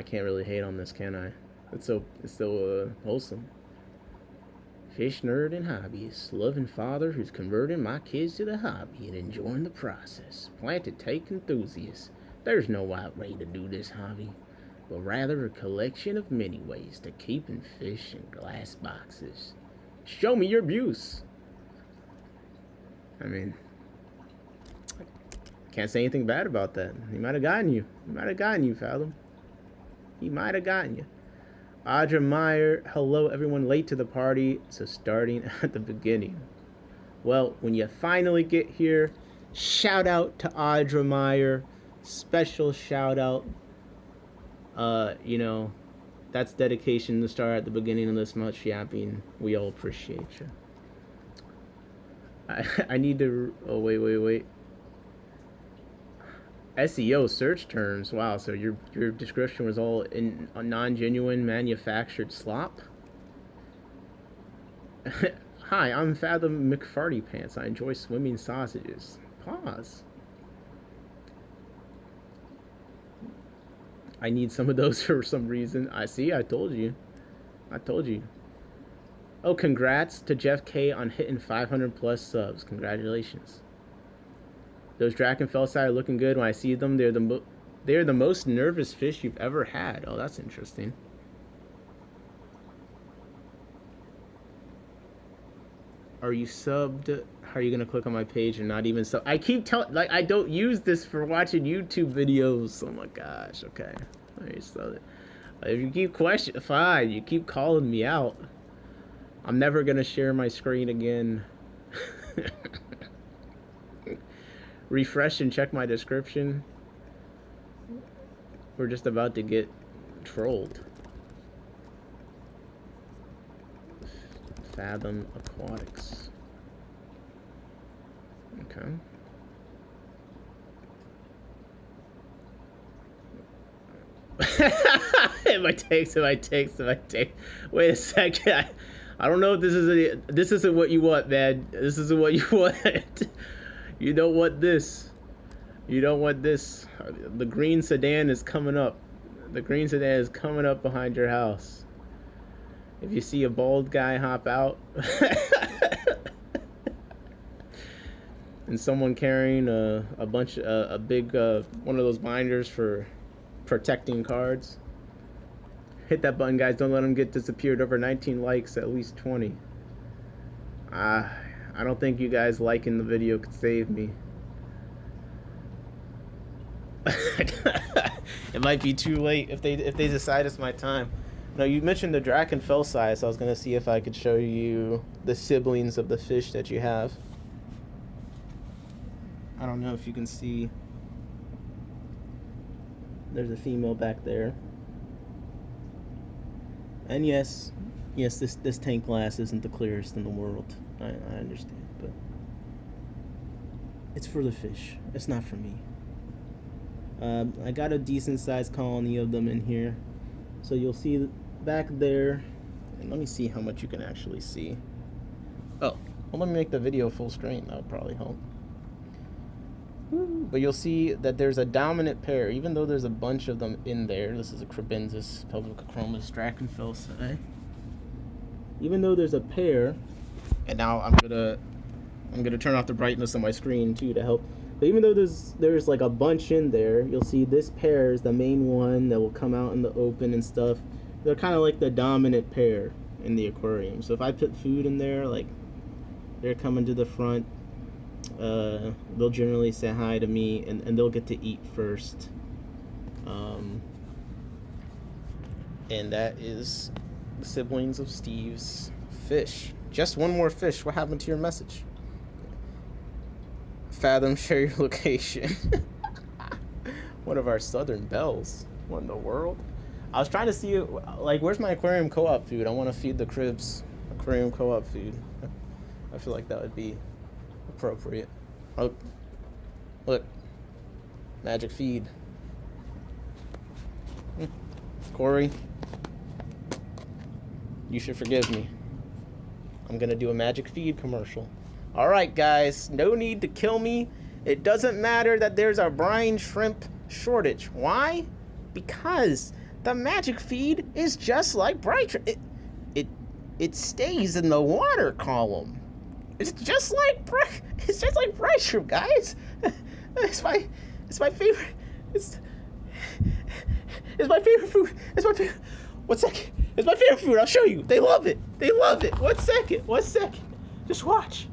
[SPEAKER 1] can't really hate on this, can I? It's so wholesome. Fish nerd and hobbyist, loving father who's converting my kids to the hobby and enjoying the process. Planted take enthusiast. There's no right way to do this hobby, but rather a collection of many ways to keeping fish in glass boxes. Show me your views. I mean, can't say anything bad about that. He might have gotten you. He might have gotten you, Fathom. He might have gotten you. Audra Meyer, hello everyone late to the party, so starting at the beginning. Well, when you finally get here, shout out to Audra Meyer. Special shout out. You know, that's dedication to start at the beginning of this much yapping. We all appreciate you. I need to, oh wait. SEO search terms. Wow, so your description was all in a non-genuine manufactured slop? Hi, I'm Fathom McFarty Pants. I enjoy swimming sausages. Pause. I need some of those for some reason. I see, I told you. Oh, congrats to Jeff K on hitting 500 plus subs. Congratulations. Those Drakenfelsai are looking good. When I see them, they're the most nervous fish you've ever had. Oh, that's interesting. Are you subbed? How are you gonna click on my page and not even sub? I keep telling, like, I don't use this for watching YouTube videos. Oh my gosh. Okay. I sub it. If you keep questioning, fine. You keep calling me out. I'm never gonna share my screen again. Refresh and check my description. We're just about to get trolled. Fathom Aquatics. Okay. If I take. Wait a second. I don't know if this isn't what you want, man. This isn't what you want. You don't want this. You don't want this. The green sedan is coming up. The green sedan is coming up behind your house. If you see a bald guy hop out and someone carrying a big one of those binders for protecting cards, hit that button, guys. Don't let them get disappeared. Over 19 likes, at least 20. I don't think you guys liking the video could save me. It might be too late if they decide it's my time. No, you mentioned the Drakenfelsai, so I was gonna see if I could show you the siblings of the fish that you have. I don't know if you can see. There's a female back there. And yes, this tank glass isn't the clearest in the world. I understand, but it's for the fish. It's not for me. I got a decent sized colony of them in here. So you'll see back there. And let me see how much you can actually see. Oh, well, let me make the video full screen. That would probably help. But you'll see that there's a dominant pair, even though there's a bunch of them in there. This is a Crebensis pelvicochromis Drakenfelsai. Even though there's a pair, and now I'm gonna turn off the brightness on my screen too to help. But even though there's like a bunch in there, you'll see this pair is the main one that will come out in the open and stuff. They're kind of like the dominant pair in the aquarium. So if I put food in there, like, they're coming to the front. They'll generally say hi to me, and they'll get to eat first. And that is the siblings of Steve's fish. Just one more fish. What happened to your message? Fathom, share your location. One of our southern belles. What in the world? I was trying to see, like, where's my Aquarium Co-op food? I want to feed the cribs Aquarium Co-op food. I feel like that would be appropriate. Oh, look. Magic feed. Corey, you should forgive me. I'm gonna do a magic feed commercial. All right, guys, no need to kill me. It doesn't matter that there's a brine shrimp shortage. Why? Because the magic feed is just like bright. It stays in the water column. It's just like bright shrimp, guys. It's my favorite. It's my favorite food. It's my favorite. 1 second. It's my favorite food. I'll show you. They love it. They love it. 1 second. 1 second. Just watch.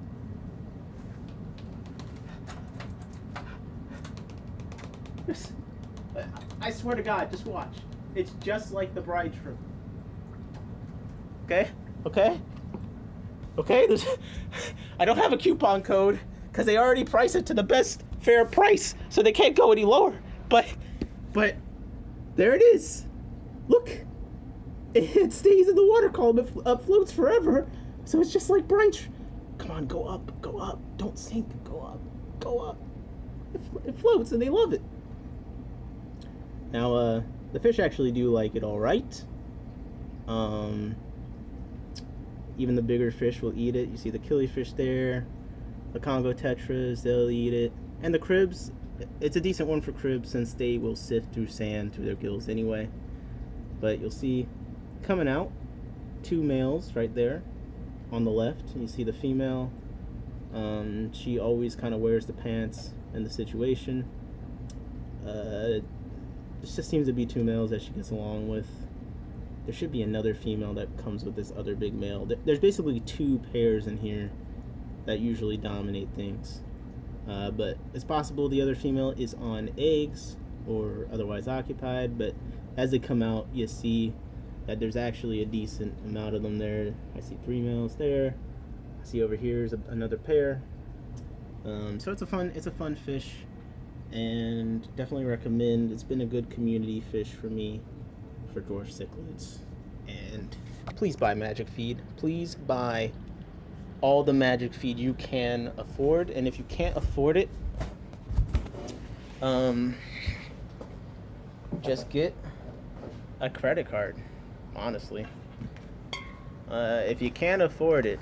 [SPEAKER 1] I swear to God, just watch. It's just like the bride shrimp. Okay? Okay? Okay? I don't have a coupon code because they already priced it to the best fair price, so they can't go any lower. But there it is. Look. It stays in the water column. It floats forever. So it's just like brine shrimp. Come on, go up. Go up. Don't sink. Go up. Go up. It floats and they love it. Now, the fish actually do like it all right. Even the bigger fish will eat it. You see the killifish there, the Congo tetras, they'll eat it. And the cribs, it's a decent one for cribs since they will sift through sand through their gills anyway. But you'll see coming out 2 males right there on the left. You see the female. She always kind of wears the pants in the situation. This just seems to be 2 males that she gets along with. There should be another female that comes with this other big male. There's basically 2 pairs in here that usually dominate things. But it's possible the other female is on eggs or otherwise occupied, but as they come out, you see that there's actually a decent amount of them there. I see 3 males there. I see over here is another pair. So it's a fun fish, and definitely recommend. It's been a good community fish for me for dwarf cichlids. And please buy magic feed. Please buy all the magic feed you can afford, and if you can't afford it, just get a credit card. Honestly, if you can't afford it,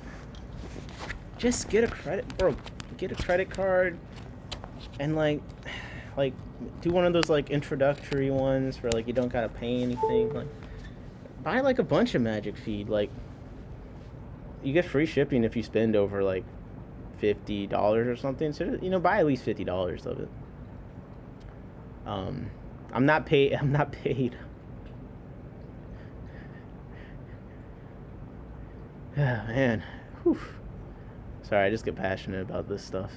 [SPEAKER 1] just get a credit card, and like do one of those like introductory ones where like you don't gotta pay anything. Like buy like a bunch of magic feed. Like you get free shipping if you spend over like $50 or something. So buy at least $50 of it. I'm not paid. Ah, man. Whew. Sorry, I just get passionate about this stuff.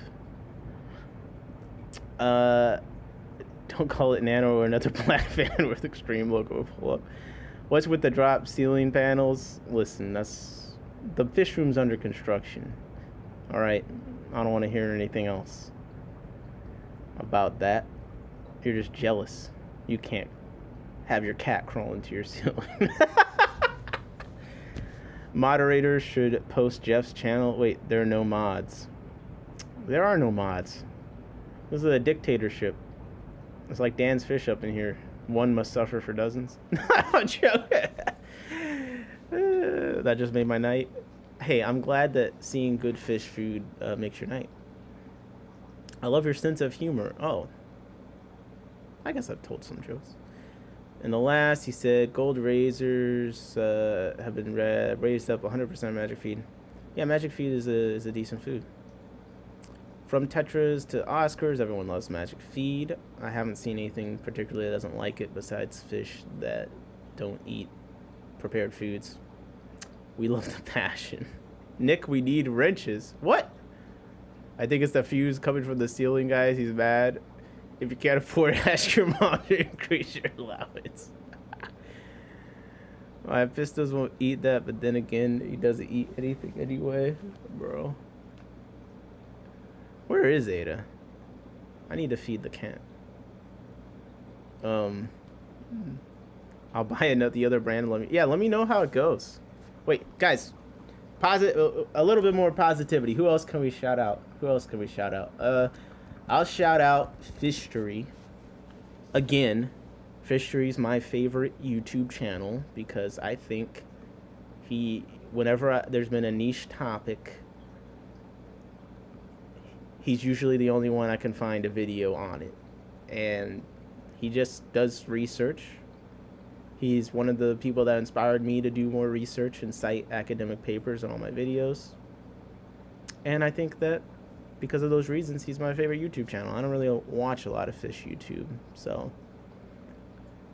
[SPEAKER 1] Don't call it nano or another black fan with extreme logo will pull up. What's with the drop ceiling panels? Listen, that's the fish room's under construction. All right, I don't want to hear anything else about that. You're just jealous. You can't have your cat crawl into your ceiling. Moderators should post Jeff's channel. Wait, there are no mods. There are no mods. This is a dictatorship. It's like Dan's fish up in here. One must suffer for dozens. I'm joking. That just made my night. Hey, I'm glad that seeing good fish food makes your night. I love your sense of humor. Oh. I guess I've told some jokes. In the last, he said, gold razors have been raised up 100% magic feed. Yeah, magic feed is a decent food. From tetras to Oscars, everyone loves magic feed. I haven't seen anything particularly that doesn't like it besides fish that don't eat prepared foods. We love the passion. Nick, we need wrenches. What? I think it's the fuse coming from the ceiling, guys. He's mad. If you can't afford it, ask your mom to increase your allowance. My Pistos won't eat that, but then again, he doesn't eat anything anyway. Bro. Where is Ada? I need to feed the cat. I'll buy the other brand. Let me know how it goes. Wait, guys. A little bit more positivity. Who else can we shout out? I'll shout out Fishery. Again, Fishery is my favorite YouTube channel because I think whenever there's been a niche topic, he's usually the only one I can find a video on it. And he just does research He's one of the people that inspired me to do more research and cite academic papers in all my videos. And I think that because of those reasons, he's my favorite YouTube channel. I don't really watch a lot of fish YouTube, so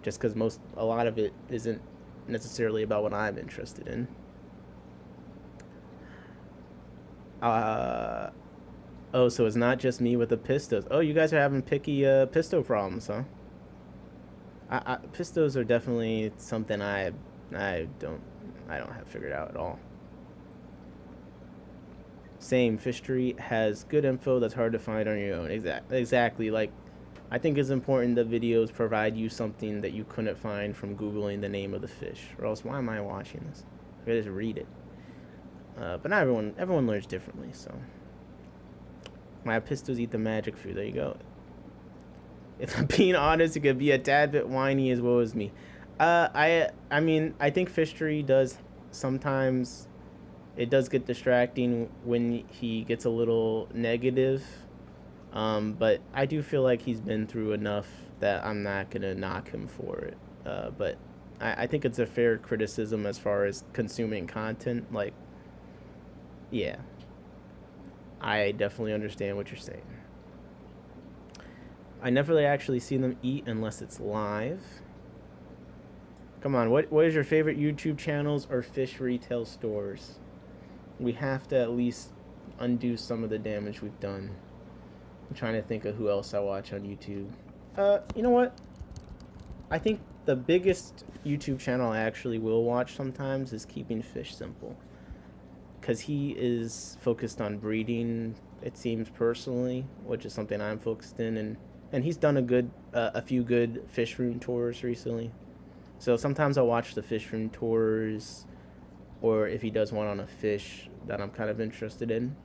[SPEAKER 1] just because a lot of it isn't necessarily about what I'm interested in. Oh, so it's not just me with the pistos. Oh, you guys are having picky pisto problems, huh? Pistos are definitely something I don't have figured out at all. Same, Fishery has good info that's hard to find on your own. Exactly. Like, I think it's important that videos provide you something that you couldn't find from Googling the name of the fish, or else why am I watching this? I could just read it. But not everyone learns differently, so. My pistos eat the magic food. There you go. If I'm being honest, it could be a tad bit whiny as well as me. I mean, I think Fishery does sometimes. It does get distracting when he gets a little negative, but I do feel like he's been through enough that I'm not gonna knock him for it. But I think it's a fair criticism as far as consuming content. Like, yeah, I definitely understand what you're saying. I never really actually see them eat unless it's live. Come on, what is your favorite YouTube channels or fish retail stores? We have to at least undo some of the damage we've done. I'm trying to think of who else I watch on YouTube. You know what? I think the biggest YouTube channel I actually will watch sometimes is Keeping Fish Simple. Because he is focused on breeding, it seems, personally, which is something I'm focused in. And he's done a few good fish room tours recently. So sometimes I'll watch the fish room tours, or if he does one on a fish that I'm kind of interested in.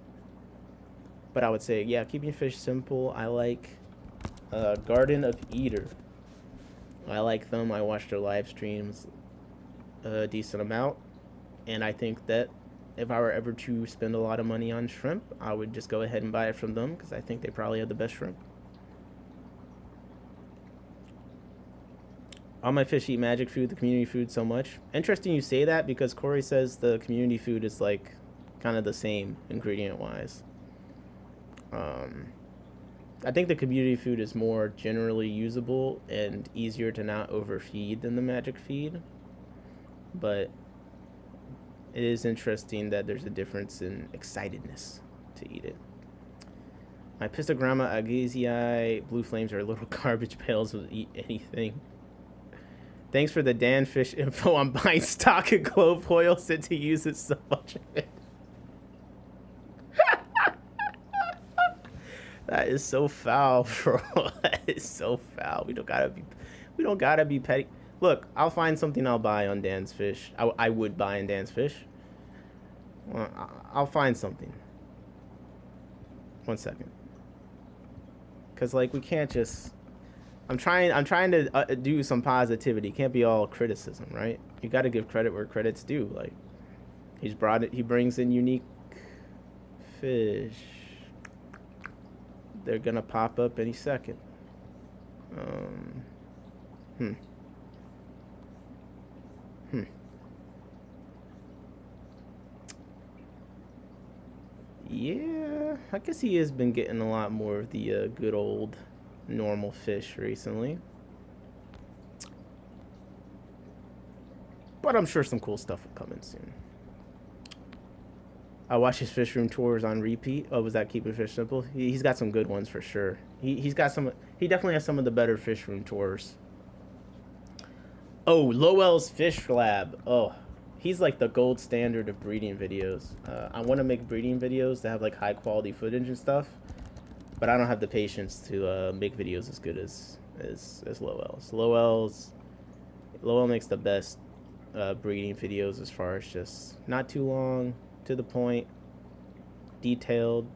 [SPEAKER 1] But I would say, yeah, Keeping Fish Simple. I like Garden of Eater. I like them. I watch their live streams a decent amount. And I think that if I were ever to spend a lot of money on shrimp, I would just go ahead and buy it from them, because I think they probably have the best shrimp. All my fish eat magic food, the community food so much. Interesting you say that, because Corey says the community food is like kind of the same ingredient wise. I think the community food is more generally usable and easier to not overfeed than the magic feed. But it is interesting that there's a difference in excitedness to eat it. My Pistogramma agassizi blue flames are little garbage pails will eat anything. Thanks for the Dan Fish info. I'm buying stock of clove oil since he uses so much of it. That is so foul, bro. That is so foul. We don't gotta be petty. Look, I'll find something I'll buy on Dan's Fish. I would buy on Dan's Fish. Well, I'll find something. 1 second. Cause like we can't just. I'm trying to do some positivity. Can't be all criticism, right? You got to give credit where credit's due. Like, he brings in unique fish. They're gonna pop up any second. Yeah, I guess he has been getting a lot more of the good old normal fish recently, but I'm sure some cool stuff will come in soon. I watch his fish room tours on repeat. Oh, was that Keeping Fish Simple? He's got some good ones for sure. He definitely has some of the better fish room tours. Oh, Lowell's Fish Lab. Oh, he's like the gold standard of breeding videos. I want to make breeding videos that have like high quality footage and stuff, but I don't have the patience to make videos as good as Lowell's. Lowell makes the best breeding videos as far as just not too long, to the point, detailed,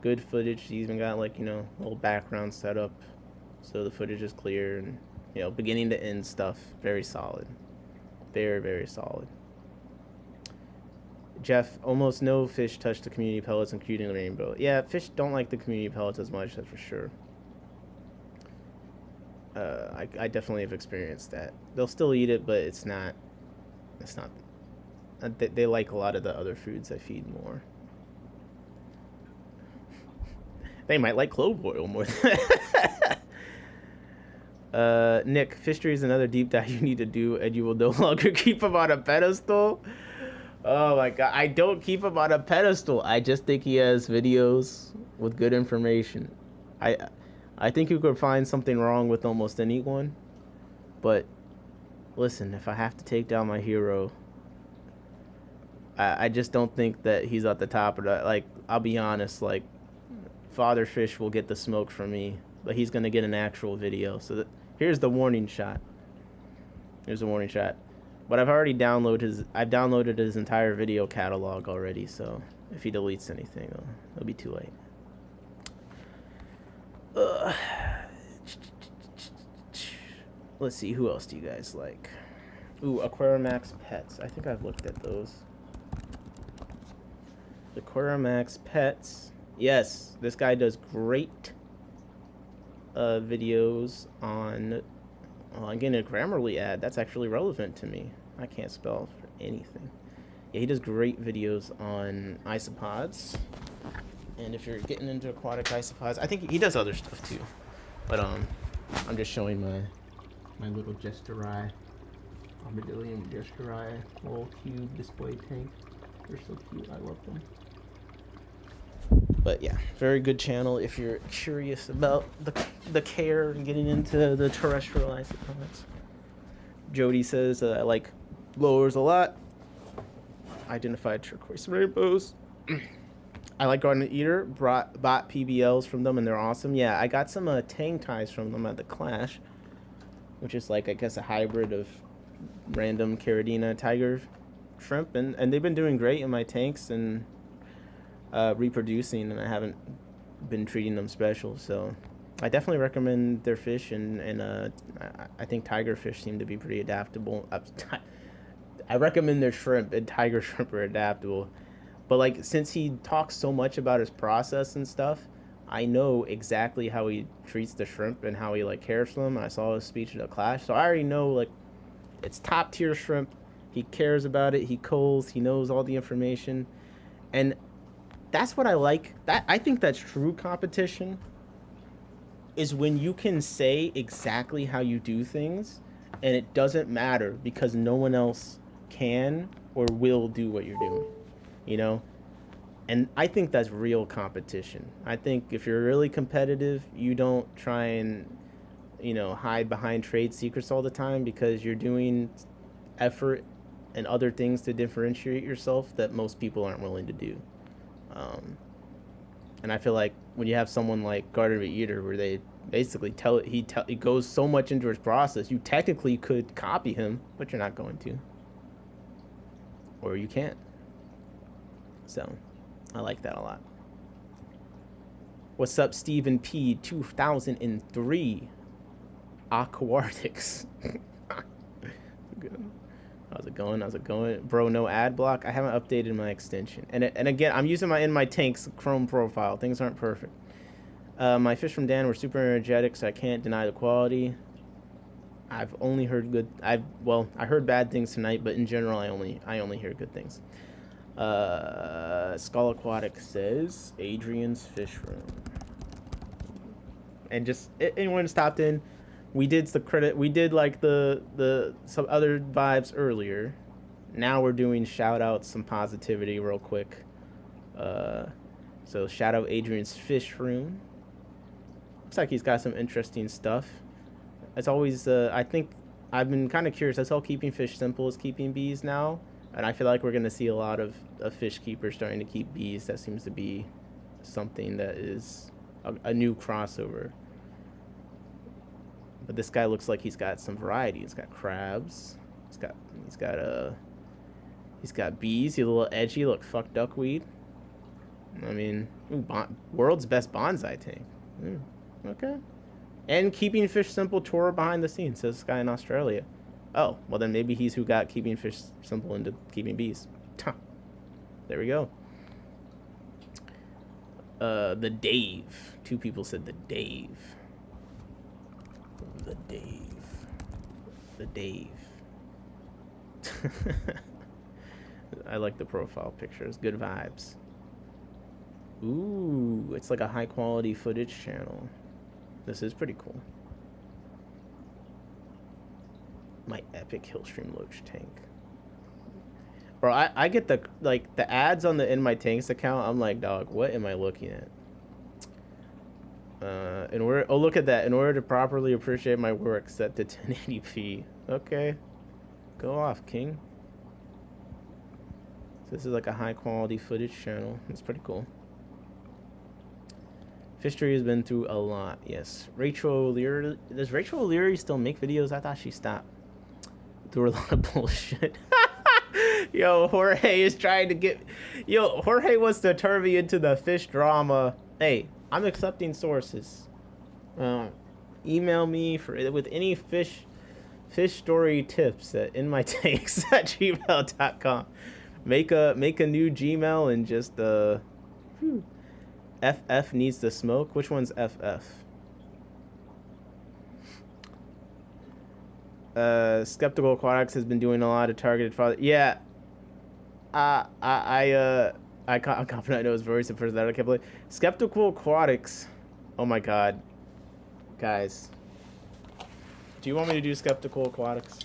[SPEAKER 1] good footage. He's even got like, you know, a little background set up so the footage is clear and, you know, beginning to end stuff. Very solid. Very, very solid. Jeff, almost no fish touch the community pellets, including the rainbow. Yeah, fish don't like the community pellets as much, that's for sure. I definitely have experienced that. They'll still eat it, but it's not. They like a lot of the other foods I feed more. They might like clove oil more. Nick, fishery is another deep dive you need to do, and you will no longer keep him on a pedestal. Oh my god, I don't keep him on a pedestal. I just think he has videos with good information. I think you could find something wrong with almost anyone, but listen, if I have to take down my hero, I just don't think that he's at the top of that. Like, I'll be honest, like, Father Fish will get the smoke from me, but he's gonna get an actual video. So here's the warning shot. Here's a warning shot. But I've already downloaded his entire video catalog already, so if he deletes anything, it'll be too late. Let's see, who else do you guys like? Ooh, Aquarium Pets. I think I've looked at those. Aquarium Pets. Yes, this guy does great videos on... Oh, I'm getting a Grammarly ad. That's actually relevant to me. I can't spell for anything. Yeah, he does great videos on isopods. And if you're getting into aquatic isopods, I think he does other stuff too. But I'm just showing my little Gesteri, Armadillium Gesteri, little cube display tank. They're so cute. I love them. But yeah, very good channel if you're curious about the care and getting into the terrestrial isopods. Jody says, I like blowers a lot. Identified turquoise rainbows. I like Garden Eater. Bought PBLs from them and they're awesome. Yeah, I got some tang ties from them at the Clash, which is like, I guess, a hybrid of random Caridina tiger shrimp. And they've been doing great in my tanks and reproducing, and I haven't been treating them special, so I definitely recommend their fish, and I think tiger fish seem to be pretty adaptable. I recommend their shrimp, and tiger shrimp are adaptable, but like, since he talks so much about his process and stuff, I know exactly how he treats the shrimp and how he like cares for them. I saw his speech at a Clash, so I already know like it's top tier shrimp. He cares about it. He culls. He knows all the information, and that's what I like. I think that's true competition, is when you can say exactly how you do things and it doesn't matter because no one else can or will do what you're doing, you know? And I think that's real competition. I think if you're really competitive, you don't try and, you know, hide behind trade secrets all the time, because you're doing effort and other things to differentiate yourself that most people aren't willing to do. And I feel like when you have someone like Garden Eater, where they basically he goes so much into his process, you technically could copy him, but you're not going to, or you can't. So I like that a lot. What's up, Stephen P 2003 Aquatics? Good. How's it going? Bro, no ad block. I haven't updated my extension. And again, I'm using in my tank's Chrome profile. Things aren't perfect. My fish from Dan were super energetic, so I can't deny the quality. I've only heard good. I heard bad things tonight, but in general, I only hear good things. Skull Aquatic says Adrian's fish room. And just anyone stopped in. We did like some other vibes earlier. Now we're doing shout outs, some positivity real quick. So shout out Adrian's fish room. Looks like he's got some interesting stuff. As always, I think I've been kind of curious. That's how keeping fish simple is keeping bees now. And I feel like we're going to see a lot of fish keepers starting to keep bees. That seems to be something that is a new crossover. But this guy looks like he's got some variety. He's got crabs. He's got bees. He's a little edgy. Look, fuck duckweed. I mean, world's best bonsai tank. Okay. And keeping fish simple tour behind the scenes, says this guy in Australia. Oh, well then maybe he's who got keeping fish simple into keeping bees. There we go. The Dave. 2 people said the Dave. The Dave. I like the profile pictures. Good vibes. Ooh, it's like a high quality footage channel. This is pretty cool. My epic Hillstream Loach tank. Bro, I get the ads on the In My Tanks account. I'm like, dog, what am I looking at? Oh, look at that. In order to properly appreciate my work, set to 1080p. Okay. Go off, king. So this is like a high quality footage channel. It's pretty cool. Fishery has been through a lot. Yes. Rachel O'Leary. Does Rachel O'Leary still make videos? I thought she stopped. Through a lot of bullshit. Yo, Jorge is trying to get... Yo, Jorge wants to turn me into the fish drama. Hey, I'm accepting sources. Email me with any fish story tips at inmytanks@gmail.com. Make a new Gmail and just FF needs to smoke. Which one's FF? Skeptical Aquatics has been doing a lot of targeted father. Yeah. I'm confident I know his voice at first that I can't believe. Skeptical Aquatics. Oh my god. Guys. Do you want me to do Skeptical Aquatics?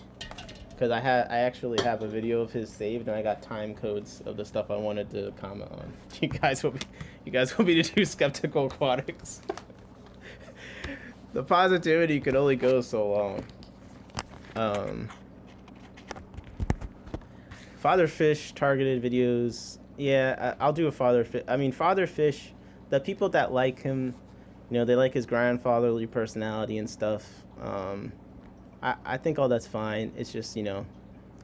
[SPEAKER 1] Because I actually have a video of his saved and I got time codes of the stuff I wanted to comment on. You guys want me to do Skeptical Aquatics? The positivity could only go so long. Father Fish targeted videos. Yeah, I'll do a Father Fish. I mean, Father Fish, the people that like him, you know, they like his grandfatherly personality and stuff. I think all that's fine. It's just, you know,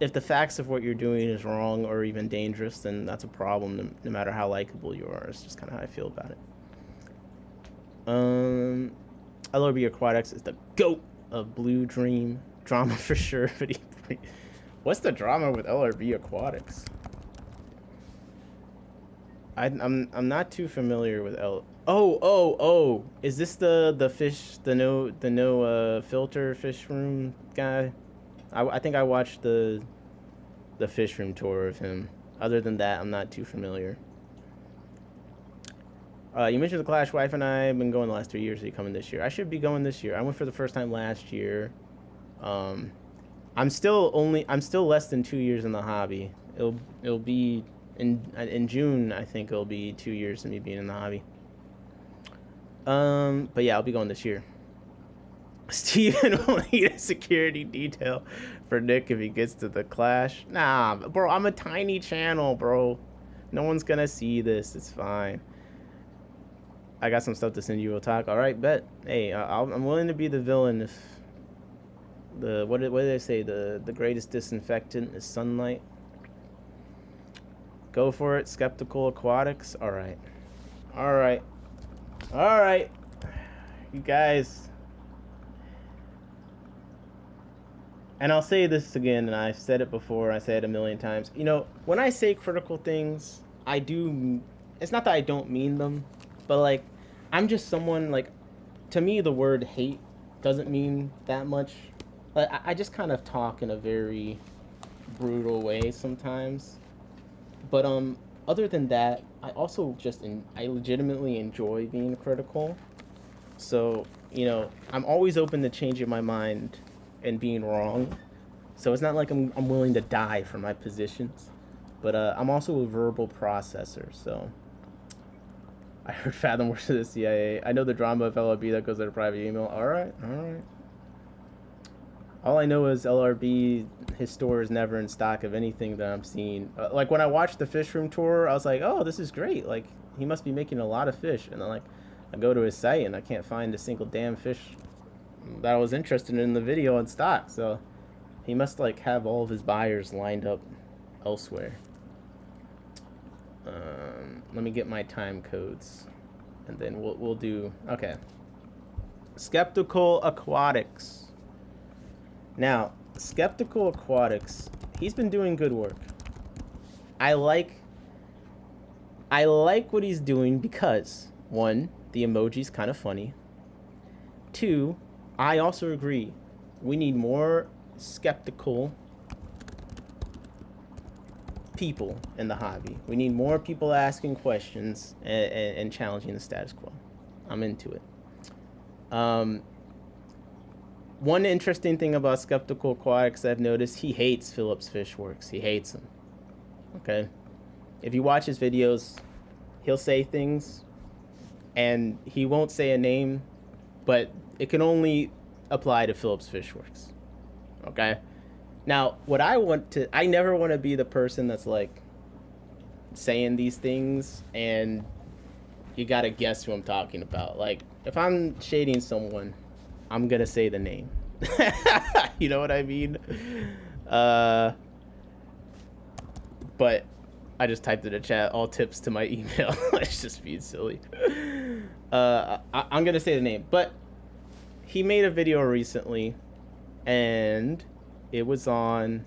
[SPEAKER 1] if the facts of what you're doing is wrong or even dangerous, then that's a problem, no matter how likable you are. It's just kind of how I feel about it. LRB Aquatics is the GOAT of Blue Dream. Drama for sure, but what's the drama with LRB Aquatics? I'm not too familiar with Oh, is this the fish, the no filter fish room guy? I think I watched the fish room tour of him. Other than that, I'm not too familiar. You mentioned the Clash. Wife and I have been going the last 3 years. Are you coming this year? I should be going this year. I went for the first time last year. I'm still less than 2 years in the hobby. It'll be in June. I think it'll be 2 years of me being in the hobby. But yeah, I'll be going this year. Steven will need a security detail for Nick if he gets to the Clash. Nah, bro, I'm a tiny channel, bro. No one's gonna see this. It's fine. I got some stuff to send you. We'll talk. All right, bet. Hey, I'm willing to be the villain if what did they say? The greatest disinfectant is sunlight. Go for it. Skeptical Aquatics. All right. You guys. And I'll say this again, and I've said it before. I say it a million times. You know, when I say critical things, I do. It's not that I don't mean them, but like, I'm just someone like. To me, the word hate doesn't mean that much. I just kind of talk in a very brutal way sometimes. But other than that, I also I legitimately enjoy being critical. So, you know, I'm always open to changing my mind and being wrong. So it's not like I'm willing to die for my positions. But I'm also a verbal processor, so I heard Fathom works for the CIA. I know the drama of LRB that goes to a private email. All right. All I know is LRB, his store is never in stock of anything that I'm seeing. Like when I watched the fish room tour, I was like, oh, this is great. Like he must be making a lot of fish. And then like I go to his site and I can't find a single damn fish that I was interested in the video in stock. So he must like have all of his buyers lined up elsewhere. Let me get my time codes and then we'll do, okay. Skeptical Aquatics. Now, Skeptical Aquatics, he's been doing good work. I like what he's doing because, one, the emoji's kind of funny. Two, I also agree. We need more skeptical people in the hobby. We need more people asking questions and challenging the status quo. I'm into it. One interesting thing about Skeptical Aquatics I've noticed, he hates Phillips Fishworks. He hates him. Okay? If you watch his videos, he'll say things and he won't say a name, but it can only apply to Phillips Fishworks. Okay? Now, I never want to be the person that's like saying these things and you gotta guess who I'm talking about. Like, if I'm shading someone, I'm gonna say the name. You know what I mean? But I just typed in the chat, all tips to my email. It's just being silly. I'm gonna say the name, but he made a video recently and it was on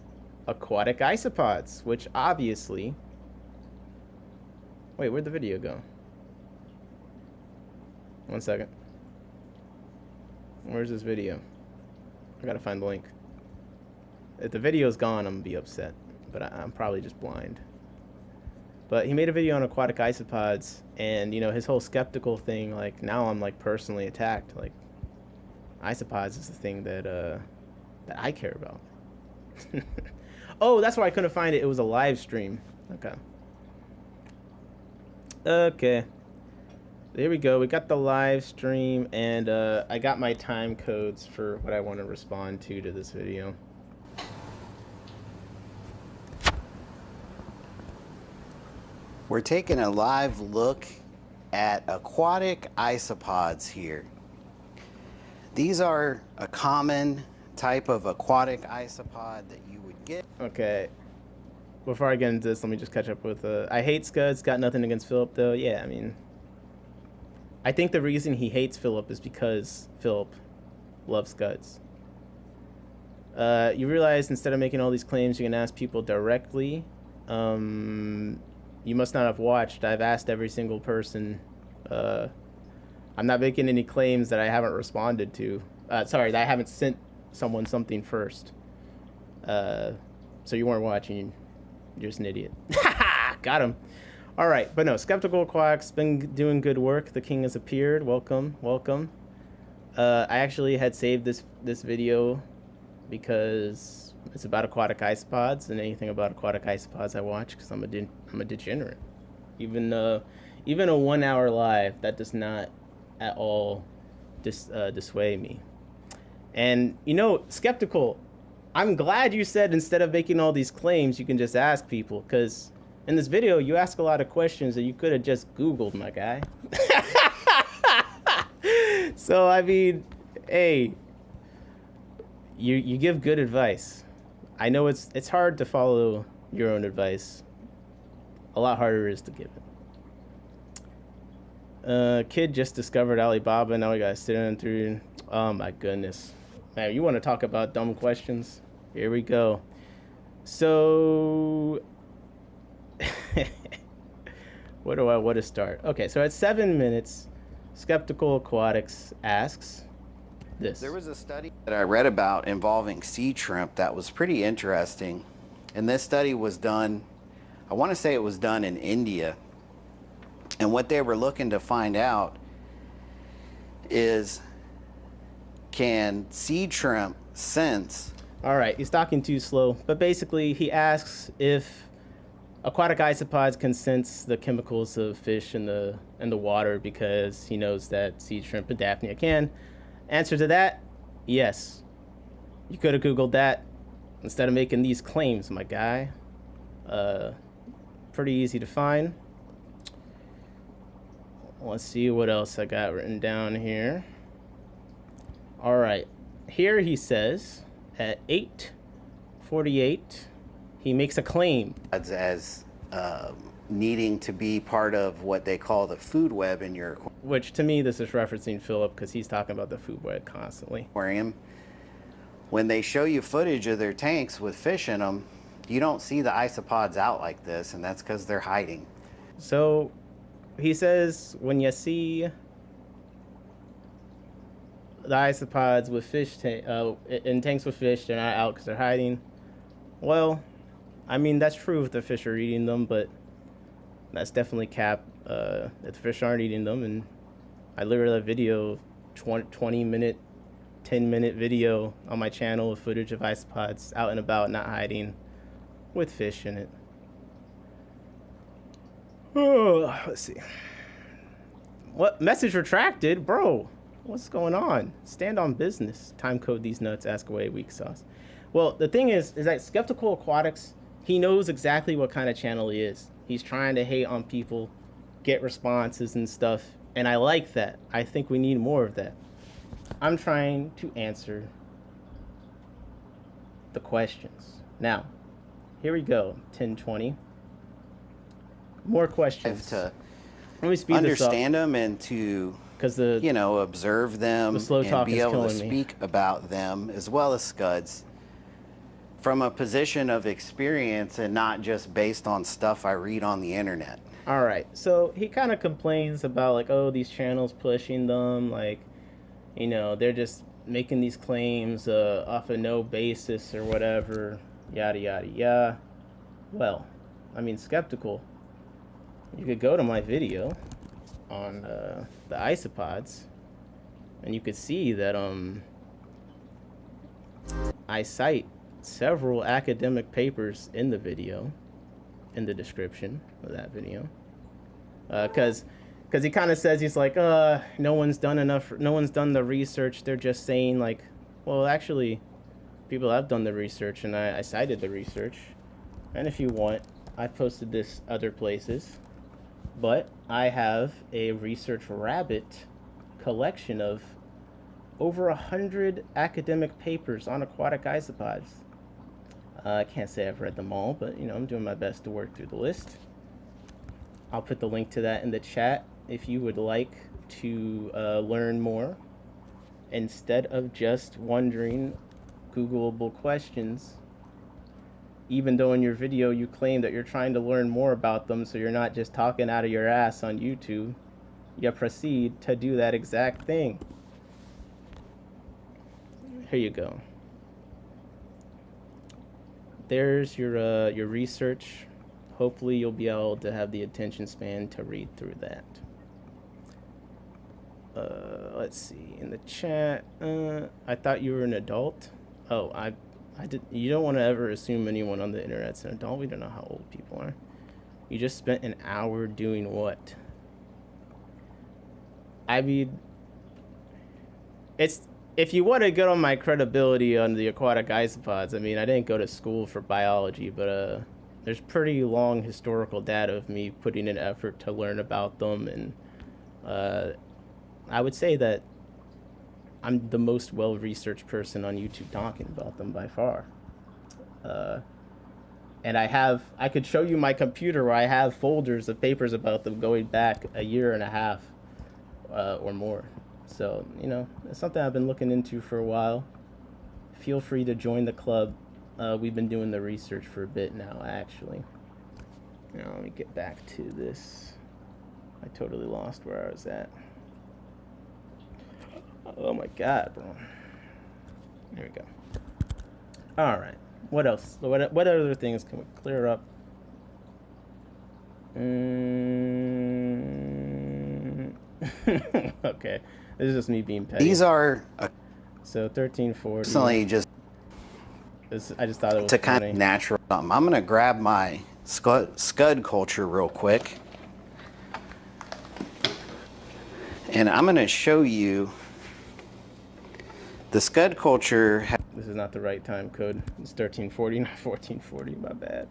[SPEAKER 1] aquatic isopods, which obviously... Wait, where'd the video go? 1 second. Where's this video? I gotta find the link. If the video's gone, I'm gonna be upset, but I'm probably just blind. But he made a video on aquatic isopods, and you know, his whole skeptical thing, like, now I'm like personally attacked. Like, isopods is the thing that that I care about. Oh, that's why I couldn't find it. It was a live stream. Okay, there we go. We got the live stream, and I got my time codes for what I want to respond to this video.
[SPEAKER 3] We're taking a live look at aquatic isopods here. These are a common type of aquatic isopod that you would get.
[SPEAKER 1] Okay, before I get into this, let me just catch up with I hate Scuds. Got nothing against Philip though. Yeah, I mean, I think the reason he hates Philip is because Philip loves Scuds. You realize instead of making all these claims, you can ask people directly. You must not have watched. I've asked every single person. I'm not making any claims that I haven't responded to. Sorry, that I haven't sent someone something first. So you weren't watching. You're just an idiot. Got him. All right, but no, Skeptical Aquatics been doing good work. The king has appeared. Welcome, welcome. I actually had saved this video because it's about aquatic isopods, and anything about aquatic isopods I watch because I'm a degenerate. Even a 1 hour live, that does not at all dissuade me. And you know, Skeptical, I'm glad you said instead of making all these claims, you can just ask people, because in this video you ask a lot of questions that you could have just Googled, my guy. So I mean, hey, you give good advice. I know it's hard to follow your own advice. A lot harder is to give it. Kid just discovered Alibaba. Now we gotta sit in through. Oh my goodness, man! You want to talk about dumb questions? Here we go. So, where do I want to start? Okay, so at 7 minutes, Skeptical Aquatics asks this.
[SPEAKER 3] There was a study that I read about involving sea shrimp that was pretty interesting. And this study was done, I want to say it was done in India. And what they were looking to find out is, can sea shrimp sense?
[SPEAKER 1] All right, he's talking too slow. But basically, he asks if aquatic isopods can sense the chemicals of fish in the water because he knows that sea shrimp and Daphnia can. Answer to that, yes. You could have Googled that instead of making these claims, my guy. Pretty easy to find. Let's see what else I got written down here. All right. Here he says at 8:48, he makes a claim.
[SPEAKER 3] As needing to be part of what they call the food web in your
[SPEAKER 1] Which to me, this is referencing Philip because he's talking about the food web constantly.
[SPEAKER 3] aquarium. When they show you footage of their tanks with fish in them, you don't see the isopods out like this, and that's because they're hiding.
[SPEAKER 1] So he says when you see the isopods with fish in tanks with fish, they're not out because they're hiding. Well, I mean, that's true if the fish are eating them, but that's definitely cap if the fish aren't eating them. And I literally have a video, 20-minute, 10-minute video on my channel with footage of isopods out and about, not hiding, with fish in it. Oh, let's see. What? Message retracted? Bro, what's going on? Stand on business. Time code these nuts, ask away, weak sauce. Well, the thing is that Skeptical Aquatics, he knows exactly what kind of channel he is. He's trying to hate on people, get responses and stuff, and I like that. I think we need more of that. I'm trying to answer the questions. Now, here we go, 10:20. More questions.
[SPEAKER 3] To
[SPEAKER 1] let me speed
[SPEAKER 3] understand
[SPEAKER 1] this up.
[SPEAKER 3] them and to,
[SPEAKER 1] because the
[SPEAKER 3] observe them
[SPEAKER 1] the slow
[SPEAKER 3] and
[SPEAKER 1] talk
[SPEAKER 3] be
[SPEAKER 1] is
[SPEAKER 3] able to
[SPEAKER 1] killing me.
[SPEAKER 3] speak about them as well as scuds from a position of experience and not just based on stuff I read on the internet.
[SPEAKER 1] All right, so he kind of complains about like, oh, these channels pushing them, like, they're just making these claims off of no basis or whatever, yada yada yada. Well, I mean, Skeptical, you could go to my video on the isopods, and you could see that I cite several academic papers in the video, in the description of that video, because he kind of says, he's like, no one's done the research, they're just saying, like, well, actually people have done the research, and I cited the research, and if you want, I've posted this other places, but I have a research rabbit collection of over 100 academic papers on aquatic isopods. I can't say I've read them all, but I'm doing my best to work through the list. I'll put the link to that in the chat if you would like to learn more instead of just wondering Googleable questions, even though in your video you claim that you're trying to learn more about them, so you're not just talking out of your ass on YouTube. You proceed to do that exact thing. Here you go. There's your research. Hopefully you'll be able to have the attention span to read through that. Let's see, in the chat, I thought you were an adult. Oh, I did. You don't want to ever assume anyone on the internet's an adult. We don't know how old people are. You just spent an hour doing what? I mean, if you want to get on my credibility on the aquatic isopods, I mean, I didn't go to school for biology, but there's pretty long historical data of me putting in effort to learn about them, and I would say that I'm the most well-researched person on YouTube talking about them by far. And I could show you my computer where I have folders of papers about them going back a year and a half or more. So, it's something I've been looking into for a while. Feel free to join the club. We've been doing the research for a bit now, actually. Now, let me get back to this. I totally lost where I was at. Oh my God, bro. There we go. All right. What else? What other things can we clear up? Okay. This is just me being petty.
[SPEAKER 3] These are
[SPEAKER 1] so 1340.
[SPEAKER 3] personally just
[SPEAKER 1] I just thought it was
[SPEAKER 3] to
[SPEAKER 1] funny.
[SPEAKER 3] kind of natural. I'm gonna grab my scud culture real quick, and I'm gonna show you the scud culture.
[SPEAKER 1] This is not the right time code. It's 1340, not 1440. My bad.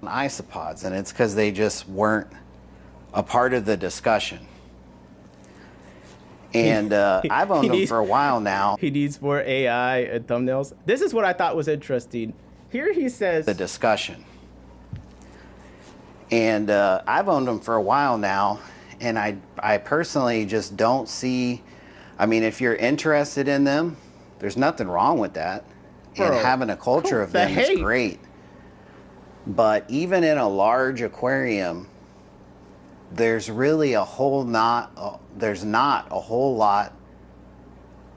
[SPEAKER 3] Isopods, and it's because they just weren't a part of the discussion. And I've owned them for a while now.
[SPEAKER 1] He needs more AI and thumbnails. This is what I thought was interesting. Here he says
[SPEAKER 3] the discussion. And I've owned them for a while now, and I personally just don't see. I mean, if you're interested in them, there's nothing wrong with that.
[SPEAKER 1] Bro,
[SPEAKER 3] and having a culture of them is great. But even in a large aquarium, there's really there's not a whole lot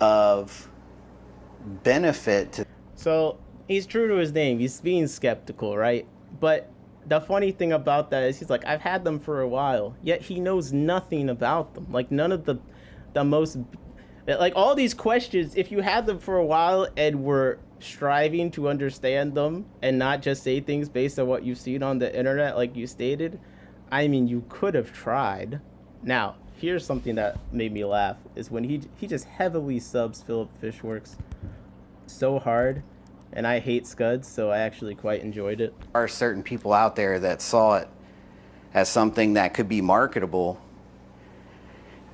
[SPEAKER 3] of benefit to.
[SPEAKER 1] So he's true to his name. He's being skeptical, right? But the funny thing about that is he's like, I've had them for a while, yet he knows nothing about them. Like none of the most, like all these questions, if you had them for a while and were striving to understand them and not just say things based on what you've seen on the internet, like you stated, I mean, you could have tried. Now, here's something that made me laugh is when he just heavily subs Philip Fishworks so hard, and I hate scuds, so I actually quite enjoyed it.
[SPEAKER 3] There are certain people out there that saw it as something that could be marketable,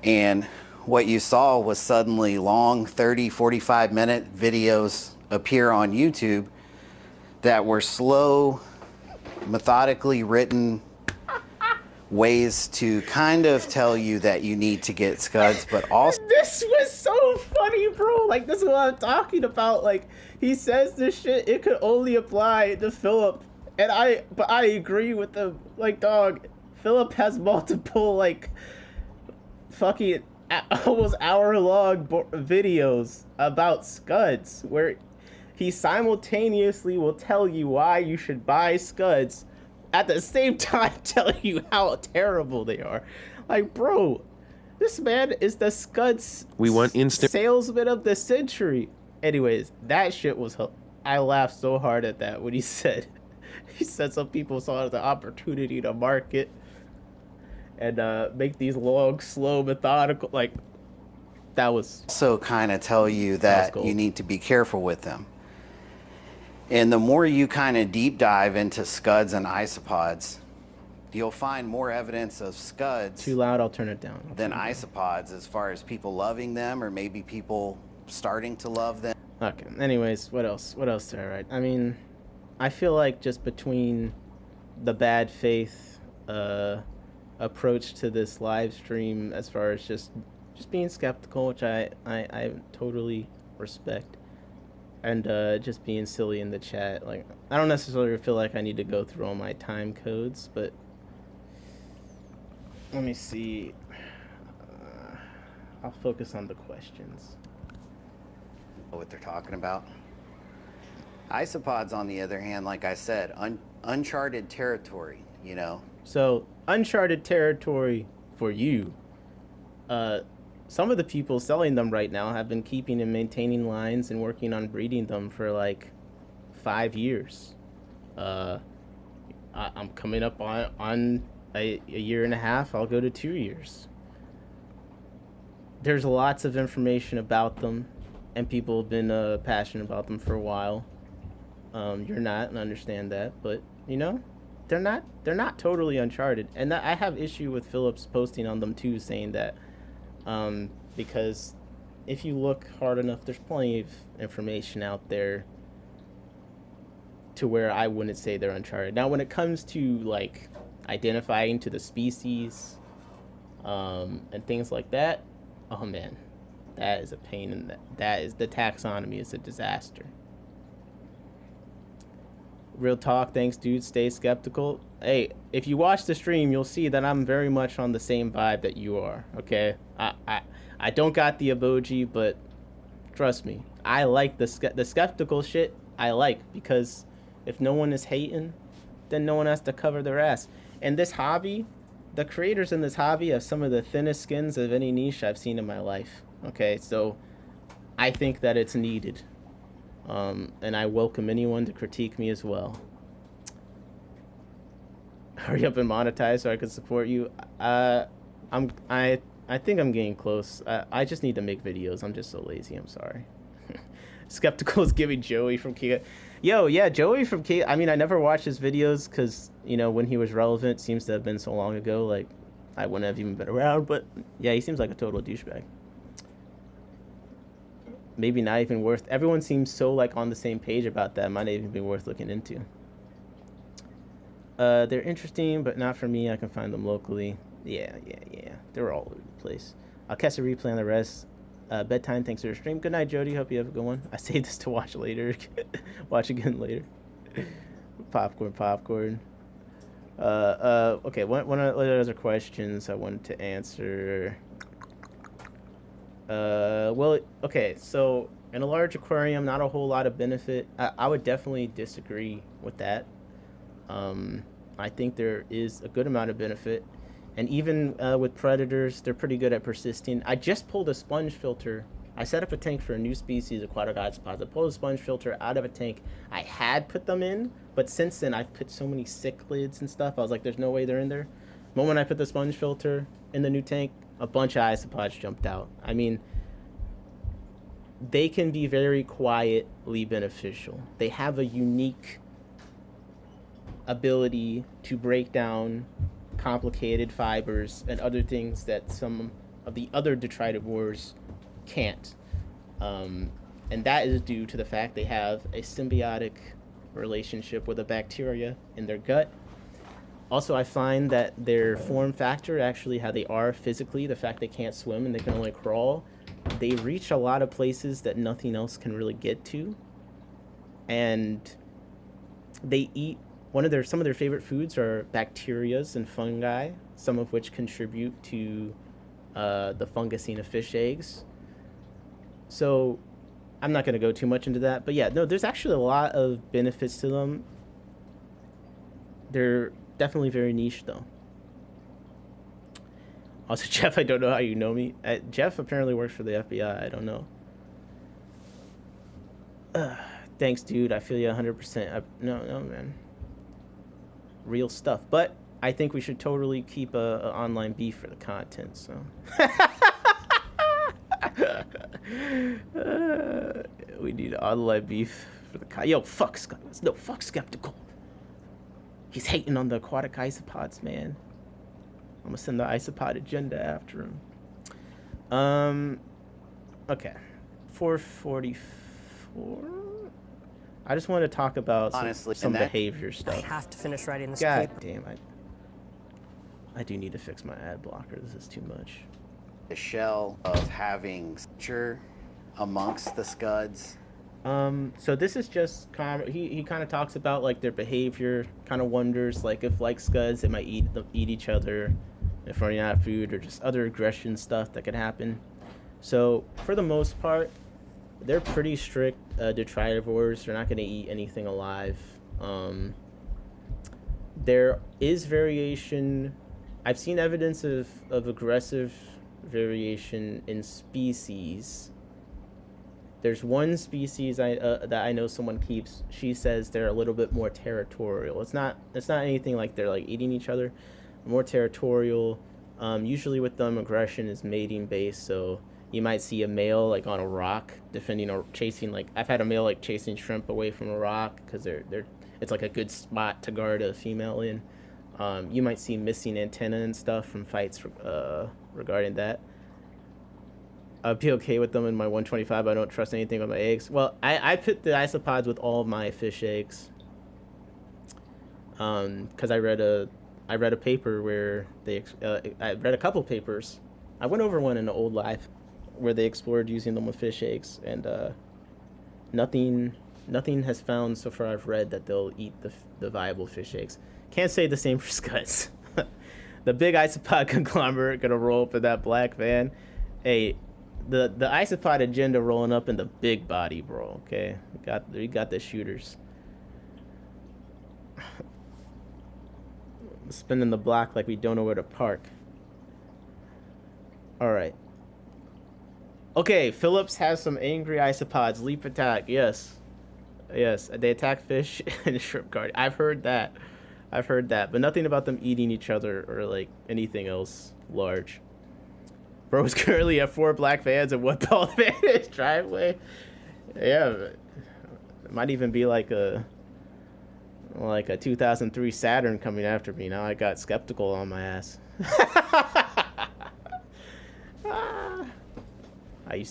[SPEAKER 3] and what you saw was suddenly long 30-45 minute videos appear on YouTube that were slow, methodically written ways to kind of tell you that you need to get scuds, but also
[SPEAKER 1] This was so funny, bro. Like, this is what I'm talking about. Like, he says this shit, it could only apply to Philip. And I agree with him. Like, dog, Philip has multiple, like, fucking almost hour-long videos about scuds where he simultaneously will tell you why you should buy scuds at the same time telling you how terrible they are. Like, bro, this man is the scuds salesman of the century. Anyways, that shit was, I laughed so hard at that when he said some people saw the opportunity to market and make these long, slow, methodical, like, that was
[SPEAKER 3] also kind of tell you that you need to be careful with them. And the more you kind of deep dive into scuds and isopods, you'll find more evidence of scuds.
[SPEAKER 1] Too loud, I'll turn it down.
[SPEAKER 3] Than isopods, as far as people loving them or maybe people starting to love them.
[SPEAKER 1] Okay, anyways, what else did I write? I mean, I feel like just between the bad faith approach to this live stream as far as just being skeptical, which I totally respect, and just being silly in the chat. Like, I don't necessarily feel like I need to go through all my time codes, but let me see. I'll focus on the questions.
[SPEAKER 3] What they're talking about. Isopods, on the other hand, like I said, uncharted territory, you know.
[SPEAKER 1] So, uncharted territory for you. Some of the people selling them right now have been keeping and maintaining lines and working on breeding them for like 5 years. I'm coming up on a year and a half. I'll go to 2 years. There's lots of information about them, and people have been passionate about them for a while. You're not, and understand that, but you know, they're not totally uncharted. And I have issue with Phillips posting on them too, saying that because if you look hard enough, there's plenty of information out there to where I wouldn't say they're uncharted. Now, when it comes to like identifying to the species and things like that, oh man, that is a pain in that is the taxonomy is a disaster. Real talk, thanks dude, stay skeptical. Hey, if you watch the stream, you'll see that I'm very much on the same vibe that you are, okay? I don't got the emoji, but trust me, I like the skeptical shit. I like, because if no one is hating, then no one has to cover their ass. And this hobby, the creators in this hobby have some of the thinnest skins of any niche I've seen in my life, okay? So I think that it's needed. And I welcome anyone to critique me as well. Hurry up and monetize so I can support you. I think I'm getting close. I just need to make videos. I'm just so lazy. I'm sorry. Skeptical is giving Joey from Kia. Yo, yeah, Joey from Kia. I mean, I never watched his videos because, you know, when he was relevant, seems to have been so long ago. Like, I wouldn't have even been around. But yeah, he seems like a total douchebag. Maybe not even worth. Everyone seems so like on the same page about that. Might not even be worth looking into. They're interesting, but not for me. I can find them locally. Yeah. They're all over the place. I'll catch a replay on the rest. Bedtime. Thanks for your stream. Good night, Jody. Hope you have a good one. I saved this to watch later. Watch again later. Popcorn. Okay. One other questions I wanted to answer. Well, okay, so in a large aquarium, not a whole lot of benefit. I would definitely disagree with that. I think there is a good amount of benefit. And even with predators, they're pretty good at persisting. I just pulled a sponge filter. I set up a tank for a new species, aquatic isopods. I pulled a sponge filter out of a tank I had put them in, but since then I've put so many cichlids and stuff, I was like, there's no way they're in there. The moment I put the sponge filter in the new tank, a bunch of isopods jumped out. I mean, they can be very quietly beneficial. They have a unique ability to break down complicated fibers and other things that some of the other detritivores can't. And that is due to the fact they have a symbiotic relationship with a bacteria in their gut. Also, I find that their form factor, actually how they are physically, the fact they can't swim and they can only crawl, they reach a lot of places that nothing else can really get to. And they eat some of their favorite foods are bacterias and fungi, some of which contribute to the fungusing of fish eggs. So I'm not going to go too much into that, but yeah, no, there's actually a lot of benefits to them. They're definitely very niche though. Also, Jeff, I don't know how you know me. Jeff apparently works for the FBI. I don't know. Thanks, dude. I feel you 100%. No, man. Real stuff. But I think we should totally keep a online beef for the content. So. We need online beef for the content. Yo, fuck Skeptical. He's hating on the aquatic isopods, man. I'm gonna send the isopod agenda after him. Okay. 444. I just want to talk about some behavior stuff.
[SPEAKER 4] I have to finish writing this
[SPEAKER 1] God
[SPEAKER 4] paper.
[SPEAKER 1] damn, I do need to fix my ad blocker. This is too much.
[SPEAKER 3] The shell of having structure amongst the scuds.
[SPEAKER 1] So this is just he kind of talks about like their behavior, kind of wonders like if like scuds they might eat each other if running out of food or just other aggression stuff that could happen. So for the most part, they're pretty strict detritivores. They're not going to eat anything alive. There is variation. I've seen evidence of aggressive variation in species. There's one species that I know someone keeps. She says they're a little bit more territorial. It's not anything like they're like eating each other. More territorial. Usually with them, aggression is mating based. So you might see a male like on a rock defending or chasing. Like I've had a male like chasing shrimp away from a rock because it's like a good spot to guard a female in. You might see missing antenna and stuff from fights regarding that. I'd be okay with them in my 125. I don't trust anything with my eggs. Well, I put the isopods with all of my fish eggs. Because I read a paper where I read a couple papers. I went over one in the old life where they explored using them with fish eggs, and nothing has found so far I've read that they'll eat the viable fish eggs. Can't say the same for scuds. The big isopod conglomerate gonna roll up in that black van. Hey, the isopod agenda rolling up in the big body, bro. Okay, we got the shooters. Spinning the block like we don't know where to park. All right. Okay, Phillips has some angry isopods. Leap attack. Yes, they attack fish and shrimp guard. I've heard that, but nothing about them eating each other or like anything else large. Bro's currently have 4 black vans and 1 tall van in his driveway. Yeah, it might even be like a 2003 Saturn coming after me. Now I got skeptical on my ass. I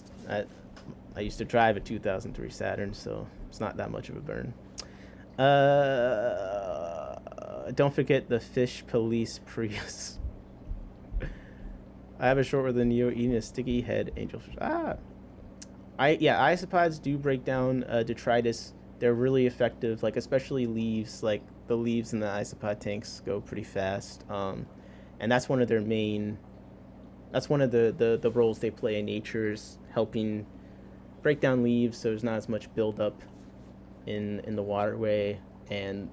[SPEAKER 1] used to drive a 2003 Saturn, so it's not that much of a burn. Don't forget the fish police Prius. I have a short with a Neo eating a sticky head angelfish. Isopods do break down detritus. They're really effective, like especially leaves. Like the leaves in the isopod tanks go pretty fast, and that's one of their main That's one of the roles they play in nature, is helping break down leaves so there's not as much buildup in the waterway. And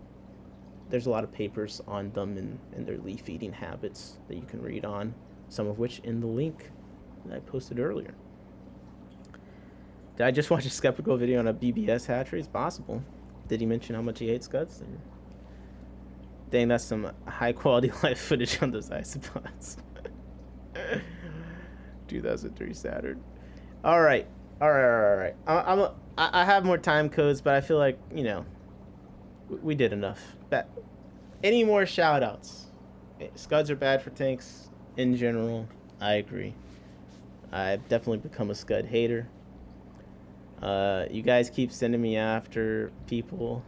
[SPEAKER 1] there's a lot of papers on them and their leaf eating habits that you can read on, some of which in the link that I posted earlier. Did I just watch a skeptical video on a BBS hatchery? It's possible. Did he mention how much he hates scuds? Dang, that's some high quality live footage on those isopods. 2003 Saturn. All right. I have more time codes, but I feel like, you know, we did enough. Any more shout outs? Scuds are bad for tanks in general. I agree. I've definitely become a scud hater. You guys keep sending me after people.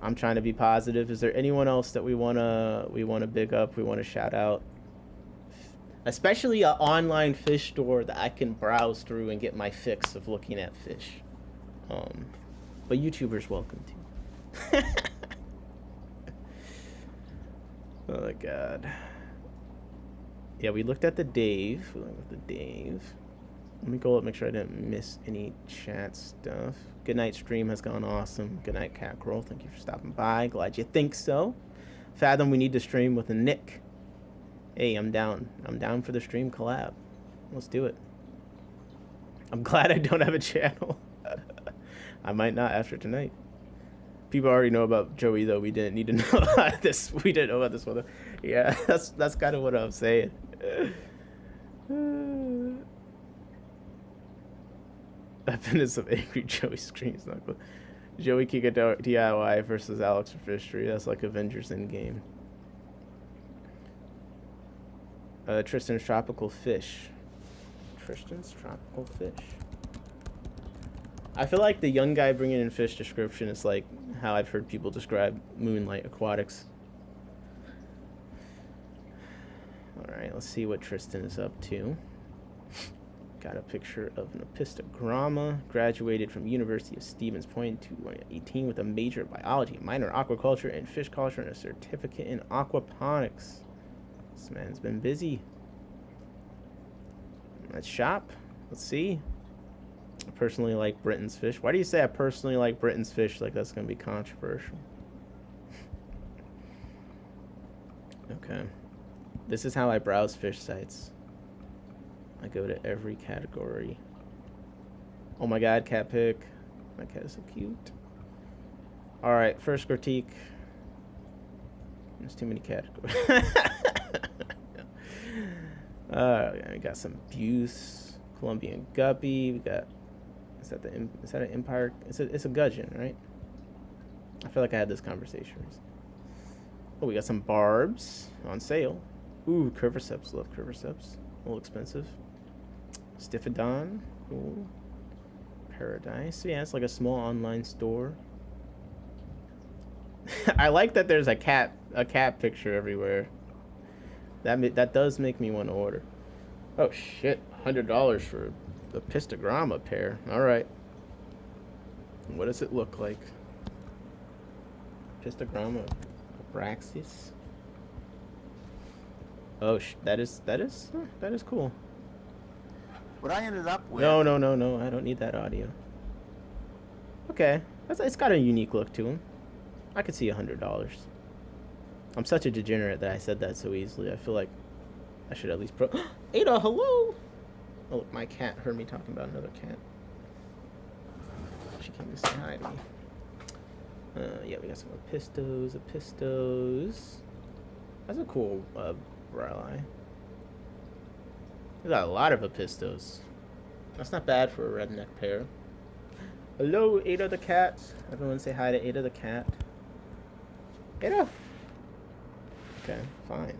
[SPEAKER 1] I'm trying to be positive. Is there anyone else that we wanna big up? We wanna shout out? Especially an online fish store that I can browse through and get my fix of looking at fish. But YouTubers welcome too. Oh my god. Yeah, we looked at the Dave. Let me go up, make sure I didn't miss any chat stuff. Good night stream has gone awesome. Good night, Cat Crow. Thank you for stopping by. Glad you think so. Fathom, we need to stream with a Nick. Hey, I'm down. I'm down for the stream collab. Let's do it. I'm glad I don't have a channel. I might not after tonight. People already know about Joey, though. We didn't need to know about this. We didn't know about this one. Yeah, that's kind of what I'm saying. I've been in some angry Joey screens. Not cool. Joey Kika DIY versus Alex for Fishery. That's like Avengers Endgame. Tristan's Tropical Fish. I feel like the young guy bringing in fish description is like how I've heard people describe Moonlight Aquatics. Alright, let's see what Tristan is up to. Got a picture of an epistogramma. Graduated from University of Stevens Point in 2018 with a major in biology, a minor in aquaculture and fish culture, and a certificate in aquaponics. This man's been busy. Let's shop. Let's see. I personally like Britain's fish. Why do you say I personally like Britain's fish? Like that's going to be controversial. Okay. This is how I browse fish sites. I go to every category. Oh my god, cat pic. My cat is so cute. Alright, first critique. There's too many categories. We got some Buse, Colombian guppy. We got, is that an empire? It's a gudgeon, right? I feel like I had this conversation. Oh, we got some barbs on sale. Ooh, curviceps. Love curviceps. A little expensive. Stiffodon. Cool. Paradise. Yeah, it's like a small online store. I like that there's a cat picture everywhere. That does make me want to order. Oh shit, $100 for the pistogramma pair. All right. What does it look like? Pistogramma Abraxas. Oh, that is cool.
[SPEAKER 3] What I ended up with.
[SPEAKER 1] No, I don't need that audio. Okay, it's got a unique look to him. I could see $100. I'm such a degenerate that I said that so easily. I feel like I should at least Ada, hello! Oh, look, my cat heard me talking about another cat. She came to say hi to me. Yeah, we got some Epistos. That's a cool Brilli. We got a lot of Epistos. That's not bad for a redneck pair. Hello, Ada the cat. Everyone say hi to Ada the cat. Ada! Okay, fine.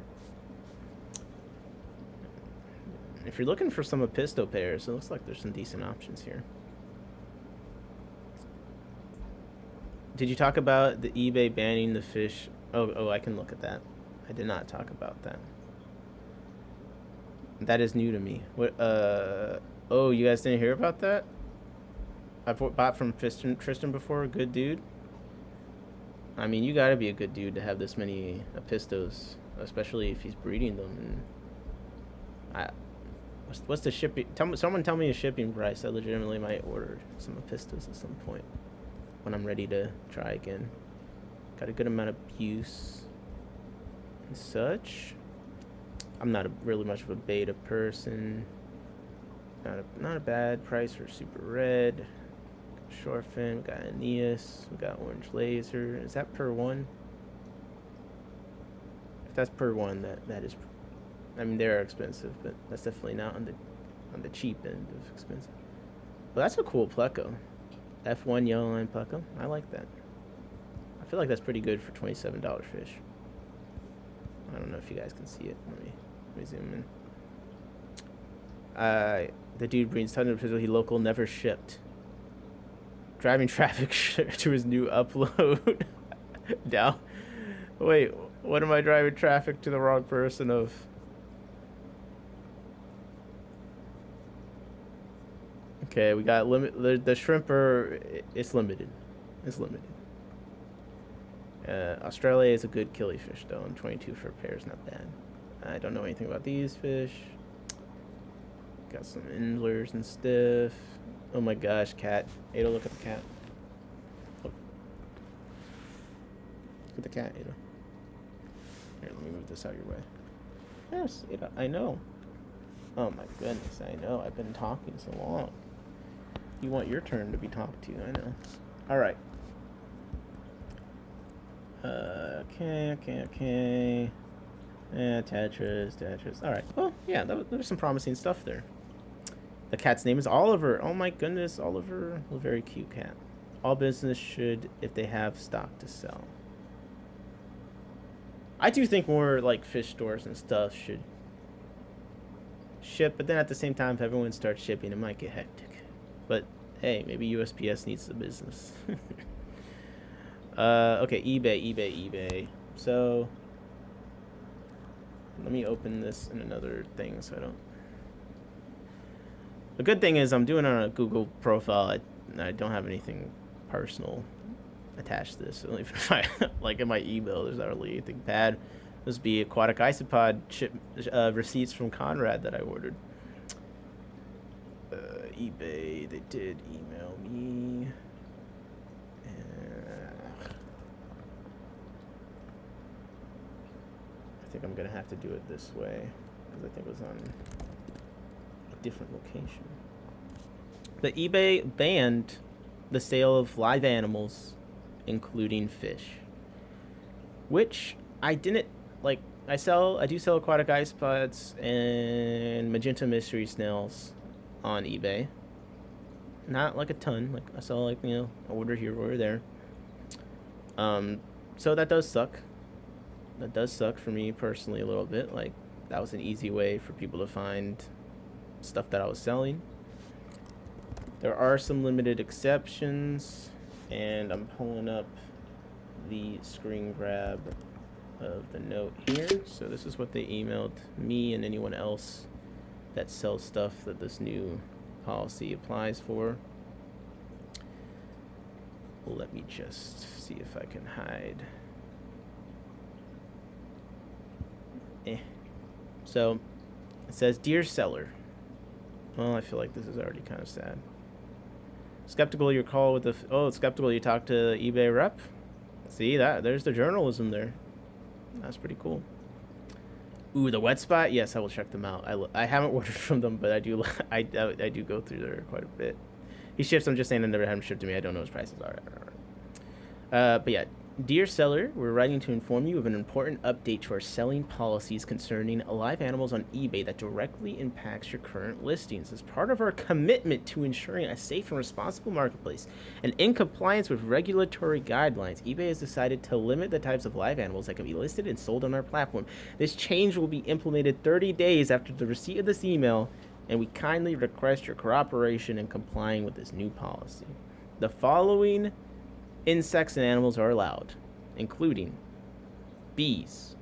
[SPEAKER 1] If you're looking for some Episto pairs, it looks like there's some decent options here. Did you talk about the eBay banning the fish? Oh, I can look at that. I did not talk about that. That is new to me. What? Oh, you guys didn't hear about that? I've bought from Tristan before. Good dude. I mean, you gotta be a good dude to have this many Epistos, especially if he's breeding them. And What's the shipping? Someone tell me a shipping price. I legitimately might order some Apistas at some point when I'm ready to try again. Got a good amount of use and such. I'm not really much of a beta person. Not a bad price for super red. Short fin. We got Aeneas. We got orange laser. Is that per one? If that's per one, that is. I mean, they're expensive, but that's definitely not on the cheap end of expensive. Well, that's a cool pleco. F1 yellow line pleco. I like that. I feel like that's pretty good for $27 fish. I don't know if you guys can see it. Let me zoom in. The dude brings tons of he local, never shipped. Driving traffic to his new upload. Down. Wait, what am I driving traffic to the wrong person of? Okay, we got the shrimper. It's limited. It's limited. Australia is a good killifish though, and 22 for a pair is not bad. I don't know anything about these fish. Got some endlers and stuff. Oh my gosh, cat. Ada, look at the cat. Look at the cat, Ada. Here, let me move this out your way. Yes, Ada, I know. Oh my goodness, I know. I've been talking so long. You want your turn to be talked to, I know. Alright. Okay. Tetris. Alright. Well, yeah, there was some promising stuff there. The cat's name is Oliver. Oh my goodness, Oliver. A very cute cat. All business should, if they have stock to sell. I do think more like fish stores and stuff should ship, but then at the same time, if everyone starts shipping, it might get hectic. But hey, maybe USPS needs the business. Okay, eBay. So let me open this in another thing so I don't. The good thing is I'm doing it on a Google profile. I don't have anything personal attached to this. So even if I like in my email, there's not really anything bad. This would be Aquatic Isopod receipts from Conrad that I ordered. eBay, they did email me. I think I'm gonna have to do it this way because I think it was on a different location. The eBay banned the sale of live animals, including fish, which I didn't like. I do sell aquatic isopods and magenta mystery snails on eBay. Not like a ton. Like I sell like, a order here, order there. So that does suck. That does suck for me personally a little bit. Like that was an easy way for people to find stuff that I was selling. There are some limited exceptions, and I'm pulling up the screen grab of the note here. So this is what they emailed me and anyone else that sells stuff that this new policy applies for. Let me just see if I can hide. So it says, "Dear seller." Well, I feel like this is already kind of sad. Skeptical your call with the skeptical you talked to eBay rep. See that? There's the journalism there. That's pretty cool. Ooh, the wet spot. Yes, I will check them out. I haven't ordered from them, but I do go through there quite a bit. He ships. I'm just saying I never had him shipped to me. I don't know his prices are. But yeah. Dear seller, we're writing to inform you of an important update to our selling policies concerning live animals on eBay that directly impacts your current listings. As part of our commitment to ensuring a safe and responsible marketplace and in compliance with regulatory guidelines, eBay has decided to limit the types of live animals that can be listed and sold on our platform. This change will be implemented 30 days after the receipt of this email, and we kindly request your cooperation in complying with this new policy. The following insects and animals are allowed, including bees,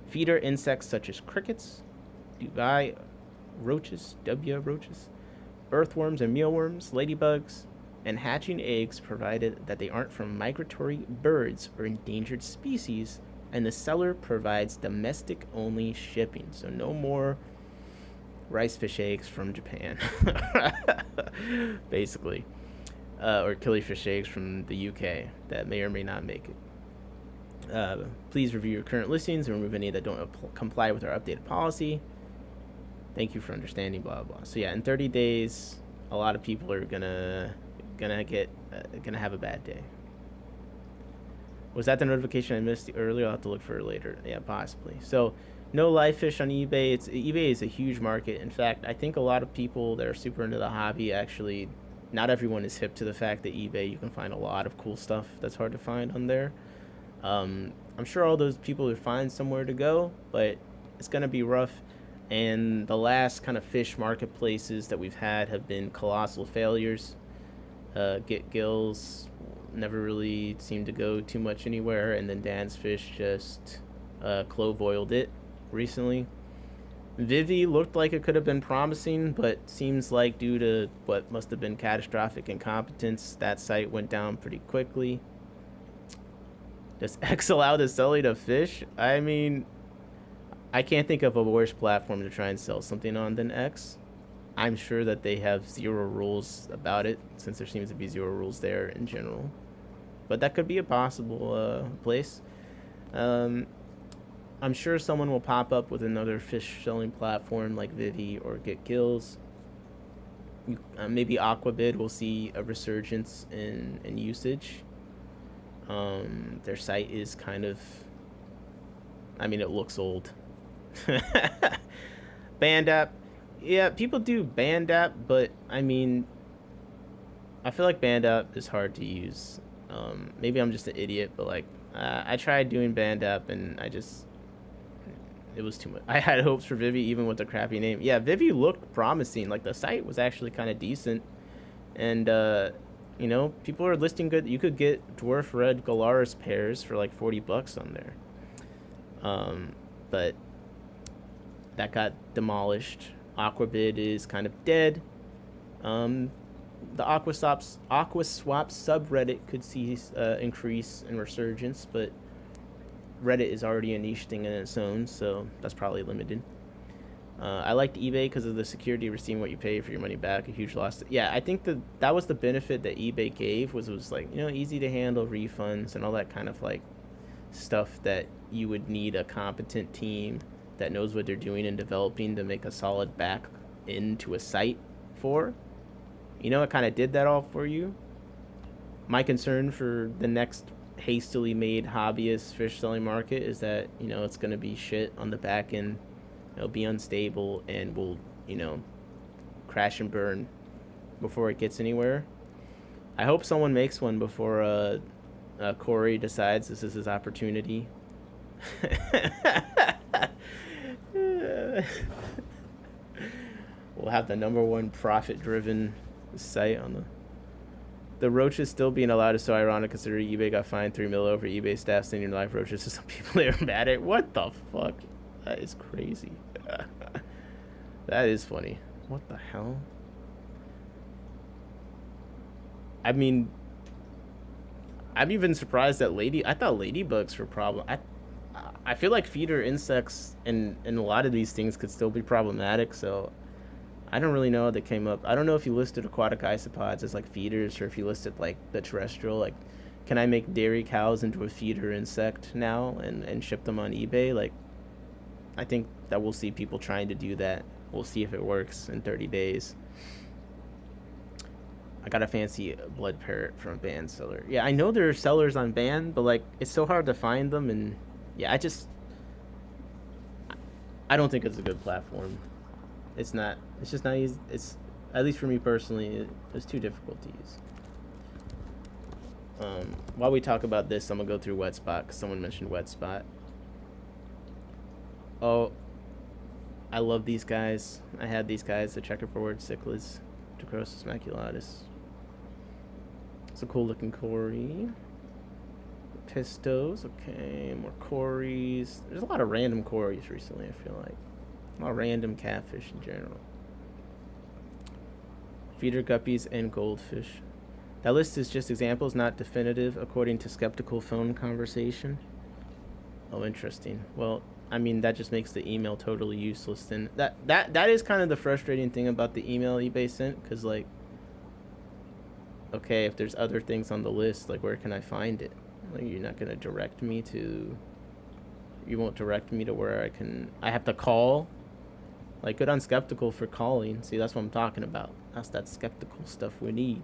[SPEAKER 1] feeder insects such as crickets, Dubai roaches, earthworms and mealworms, ladybugs, and hatching eggs, provided that they aren't from migratory birds or endangered species, and the seller provides domestic-only shipping. So no more rice fish eggs from Japan, basically, or killifish eggs from the UK that may or may not make it. Please review your current listings and remove any that don't comply with our updated policy. Thank you for understanding, blah blah. So yeah, in 30 days, a lot of people are gonna have a bad day. Was that the notification I missed earlier? I'll have to look for it later. Yeah, possibly. So no live fish on eBay. eBay is a huge market. In fact, I think a lot of people that are super into the hobby, actually, not everyone is hip to the fact that eBay, you can find a lot of cool stuff that's hard to find on there. I'm sure all those people will find somewhere to go, but it's gonna be rough. And the last kind of fish marketplaces that we've had have been colossal failures. Get Gills never really seemed to go too much anywhere, and then Dan's Fish just clove oiled it recently. Vivi looked like it could have been promising, but seems like due to what must have been catastrophic incompetence, that site went down pretty quickly. Does X allow the selling of fish? I mean, I can't think of a worse platform to try and sell something on than X. I'm sure that they have zero rules about it, since there seems to be zero rules there in general. But that could be a possible place. I'm sure someone will pop up with another fish selling platform like Vivi or Get Gills. Maybe Aquabid will see a resurgence in usage. Their site is kind of, I mean, it looks old. Band app, yeah, people do band app, but I mean, I feel like band app is hard to use. Maybe I'm just an idiot, but like, I tried doing band app and it was too much. I had hopes for Vivi even with a crappy name. Yeah, Vivi looked promising. Like the site was actually kind of decent, and you know, people are listing good. You could get dwarf red Galaris pairs for like $40 on there. But that got demolished. Aquabid is kind of dead. The Aquaswap subreddit could see increase and resurgence, but Reddit is already a niche thing in its own, so that's probably limited. I liked eBay because of the security of receiving what you pay for your money back. A huge loss. Yeah, I think that was the benefit that eBay gave, was it was like, you know, easy to handle refunds and all that kind of like stuff that you would need a competent team that knows what they're doing and developing to make a solid back into a site for. You know, it kind of did that all for you. My concern for the next hastily made hobbyist fish selling market is that, you know, it's going to be shit on the back end. It'll be unstable and will, you know, crash and burn before it gets anywhere. I hope someone makes one before Corey decides this is his opportunity. We'll have the #1 profit-driven site on the roaches still being allowed is so ironic considering eBay got fined $3 million over eBay staff sending live roaches to some people they are mad at. What the fuck? That is crazy. That is funny. What the hell? I mean, I'm even surprised that I thought ladybugs were problem. I feel like feeder insects and a lot of these things could still be problematic, so I don't really know how they came up. I don't know if you listed aquatic isopods as like feeders or if you listed like the terrestrial, like, can I make dairy cows into a feeder insect now and ship them on eBay? Like, I think that we'll see people trying to do that. We'll see if it works in 30 days. I got a fancy blood parrot from a band seller. Yeah, I know there are sellers on band, but like, it's so hard to find them, and yeah, I don't think it's a good platform. It's just not easy. It's, at least for me personally, it's too difficult to use. While we talk about this, I'm gonna go through Wetspot because someone mentioned Wetspot. Oh, I love these guys. I had these guys, the checkerboard cichlids, Dacrosis maculatus. It's a cool looking Cory. Pistos, okay, more Corys. There's a lot of random Corys recently, I feel like. A lot of random catfish in general. Feeder guppies and goldfish. That list is just examples, not definitive, according to Skeptical Phone Conversation. Oh, interesting. Well, I mean, that just makes the email totally useless. And that is kind of the frustrating thing about the email eBay sent, because, like, okay, if there's other things on the list, like, where can I find it? Like, you're not going to direct me to... You won't direct me to where I have to call? Like, good on Skeptical for calling. See, that's what I'm talking about. That's that skeptical stuff we need.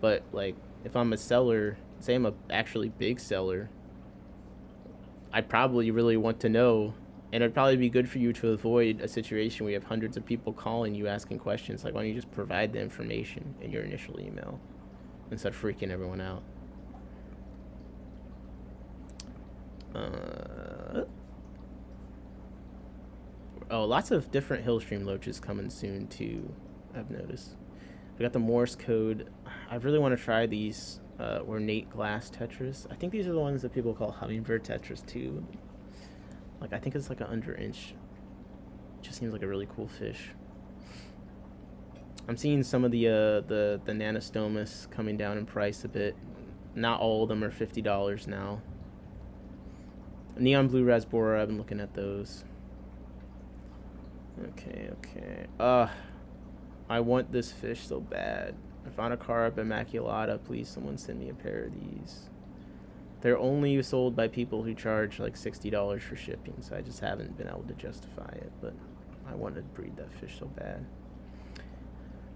[SPEAKER 1] But, like, if I'm a seller, say I'm a actually big seller, I probably really want to know, and it'd probably be good for you to avoid a situation where you have hundreds of people calling you asking questions. Like, why don't you just provide the information in your initial email instead of freaking everyone out? Oh, lots of different Hillstream loaches coming soon too, I've noticed. We got the Morse code. I really want to try these ornate glass tetras. I think these are the ones that people call hummingbird tetras too. Like, I think it's like an under-inch. Just seems like a really cool fish. I'm seeing some of the nanostomus coming down in price a bit. Not all of them are $50 now. Neon blue rasbora, I've been looking at those. Okay. I want this fish so bad. I found a carp immaculata. Please, someone send me a pair of these. They're only sold by people who charge like $60 for shipping, so I just haven't been able to justify it, but I wanted to breed that fish so bad.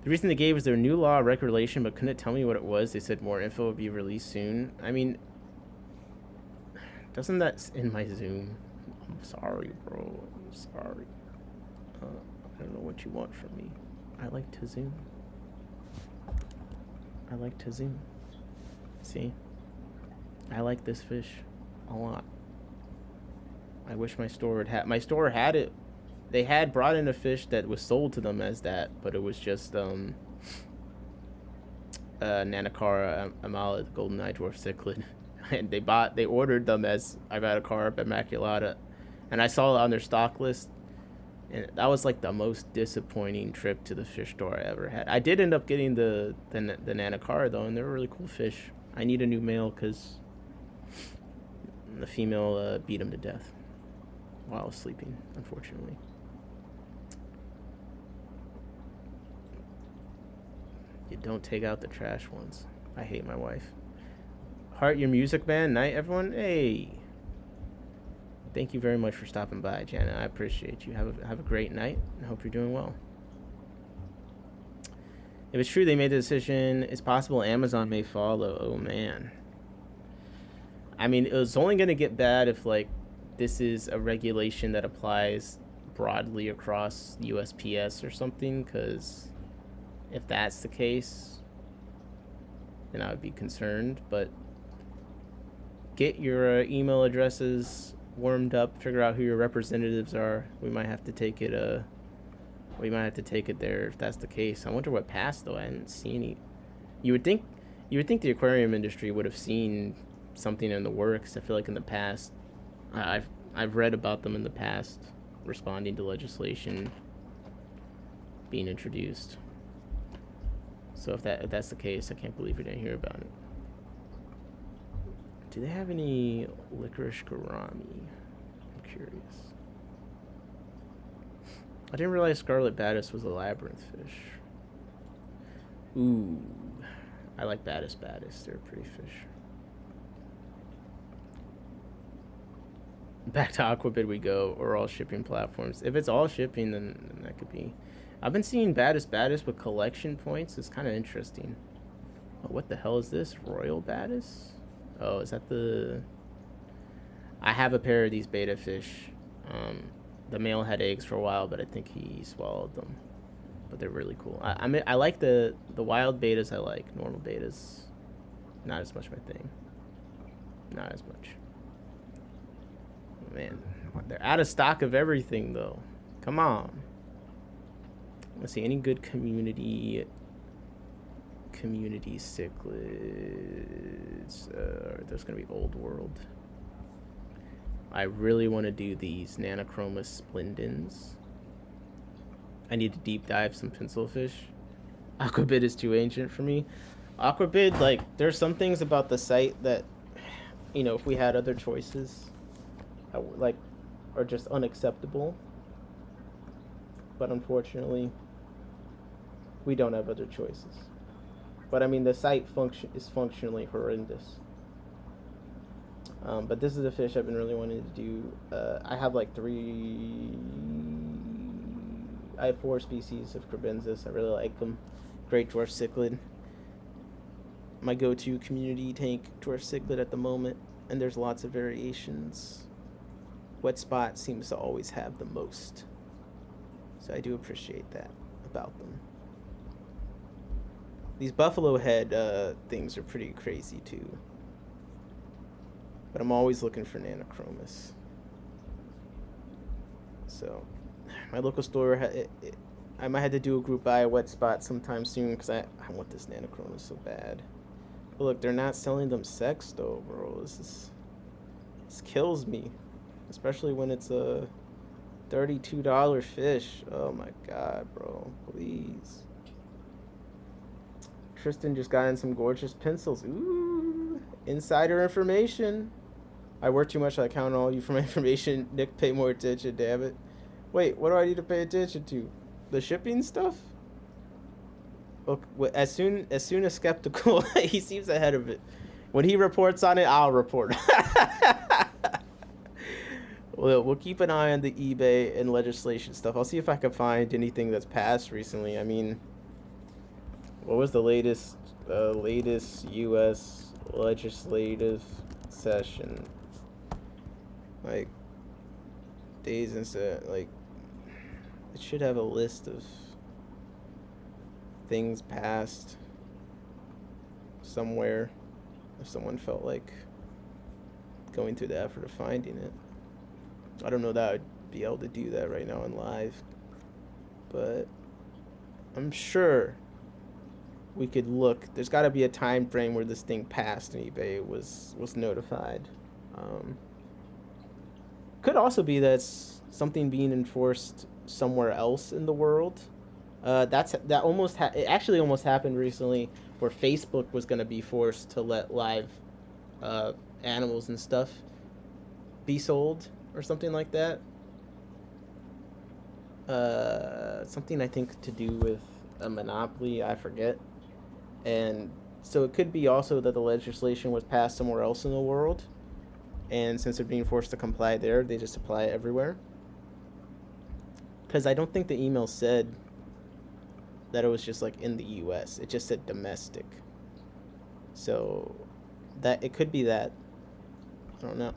[SPEAKER 1] The reason they gave was their new law regulation, but couldn't tell me what it was. They said more info would be released soon. I mean, doesn't that in my Zoom? I'm sorry, bro. I'm sorry. I don't know what you want from me. I like to zoom. I like to zoom. See? I like this fish a lot. I wish my store had it. They had brought in a fish that was sold to them as that, but it was just Nanacara amala, the golden eye dwarf cichlid. And they ordered them as Ivatacarp immaculata, and I saw it on their stock list. And that was like the most disappointing trip to the fish store I ever had. I did end up getting the Nanacara though, and they're really cool fish. I need a new male because the female beat him to death while I was sleeping, unfortunately. You don't take out the trash ones. I hate my wife. Heart your music band. Night, everyone. Hey. Thank you very much for stopping by, Janet. I appreciate you. Have a great night. I hope you're doing well. If it's true they made the decision, it's possible Amazon may follow. Oh, man. I mean, it was only going to get bad if, like, this is a regulation that applies broadly across USPS or something, because if that's the case, then I would be concerned. But get your email addresses warmed up, figure out who your representatives are. We might have to take it there if that's the case. I wonder what passed though. I didn't see any. You would think the aquarium industry would have seen something in the works. I feel like in the past I've read about them in the past responding to legislation being introduced. So if that's the case, I can't believe we didn't hear about it. Do they have any licorice gourami? I'm curious. I didn't realize scarlet baddis was a labyrinth fish. Ooh, I like baddis. They're a pretty fish. Back to Aquabid we go, or all shipping platforms. If it's all shipping, then that could be. I've been seeing baddis with collection points. It's kind of interesting. Oh, what the hell is this? Royal baddis? Oh, is that the... I have a pair of these beta fish. The male had eggs for a while, but I think he swallowed them. But they're really cool. I mean, I like the wild betas. I like normal betas. Not as much my thing. Not as much. Man, they're out of stock of everything, though. Come on. Let's see, any good community cichlids. There's gonna be Old World. I really want to do these Nanochromis splendens. I need to deep dive some pencilfish. Aquabid is too ancient for me. Aquabid, like, there's some things about the site that, you know, if we had other choices, are just unacceptable. But unfortunately, we don't have other choices. But I mean, the site is functionally horrendous. But this is a fish I've been really wanting to do. I have like I have 4 species of Crebensis. I really like them. Great dwarf cichlid. My go-to community tank dwarf cichlid at the moment. And there's lots of variations. Wet spot seems to always have the most. So I do appreciate that about them. These buffalo head things are pretty crazy too. But I'm always looking for Nanochromis. So, my local store, I might have to do a group buy a wet spot sometime soon because I want this Nanochromis so bad. But look, they're not selling them sex though, bro. This kills me. Especially when it's a $32 fish. Oh my god, bro. Please. Tristan just got in some gorgeous pencils. Ooh. Insider information. I work too much, I count on all you for my information. Nick, pay more attention, damn it. Wait, what do I need to pay attention to? The shipping stuff? Look, as soon as skeptical, he seems ahead of it. When he reports on it, I'll report. We'll keep an eye on the eBay and legislation stuff. I'll see if I can find anything that's passed recently. I mean, what was the latest U.S. legislative session? Like, days instead, like, it should have a list of things passed somewhere if someone felt like going through the effort of finding it. I don't know that I'd be able to do that right now in live, but I'm sure we could look. There's got to be a time frame where this thing passed and eBay was notified. Could also be that's something being enforced somewhere else in the world. It actually almost happened recently, where Facebook was going to be forced to let live animals and stuff be sold or something like that. Something I think to do with a monopoly, I forget. And so it could be also that the legislation was passed somewhere else in the world, and since they're being forced to comply there, they just apply it everywhere. Because I don't think the email said that it was just like in the US. It just said domestic. So that it could be that. I don't know.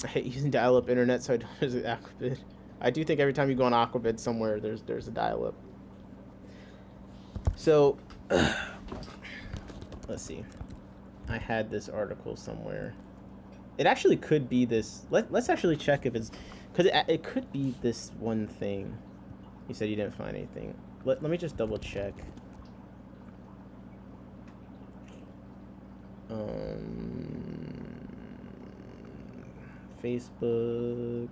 [SPEAKER 1] I hate using dial-up internet, so I don't use Aquabid. I do think every time you go on Aquabid somewhere, there's a dial-up. So let's see. I had this article somewhere. It actually could be this. Let's actually check if it's, because it could be this one thing. You said you didn't find anything. Let me just double check. Facebook,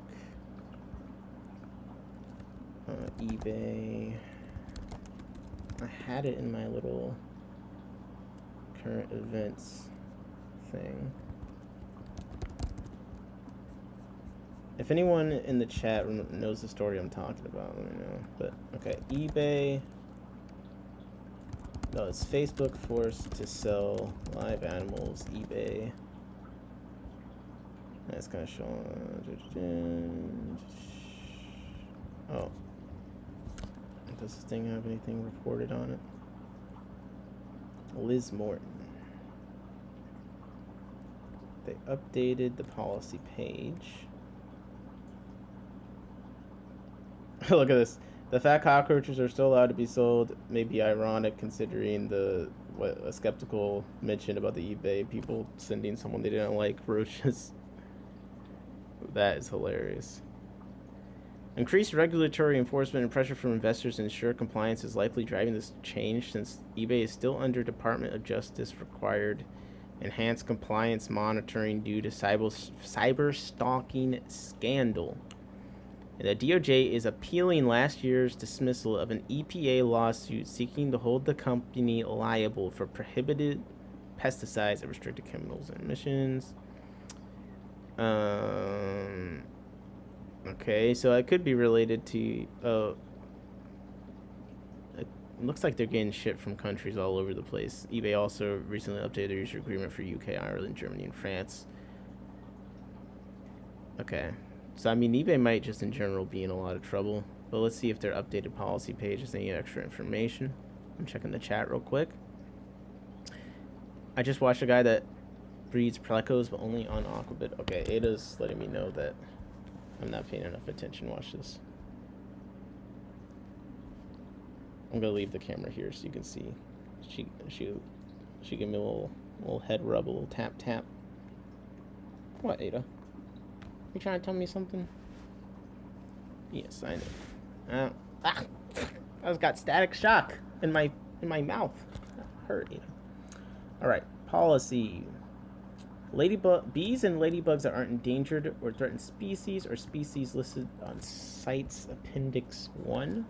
[SPEAKER 1] eBay. I had it in my little current events thing. If anyone in the chat knows the story I'm talking about, let me know. But okay, eBay. No, it's Facebook forced to sell live animals. eBay. That's kind of showing. Oh. Does this thing have anything reported on it? Liz Morton. They updated the policy page. Look at this. The fat cockroaches are still allowed to be sold. May be ironic considering a skeptical mention about the eBay people sending someone they didn't like roaches. That is hilarious. Increased regulatory enforcement and pressure from investors to ensure compliance is likely driving this change, since eBay is still under Department of Justice required enhanced compliance monitoring due to cyber stalking scandal. And the DOJ is appealing last year's dismissal of an EPA lawsuit seeking to hold the company liable for prohibited pesticides and restricted chemicals and emissions. Okay, so it could be related to. It looks like they're getting shit from countries all over the place. eBay also recently updated their user agreement for UK, Ireland, Germany, and France. Okay, so I mean, eBay might just in general be in a lot of trouble. But let's see if their updated policy page has any extra information. I'm checking the chat real quick. I just watched a guy that breeds plecos, but only on Aquabit. Okay, Ada's letting me know that I'm not paying enough attention. Watch this. I'm gonna leave the camera here so you can see. She gave me a little head rub, a little tap tap. What, Ada? You trying to tell me something? Yes, I know. I just got static shock in my mouth. That hurt, Ada. All right, policy. Bees and ladybugs that aren't endangered or threatened species or species listed on CITES Appendix 1.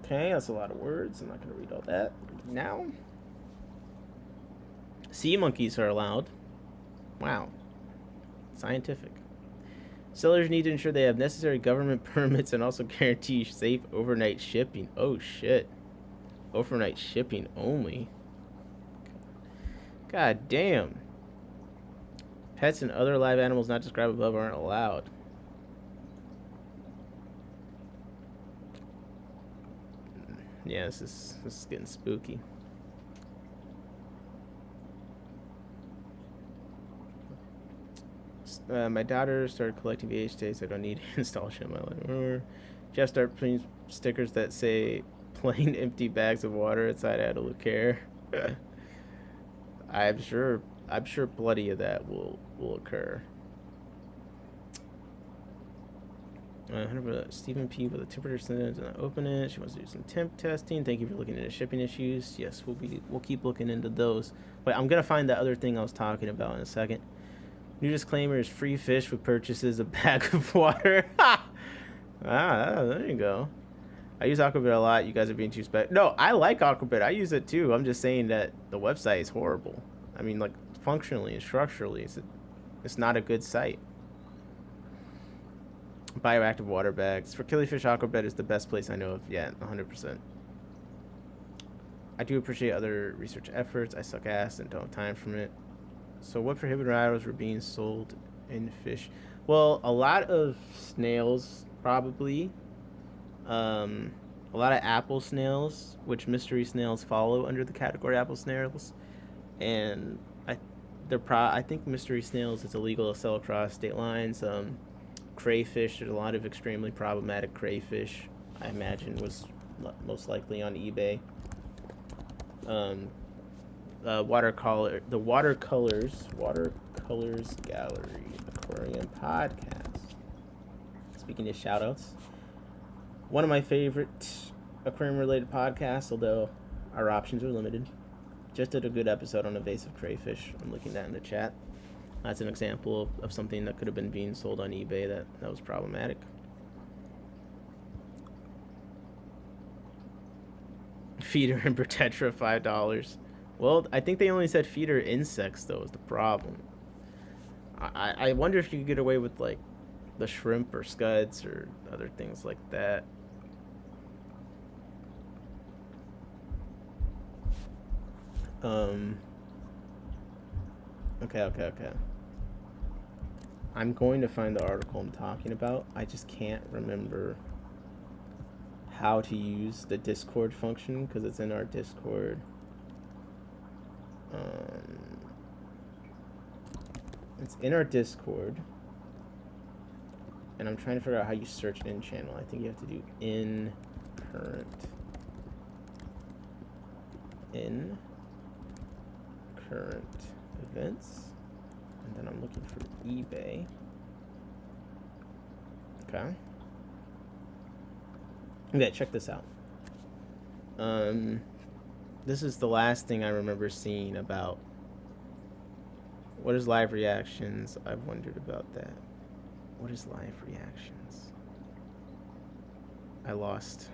[SPEAKER 1] Okay, that's a lot of words. I'm not going to read all that now. Sea monkeys are allowed. Wow. Scientific. Sellers need to ensure they have necessary government permits and also guarantee safe overnight shipping. Oh, shit. Overnight shipping only. God damn. Pets and other live animals not described above aren't allowed. Yeah, this is getting spooky. My daughter started collecting VH tapes. I don't need to install shit in my life. Jeff started putting stickers that say plain empty bags of water inside out of care. I'm sure plenty of that will occur. Stephen P with a temperature sentence and open it. She wants to do some temp testing. Thank you for looking into shipping issues. Yes, we'll keep looking into those. But I'm gonna find the other thing I was talking about in a second. New disclaimer is free fish with purchases a bag of water. There you go. I use Aquabit a lot. You guys are being too No, I like Aquabit. I use it too. I'm just saying that the website is horrible. I mean, like, functionally and structurally, it's not a good site. Bioactive water bags. For killifish, Aquabit is the best place I know of yet, 100%. I do appreciate other research efforts. I suck ass and don't have time for it. So what prohibited items were being sold in fish? Well, a lot of snails, probably. A lot of apple snails, which mystery snails follow under the category apple snails. And I think mystery snails is illegal to sell across state lines. Crayfish, there's a lot of extremely problematic crayfish, I imagine was most likely on eBay. The watercolors gallery aquarium podcast. Speaking of shoutouts, one of my favorite aquarium related podcasts, although our options are limited, just did a good episode on invasive crayfish. I'm looking at that in the chat. That's an example of something that could have been being sold on eBay that was problematic. Feeder and Bertetra, $5. Well, I think they only said feeder insects, though, is the problem. I wonder if you could get away with, like, the shrimp or scuds or other things like that. Okay. I'm going to find the article I'm talking about. I just can't remember how to use the Discord function because it's in our Discord. It's in our Discord. And I'm trying to figure out how you search in channel. I think you have to do in current events. And then I'm looking for eBay. Okay, check this out. This is the last thing I remember seeing about what is live reactions. I've wondered about that. What is live reactions? I lost.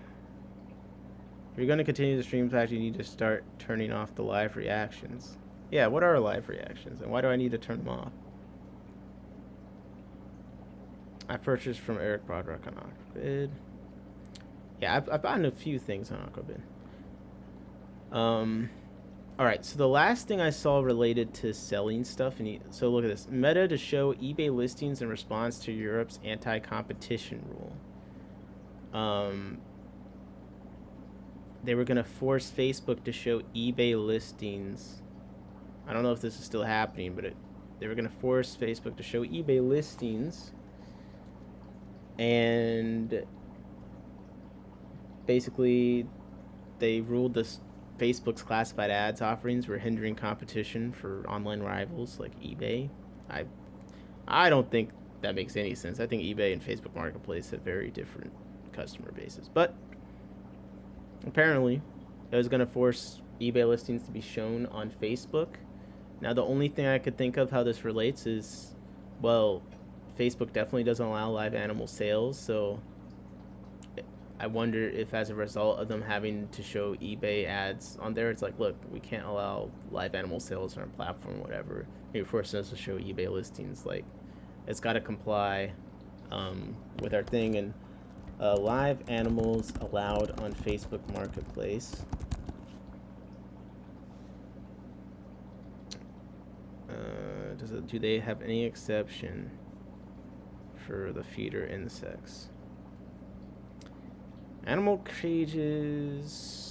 [SPEAKER 1] If you're going to continue the stream fact, you need to start turning off the live reactions. Yeah, what are live reactions, and why do I need to turn them off? I purchased from Eric Broderick on Aquabid. Yeah, I've gotten a few things on Aquabid. All right, so the last thing I saw related to selling stuff, so look at this. Meta to show eBay listings in response to Europe's anti-competition rule. They were going to force Facebook to show eBay listings. I don't know if this is still happening, but they were going to force Facebook to show eBay listings. And basically, they ruled this Facebook's classified ads offerings were hindering competition for online rivals like eBay. I don't think that makes any sense. I think eBay and Facebook Marketplace have very different customer bases. But apparently, it was going to force eBay listings to be shown on Facebook. Now, the only thing I could think of how this relates is, well, Facebook definitely doesn't allow live animal sales, so I wonder if as a result of them having to show eBay ads on there, it's like, look, we can't allow live animal sales on our platform or whatever. You're forcing us to show eBay listings. Like, it's got to comply with our thing. And live animals allowed on Facebook Marketplace. Do they have any exception for the feeder insects? Animal cages.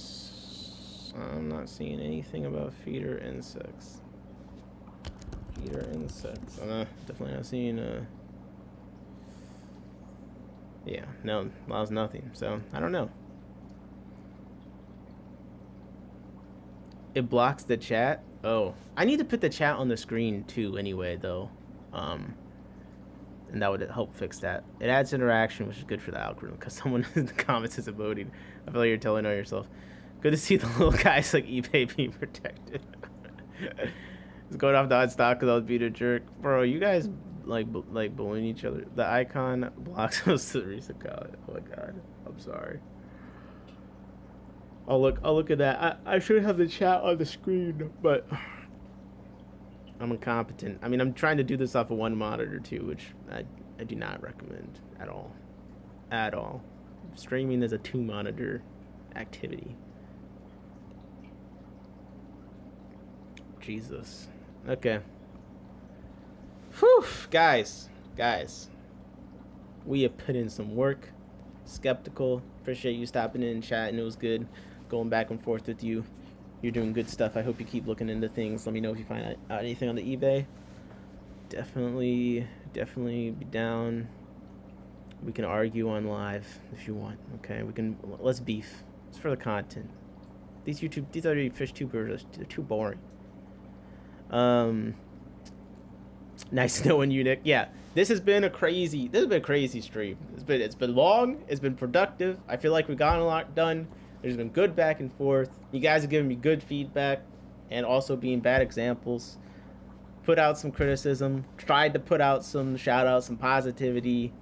[SPEAKER 1] I'm not seeing anything about feeder insects. Feeder insects. I'm definitely not seeing. Yeah, no, allows nothing. So I don't know. It blocks the chat. Oh, I need to put the chat on the screen too. Anyway, though, and that would help fix that. It adds interaction, which is good for the algorithm, because someone in the comments is emoting. I feel like you're telling on yourself. Good to see the little guys like eBay being protected. It's going off the odd stock because I was being a jerk, bro. You guys like bullying each other. The icon blocks us to the recent comment. Oh my god, I'm sorry. I'll look at that. I should have the chat on the screen, but I'm incompetent. I mean, I'm trying to do this off of one monitor too, which I do not recommend at all. At all. Streaming is a 2-monitor activity. Jesus. Okay. Whew, guys. We have put in some work. Skeptical. Appreciate you stopping in and chatting. It was good going back and forth with you. You're doing good stuff. I hope you keep looking into things. Let me know if you find out anything on the eBay. Definitely be down. We can argue on live if you want. Okay, let's beef. It's for the content. These other fish tubers are too boring. Nice knowing you, Nick. Yeah, this has been a crazy stream. It's been long. It's been productive. I feel like we've gotten a lot done. There's been good back and forth. You guys have given me good feedback, and also being bad examples. Put out some criticism. Tried to put out some shout outs, some positivity.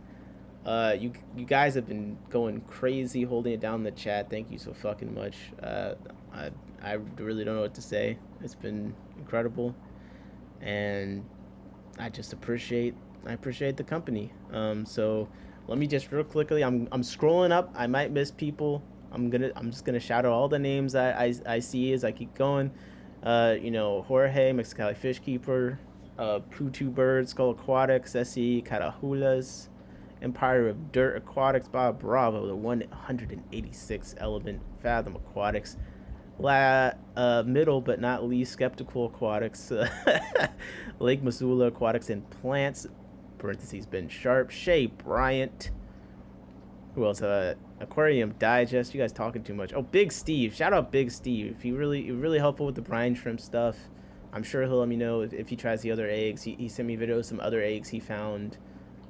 [SPEAKER 1] You guys have been going crazy, holding it down in the chat. Thank you so fucking much. I really don't know what to say. It's been incredible, and I just appreciate the company. So let me just real quickly. I'm scrolling up. I might miss people. I'm just gonna shout out all the names I see as I keep going. Jorge, Mexicali Fishkeeper, Poo2 Bird, Skull Aquatics, SE, Carahulas, Empire of Dirt Aquatics, Bob Bravo, the 186 Element, Fathom Aquatics, middle but not least Skeptical Aquatics, Lake Missoula Aquatics and Plants, parentheses Ben Sharp, Shay Bryant, who else? Aquarium Digest. You guys talking too much. Oh, Big Steve. Shout out Big Steve. He really helpful with the brine shrimp stuff. I'm sure he'll let me know if he tries the other eggs. He sent me videos of some other eggs he found.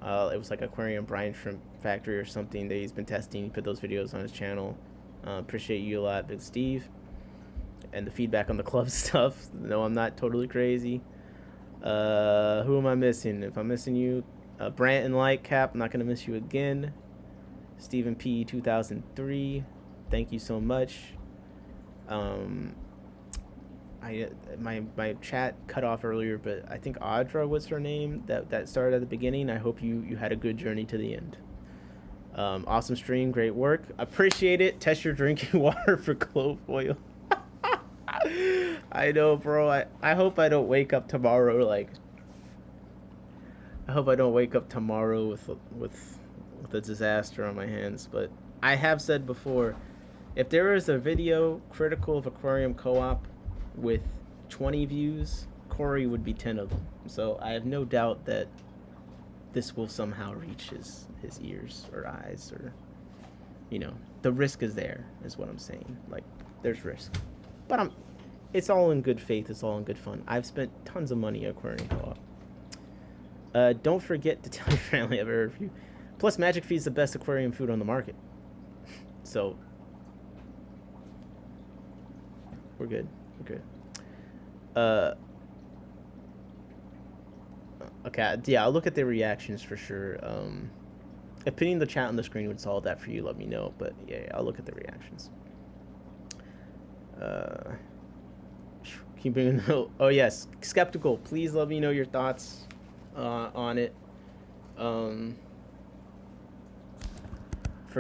[SPEAKER 1] It was like Aquarium Brine Shrimp Factory or something that he's been testing. He put those videos on his channel. Appreciate you a lot, Big Steve. And the feedback on the club stuff. No, I'm not totally crazy. Who am I missing? If I'm missing you, Brant and Lightcap, I'm not going to miss you again. Stephen P. 2003, thank you so much. I my chat cut off earlier, but I think Audra was her name that started at the beginning. I hope you had a good journey to the end. Awesome stream, great work. Appreciate it. Test your drinking water for clove oil. I know, bro. I hope I don't wake up tomorrow like. I hope I don't wake up tomorrow with a disaster on my hands. But I have said before, if there is a video critical of Aquarium Co-op with 20 views, Corey would be 10 of them. So I have no doubt that this will somehow reach his ears or eyes, or, you know, the risk is there, is what I'm saying. Like, there's risk. But it's all in good faith. It's all in good fun. I've spent tons of money at Aquarium Co-op. Don't forget to tell your family of a review. Plus, Magic Feed's the best aquarium food on the market. So, we're good. We're good. Okay, yeah, I'll look at the reactions for sure. If putting the chat on the screen would solve that for you, let me know. But yeah, I'll look at the reactions. Keeping oh yes, skeptical. Please let me know your thoughts on it. For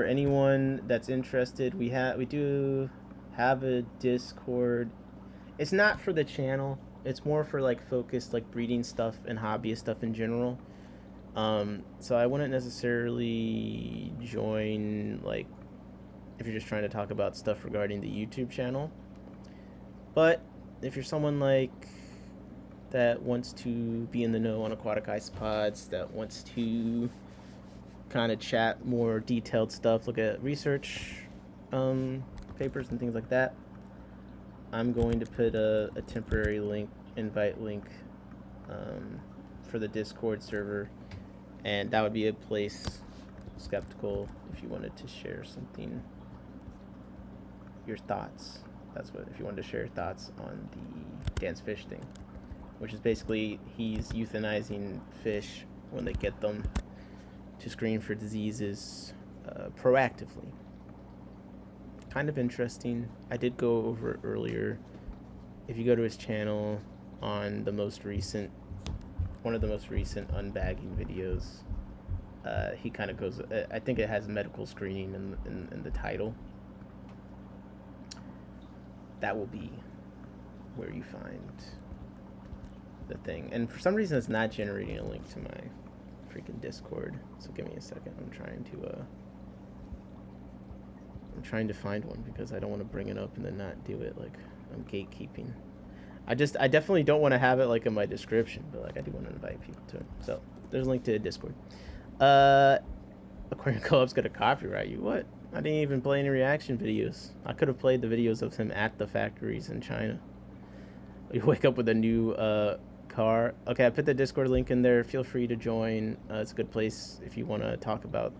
[SPEAKER 1] anyone that's interested, we do have a Discord. It's not for the channel. It's more for like focused like breeding stuff and hobbyist stuff in general. So I wouldn't necessarily join like if you're just trying to talk about stuff regarding the YouTube channel. But if you're someone like that wants to be in the know on aquatic isopods, that wants to kind of chat more detailed stuff, look at research papers and things like that, I'm going to put a temporary invite link for the Discord server, and that would be a place, skeptical, if you wanted to share something, your thoughts. That's what, if you wanted to share your thoughts on the dance fish thing, which is basically he's euthanizing fish when they get them to screen for diseases proactively. Kind of interesting. I did go over it earlier. If you go to his channel on the most recent, one of the most recent unbagging videos, he kind of goes, I think it has medical screening in the title. That will be where you find the thing. And for some reason it's not generating a link to my freaking Discord. So give me a second. I'm trying to find one because I don't want to bring it up and then not do it. Like, I'm gatekeeping. I definitely don't want to have it like in my description, but like I do want to invite people to it. So there's a link to the Discord. Aquarium Co-op's gonna copyright you. What? I didn't even play any reaction videos. I could have played the videos of him at the factories in China. You wake up with a new car. Okay, I put the Discord link in there. Feel free to join. It's a good place if you want to talk about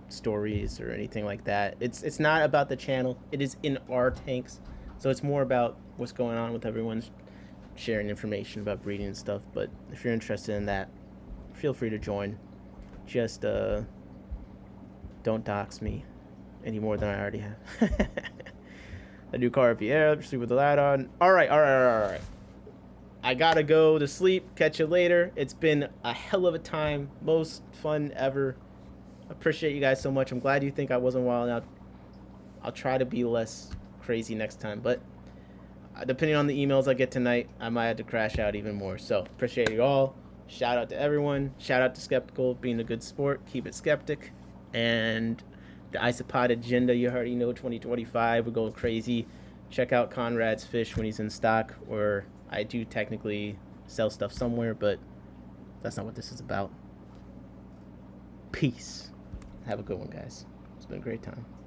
[SPEAKER 1] stories or anything like that. It's not about the channel. It is in our tanks, so it's more about what's going on with everyone sharing information about breeding and stuff. But if you're interested in that, feel free to join. Just don't dox me any more than I already have. A new car Pierre, sleep with the light on. All right. I gotta go to sleep. Catch you later. It's been a hell of a time. Most fun ever. Appreciate you guys so much. I'm glad you think I wasn't wild out. I'll try to be less crazy next time, but depending on the emails I get tonight, I might have to crash out even more. So appreciate you all. Shout out to everyone. Shout out to Skeptical being a good sport. Keep it skeptic. And the Isopod agenda, you already know, 2025, we're going crazy. Check out Conrad's fish when he's in stock, or I do technically sell stuff somewhere, but that's not what this is about. Peace. Have a good one, guys. It's been a great time.